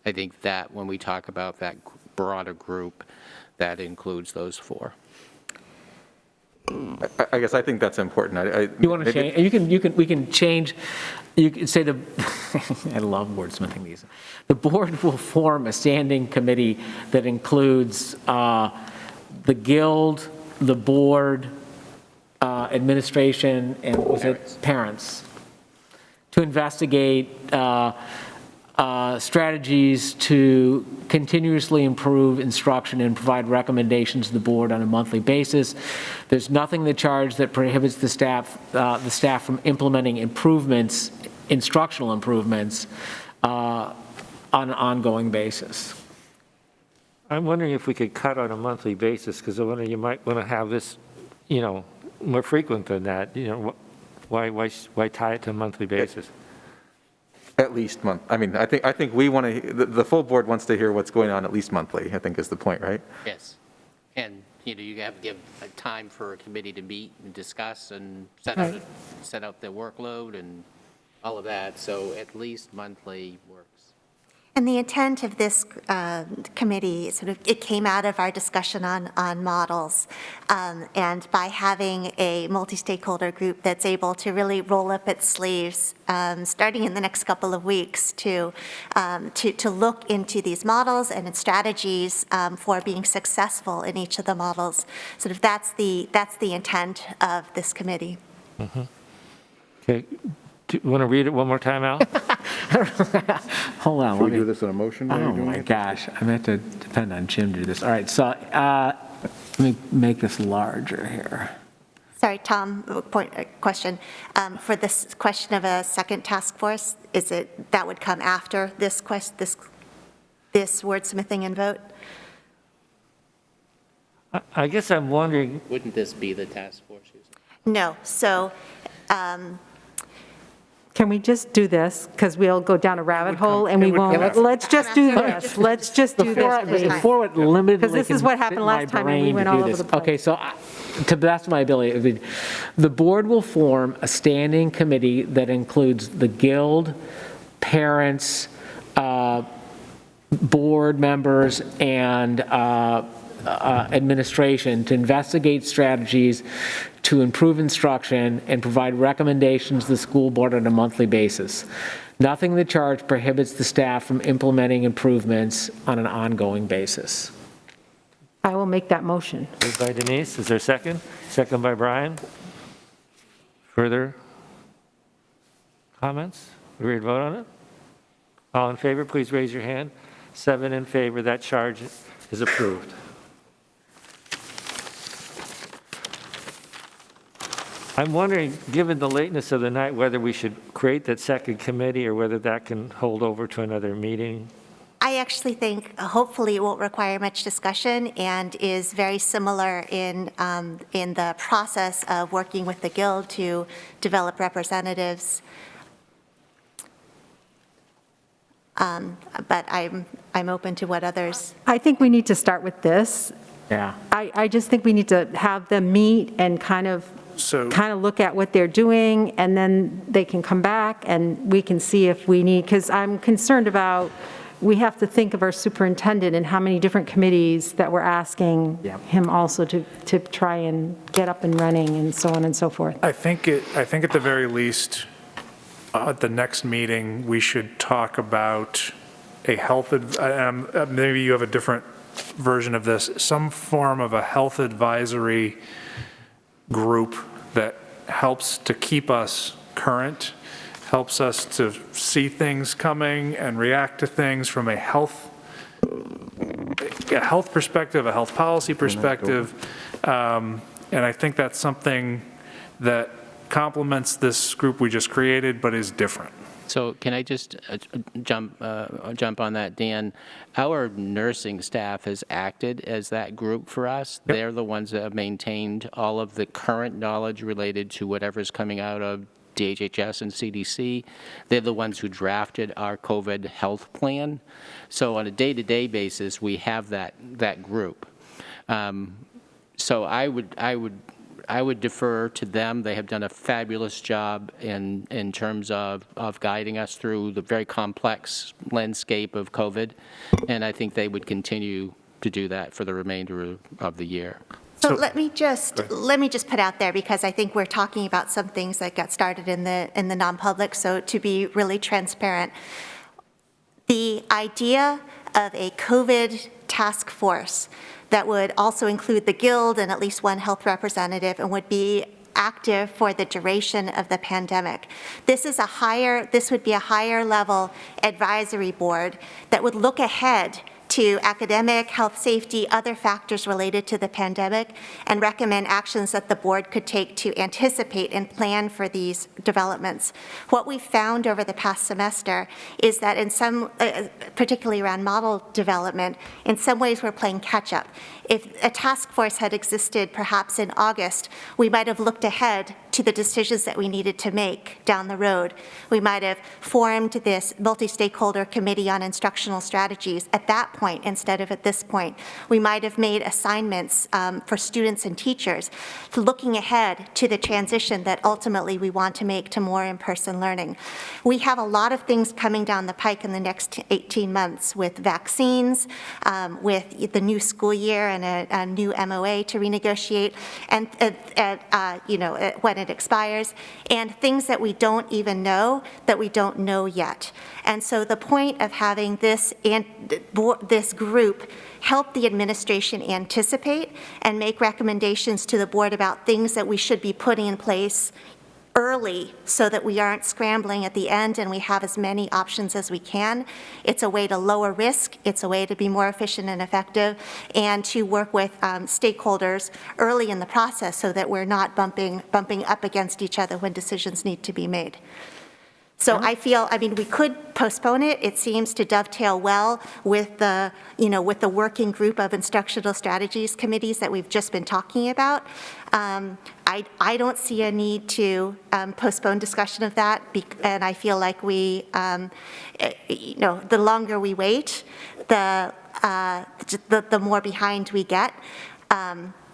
I think that when we talk about that broader group, that includes those four. I guess I think that's important. You want to change, we can change, you can say I love wordsmithing these. The board will form a standing committee that includes the guild, the board, administration, and parents, to investigate strategies to continuously improve instruction and provide recommendations to the board on a monthly basis. There's nothing in the charge that prohibits the staff from implementing improvements, instructional improvements, on an ongoing basis. I'm wondering if we could cut on a monthly basis, because I wonder, you might want to have this, more frequent than that. Why tie it to a monthly basis? At least month. I mean, I think we want to, the full board wants to hear what's going on at least monthly, I think is the point, right? Yes. And, you have to give a time for a committee to meet and discuss and set out their workload and all of that. So at least monthly works. And the intent of this committee, it came out of our discussion on models. And by having a multi-stakeholder group that's able to really roll up its sleeves, starting in the next couple of weeks, to look into these models and its strategies for being successful in each of the models. That's the intent of this committee. Mm-hmm. Okay. Do you want to read it one more time, Al? Hold on. Should we do this in a motion? Oh my gosh, I meant to depend on Jim to do this. All right, so let me make this larger here. Sorry, Tom, question. For this question of a second task force, is it, that would come after this wordsmithing and vote? I guess I'm wondering. Wouldn't this be the task force? No, so. Can we just do this? Because we'll go down a rabbit hole and we won't. Let's just do this. Let's just do this, please. Before it limitedly. Because this is what happened last time and we went all over the place. Okay, so to the best of my ability, the board will form a standing committee that includes the guild, parents, board members, and administration to investigate strategies to improve instruction and provide recommendations to the school board on a monthly basis. Nothing in the charge prohibits the staff from implementing improvements on an ongoing basis. I will make that motion. Moved by Denise. Is there a second? Second by Brian. Further comments? We ready to vote on it? All in favor, please raise your hand. 7 in favor. That charge is approved. I'm wondering, given the lateness of the night, whether we should create that second committee or whether that can hold over to another meeting. I actually think hopefully it won't require much discussion and is very similar in the process of working with the Guild to develop representatives. But I'm open to what others. I think we need to start with this. Yeah. I just think we need to have them meet and kind of look at what they're doing, and then they can come back and we can see if we need, because I'm concerned about, we have to think of our superintendent and how many different committees that we're asking him also to try and get up and running and so on and so forth. I think at the very least, at the next meeting, we should talk about a health, maybe you have a different version of this, some form of a health advisory group that helps to keep us current, helps us to see things coming and react to things from a health perspective, a health policy perspective. And I think that's something that complements this group we just created, but is different. So can I just jump on that, Dan? Our nursing staff has acted as that group for us. Yep. They're the ones that have maintained all of the current knowledge related to whatever's coming out of DHHS and CDC. They're the ones who drafted our COVID health plan. So on a day-to-day basis, we have that group. So I would defer to them. They have done a fabulous job in terms of guiding us through the very complex landscape of COVID, and I think they would continue to do that for the remainder of the year. So let me just put out there, because I think we're talking about some things that got started in the non-public. So to be really transparent, the idea of a COVID task force that would also include the Guild and at least one health representative and would be active for the duration of the pandemic. This would be a higher level advisory board that would look ahead to academic, health, safety, other factors related to the pandemic, and recommend actions that the board could take to anticipate and plan for these developments. What we found over the past semester is that in some, particularly around model development, in some ways we're playing catch up. If a task force had existed perhaps in August, we might have looked ahead to the decisions that we needed to make down the road. We might have formed this multi-stakeholder committee on instructional strategies at that point instead of at this point. We might have made assignments for students and teachers, looking ahead to the transition that ultimately we want to make to more in-person learning. We have a lot of things coming down the pike in the next 18 months with vaccines, with the new school year and a new MOA to renegotiate, and when it expires, and things that we don't even know, that we don't know yet. And so the point of having this group help the administration anticipate and make recommendations to the board about things that we should be putting in place early so that we aren't scrambling at the end and we have as many options as we can. It's a way to lower risk, it's a way to be more efficient and effective, and to work with stakeholders early in the process so that we're not bumping up against each other when decisions need to be made. So I mean, we could postpone it. It seems to dovetail well with the working group of instructional strategies committees that we've just been talking about. I don't see a need to postpone discussion of that, and I feel like the longer we wait, the more behind we get.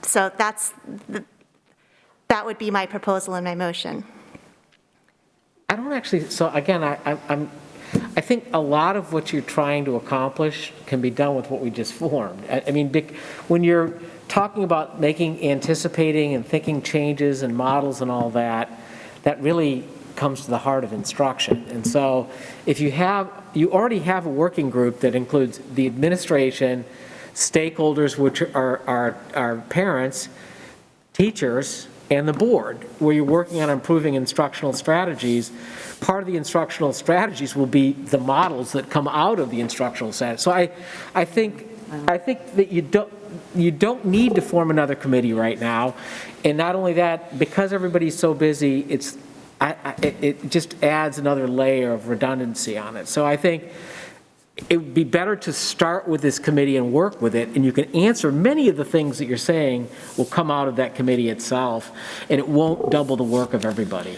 So that would be my proposal and my motion. I don't actually, so again, I think a lot of what you're trying to accomplish can be done with what we just formed. I mean, when you're talking about anticipating and thinking changes and models and all that, that really comes to the heart of instruction. And so if you already have a working group that includes the administration, stakeholders, which are parents, teachers, and the board, where you're working on improving instructional strategies, part of the instructional strategies will be the models that come out of the instructional strategy. So I think that you don't need to form another committee right now, and not only that, because everybody's so busy, it just adds another layer of redundancy on it. So I think it would be better to start with this committee and work with it, and you can answer many of the things that you're saying will come out of that committee itself, and it won't double the work of everybody.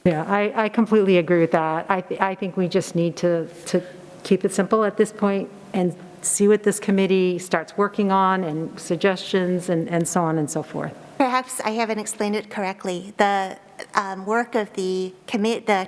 Yeah, I completely agree with that. I think we just need to keep it simple at this point and see what this committee starts working on and suggestions and so on and so forth. Perhaps I haven't explained it correctly. The work of the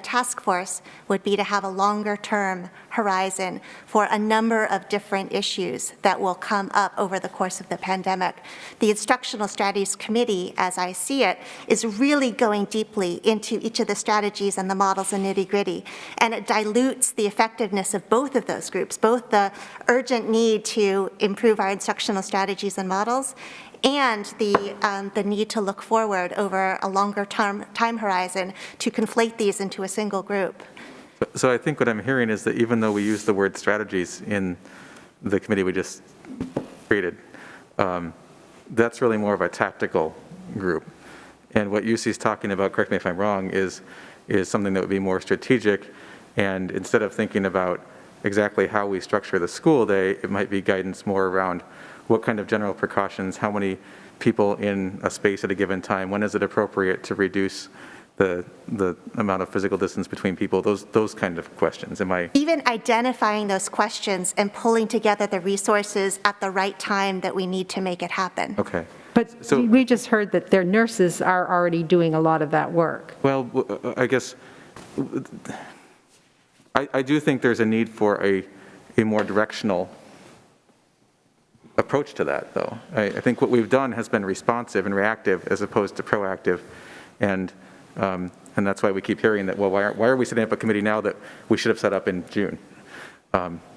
task force would be to have a longer-term horizon for a number of different issues that will come up over the course of the pandemic. The Instructional Strategies Committee, as I see it, is really going deeply into each of the strategies and the models and nitty-gritty, and it dilutes the effectiveness of both of those groups, both the urgent need to improve our instructional strategies and models and the need to look forward over a longer time horizon to conflate these into a single group. So I think what I'm hearing is that even though we use the word strategies in the committee we just created, that's really more of a tactical group. And what UC is talking about, correct me if I'm wrong, is something that would be more strategic. And instead of thinking about exactly how we structure the school day, it might be guidance more around what kind of general precautions, how many people in a space at a given time, when is it appropriate to reduce the amount of physical distance between people, those kind of questions. Am I? Even identifying those questions and pulling together the resources at the right time that we need to make it happen. Okay. But so, we just heard that their nurses are already doing a lot of that work. Well, I guess, I do think there's a need for a more directional approach to that, though. I think what we've done has been responsive and reactive as opposed to proactive, and that's why we keep hearing that, well, why are we setting up a committee now that we should have set up in June?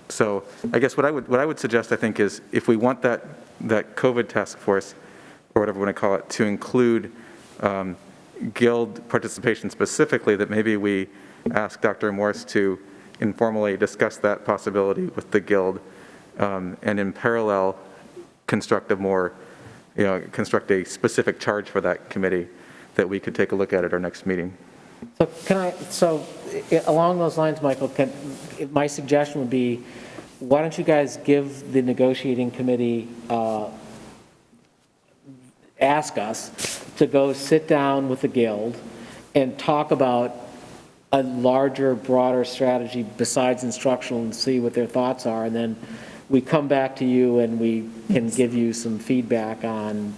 So I guess what I would suggest, I think, is if we want that COVID task force, or whatever we want to call it, to include Guild participation specifically, that maybe we ask Dr. Morse to informally discuss that possibility with the Guild, and in parallel construct a specific charge for that committee that we could take a look at our next meeting. So along those lines, Michael, my suggestion would be, why don't you guys give the negotiating committee, ask us to go sit down with the Guild and talk about a larger, broader strategy besides instructional and see what their thoughts are, and then we come back to you and we can give you some feedback on.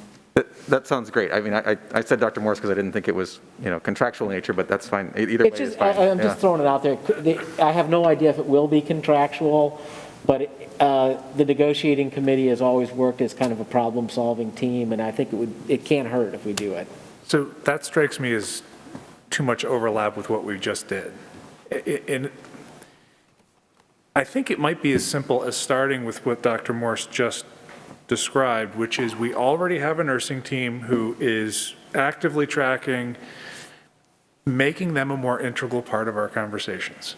That sounds great. I mean, I said Dr. Morse because I didn't think it was, contractual nature, but that's fine. Either way is fine. I'm just throwing it out there. I have no idea if it will be contractual, but the negotiating committee has always worked as kind of a problem-solving team, and I think it can't hurt if we do it. So that strikes me as too much overlap with what we just did. And I think it might be as simple as starting with what Dr. Morse just described, which is we already have a nursing team who is actively tracking, making them a more integral part of our conversations,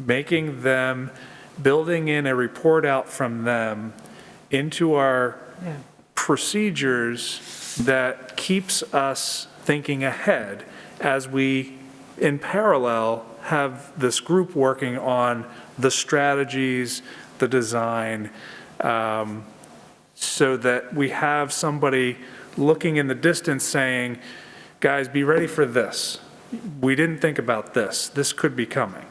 building in a report out from them into our procedures that keeps us thinking ahead as we, in parallel, have this group working on the strategies, the design, so that we have somebody looking in the distance saying, guys, be ready for this. We didn't think about this. This could be coming.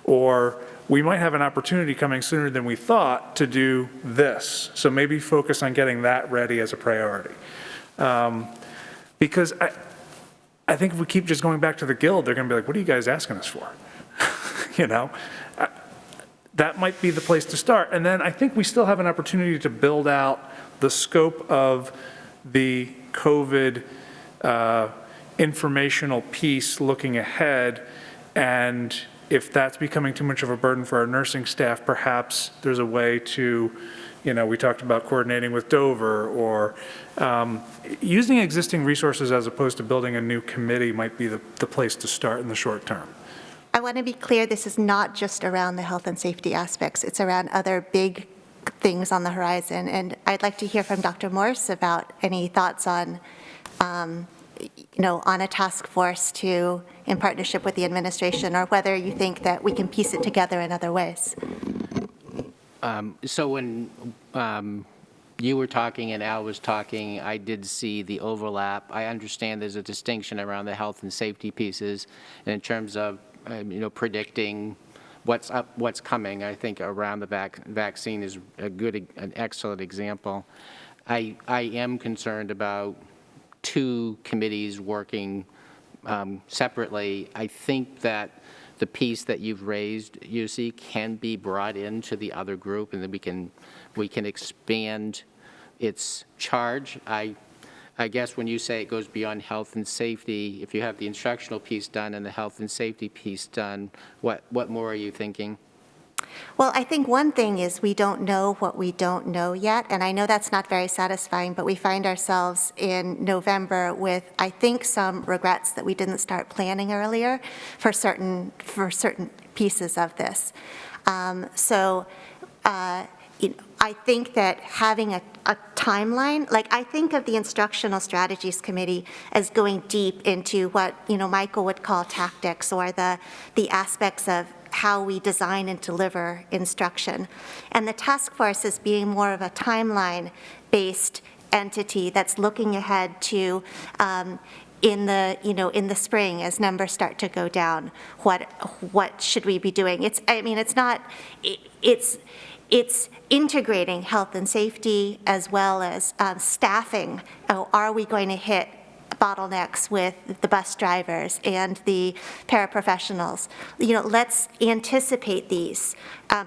Or we might have an opportunity coming sooner than we thought to do this. So maybe focus on getting that ready as a priority. Because I think if we keep just going back to the Guild, they're going to be like, what are you guys asking us for? That might be the place to start. And then I think we still have an opportunity to build out the scope of the COVID informational piece looking ahead. And if that's becoming too much of a burden for our nursing staff, perhaps there's a way to, we talked about coordinating with Dover, or using existing resources as opposed to building a new committee might be the place to start in the short term. I want to be clear, this is not just around the health and safety aspects. It's around other big things on the horizon. And I'd like to hear from Dr. Morse about any thoughts on, on a task force in partnership with the administration, or whether you think that we can piece it together in other ways. So when you were talking and Al was talking, I did see the overlap. I understand there's a distinction around the health and safety pieces, and in terms of, predicting what's up, what's coming, I think around the vaccine is an excellent example. I am concerned about two committees working separately. I think that the piece that you've raised, UC, can be brought into the other group, and then we can expand its charge. I guess when you say it goes beyond health and safety, if you have the instructional piece done and the health and safety piece done, what more are you thinking? Well, I think one thing is we don't know what we don't know yet, and I know that's not very satisfying, but we find ourselves in November with, I think, some regrets that we didn't start planning earlier for certain pieces of this. I think that having a timeline, like I think of the Instructional Strategies Committee as going deep into what, Michael would call tactics, or the aspects of how we design and deliver instruction. And the task force is being more of a timeline-based entity that's looking ahead to in the spring as numbers start to go down, what should we be doing? It's integrating health and safety as well as staffing. Are we going to hit bottlenecks with the bus drivers and the paraprofessionals? Let's anticipate these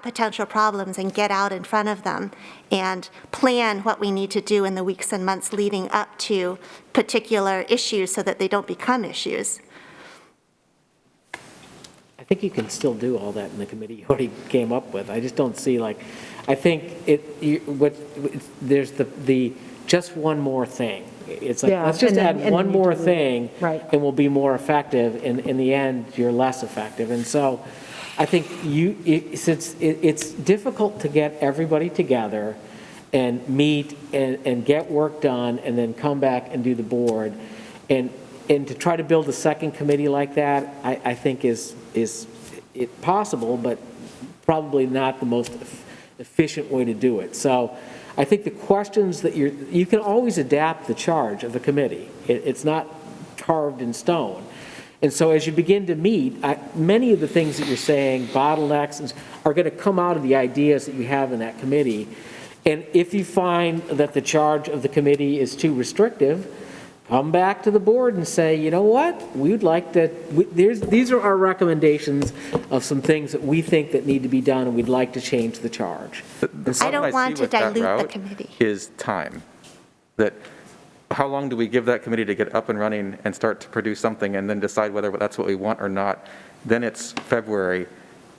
potential problems and get out in front of them and plan what we need to do in the weeks and months leading up to particular issues so that they don't become issues. I think you can still do all that in the committee you already came up with. I just don't see I think there's the just one more thing. It's like, let's just add one more thing, right, and we'll be more effective. And in the end, you're less effective. And so I think since it's difficult to get everybody together and meet and get work done and then come back and do the board, and to try to build a second committee like that, I think is it possible, but probably not the most efficient way to do it. So I think the questions that you can always adapt the charge of the committee. It's not carved in stone. And so as you begin to meet, many of the things that you're saying, bottlenecks, are going to come out of the ideas that you have in that committee. And if you find that the charge of the committee is too restrictive, come back to the board and say, you know what, we'd like to, these are our recommendations of some things that we think that need to be done, and we'd like to change the charge. I don't want to dilute the committee. Is time. That how long do we give that committee to get up and running and start to produce something and then decide whether that's what we want or not? Then it's February,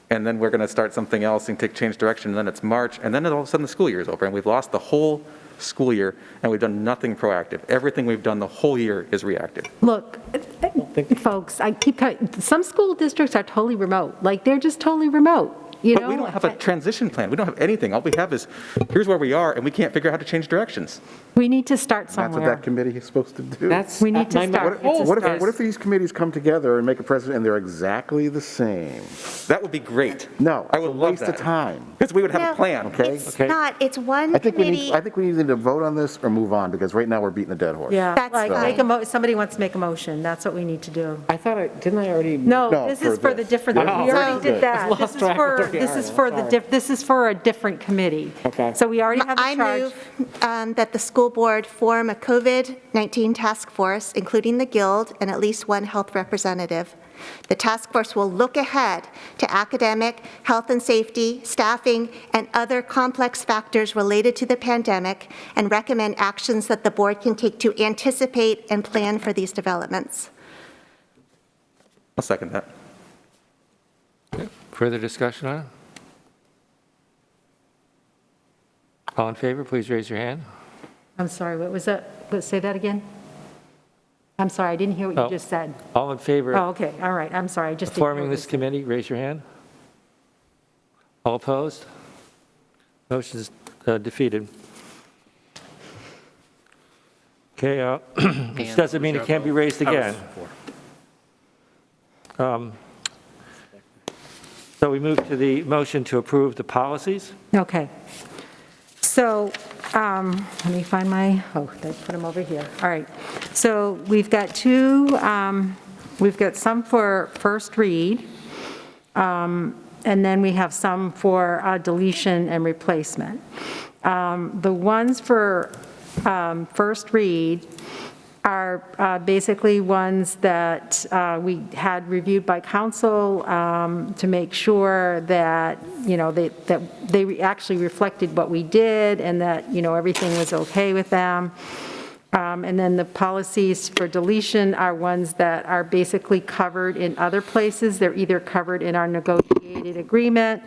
and then we're going to start something else and change direction, and then it's March, and then all of a sudden the school year is over, and we've lost the whole school year, and we've done nothing proactive. Everything we've done the whole year is reactive. Look, folks, some school districts are totally remote. They're just totally remote. But we don't have a transition plan. We don't have anything. All we have is, here's where we are, and we can't figure out how to change directions. We need to start somewhere. That's what that committee is supposed to do. We need to start. What if these committees come together and make a president and they're exactly the same? That would be great. No, I would love that. Waste of time. Because we would have a plan. Okay. It's not. It's one I think committee. we need to vote on this or move on, because right now we're beating a dead horse. Yeah, That's fine. somebody wants to make a motion. That's what we need to do. I thought didn't I already? No, No, this is for for the this. different, we already did that. Lost track of where we This is for a different committee. Okay. So we already have a I charge. move that the school board form a COVID-19 task force, including the Guild and at least one health representative. The task force will look ahead to academic, health and safety, staffing, and other complex factors related to the pandemic, and recommend actions that the board can take to anticipate and plan for these developments. I'll second that. Okay. Further discussion on it? All in favor, please raise your hand. I'm sorry, what was that? Say that again? I'm sorry, I didn't hear what you just said. All in favor Oh, okay, all right, I'm sorry, I just of didn't hear forming what this you said. committee, raise your hand. All opposed? Motion is defeated. Okay, this doesn't mean it can't be raised again. So we move to the motion to approve the policies. Okay. So, let me find my, oh, I put them over here. All right. So we've got we've got some for first read, and then we have some for deletion and replacement. The ones for first read are basically ones that we had reviewed by council to make sure that, that they actually reflected what we did and that, everything was okay with them. And then the policies for deletion are ones that are basically covered in other places. They're either covered in our negotiated agreement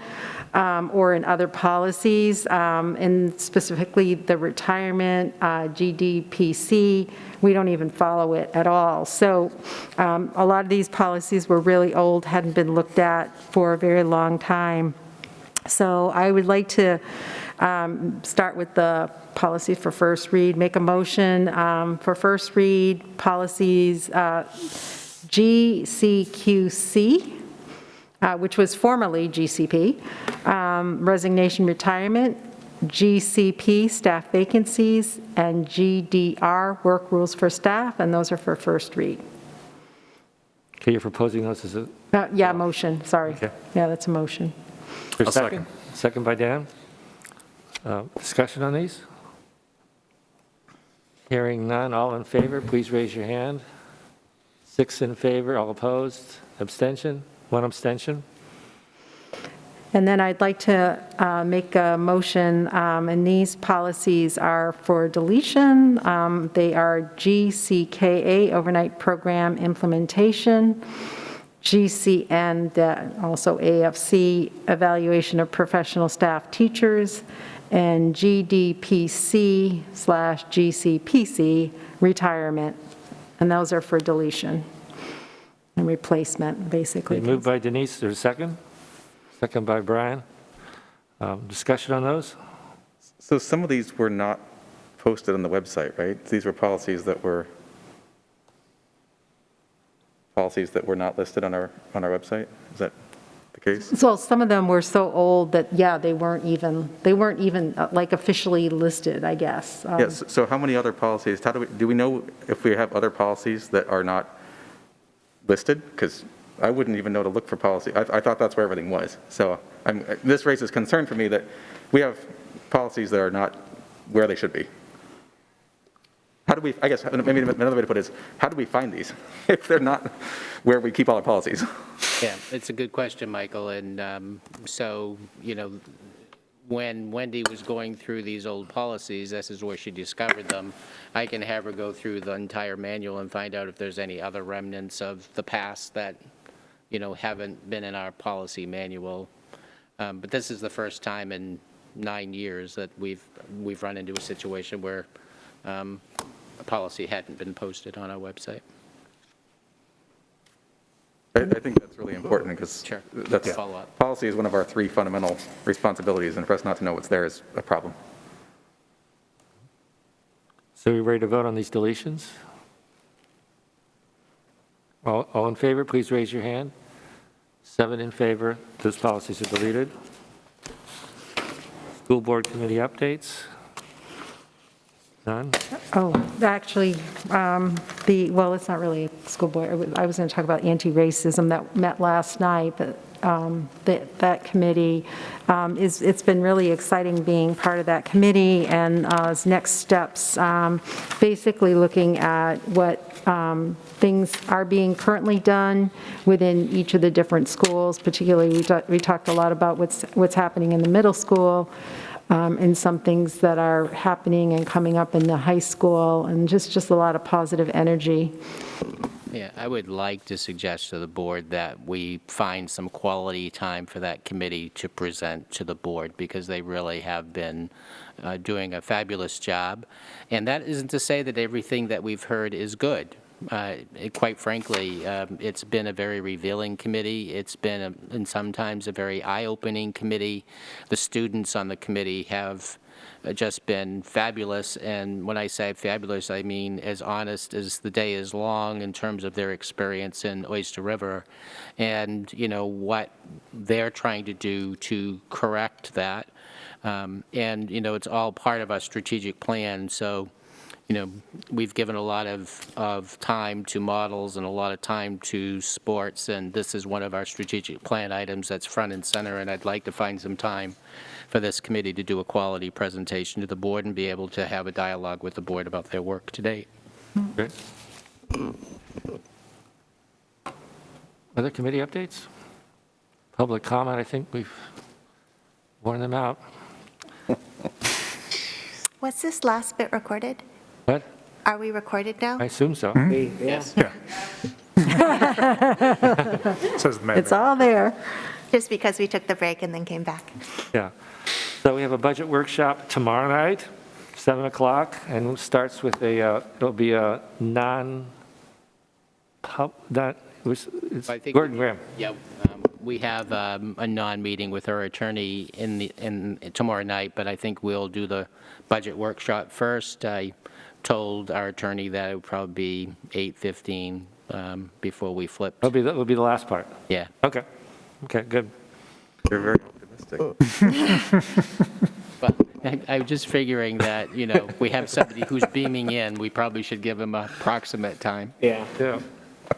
or in other policies, and specifically the retirement, GDPC. We don't even follow it at all. So a lot of these policies were really old, hadn't been looked at for a very long time. So I would like to start with the policy for first read, make a motion for first read policies GCQC, which was formerly GCP, resignation retirement, GCP staff vacancies, and GDR work rules for staff, and those are for first read. Okay, you're proposing those as a... Yeah, motion, sorry. Okay. Yeah, that's a motion. I'll second. Second by Dan. Discussion on these? Hearing none, all in favor, please raise your hand. 6 in favor, all opposed, abstention, 1 abstention. And then I'd like to make a motion, and these policies are for deletion. They are GCKA, overnight program implementation, GCN, also AFC, evaluation of professional staff teachers, and GDPC/GCPC, retirement. And those are for deletion and replacement, basically. Okay, moved by Denise, there's a second? Second by Brian. Discussion on those? So some of these were not posted on the website, right? These were policies that were not listed on our website? Is that the case? So some of them were so old that, yeah, they weren't even like officially listed, I guess. Yes, so how many other policies, do we know if we have other policies that are not listed? Because I wouldn't even know to look for policy. I thought that's where everything was. So this raises concern for me that we have policies that are not where they should be. How do we, I guess, maybe another way to put it is, how do we find these if they're not where we keep all our policies? Yeah, it's a good question, Michael. And so, when Wendy was going through these old policies, this is where she discovered them. I can have her go through the entire manual and find out if there's any other remnants of the past that, haven't been in our policy manual. But this is the first time in 9 years that we've run into a situation where a policy hadn't been posted on our website. I think that's really important because that's, Follow-up. policy is one of our 3 fundamental responsibilities, and for us not to know what's there is a problem. So we ready to vote on these deletions? All in favor, please raise your hand. 7 in favor, those policies are deleted. School board committee updates? None? Oh, actually, well, it's not really a school board. I was going to talk about anti-racism that met last night, but that committee, it's been really exciting being part of that committee, and as next steps, basically looking at what things are being currently done within each of the different schools. Particularly, we talked a lot about what's happening in the middle school, and some things that are happening and coming up in the high school, and just a lot of positive energy. Yeah, I would like to suggest to the board that we find some quality time for that committee to present to the board, because they really have been doing a fabulous job. And that isn't to say that everything that we've heard is good. Quite frankly, it's been a very revealing committee. It's been, and sometimes, a very eye-opening committee. The students on the committee have just been fabulous. And when I say fabulous, I mean as honest as the day is long in terms of their experience in Oyster River and, what they're trying to do to correct that. And, it's all part of our strategic plan. So, we've given a lot of time to models and a lot of time to sports, and this is one of our strategic plan items that's front and center, and I'd like to find some time for this committee to do a quality presentation to the board and be able to have a dialogue with the board about their work to date. Great. Other committee updates? Public comment, I think we've worn them out. Was this last bit recorded? What? Are we recorded now? I assume so. Yes. Yeah. Says the mayor. It's all there. Just because we took the break and then came back. Yeah. So we have a budget workshop tomorrow night, 7 o'clock, and it starts with it'll be a it's I think- Gordon Graham. Yeah, we have a non-meeting with our attorney in tomorrow night, but I think we'll do the budget workshop first. I told our attorney that it would probably be 8:15 before we flip. That'll be the last part. Yeah. Okay. Okay, good. You're very optimistic. But I'm just figuring that, we have somebody who's beaming in, we probably should give him an approximate time. Yeah. Yeah.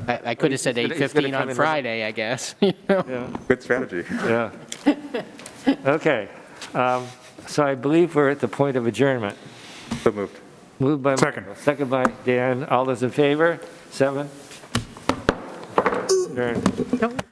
I could have said He's gonna 8:15 come on in Friday, I guess. Yeah. Good strategy. Yeah. Okay. So I believe we're at the point of adjournment. So moved. Moved by Second. Michael, second by Dan. All those in favor? 7? Adjourned.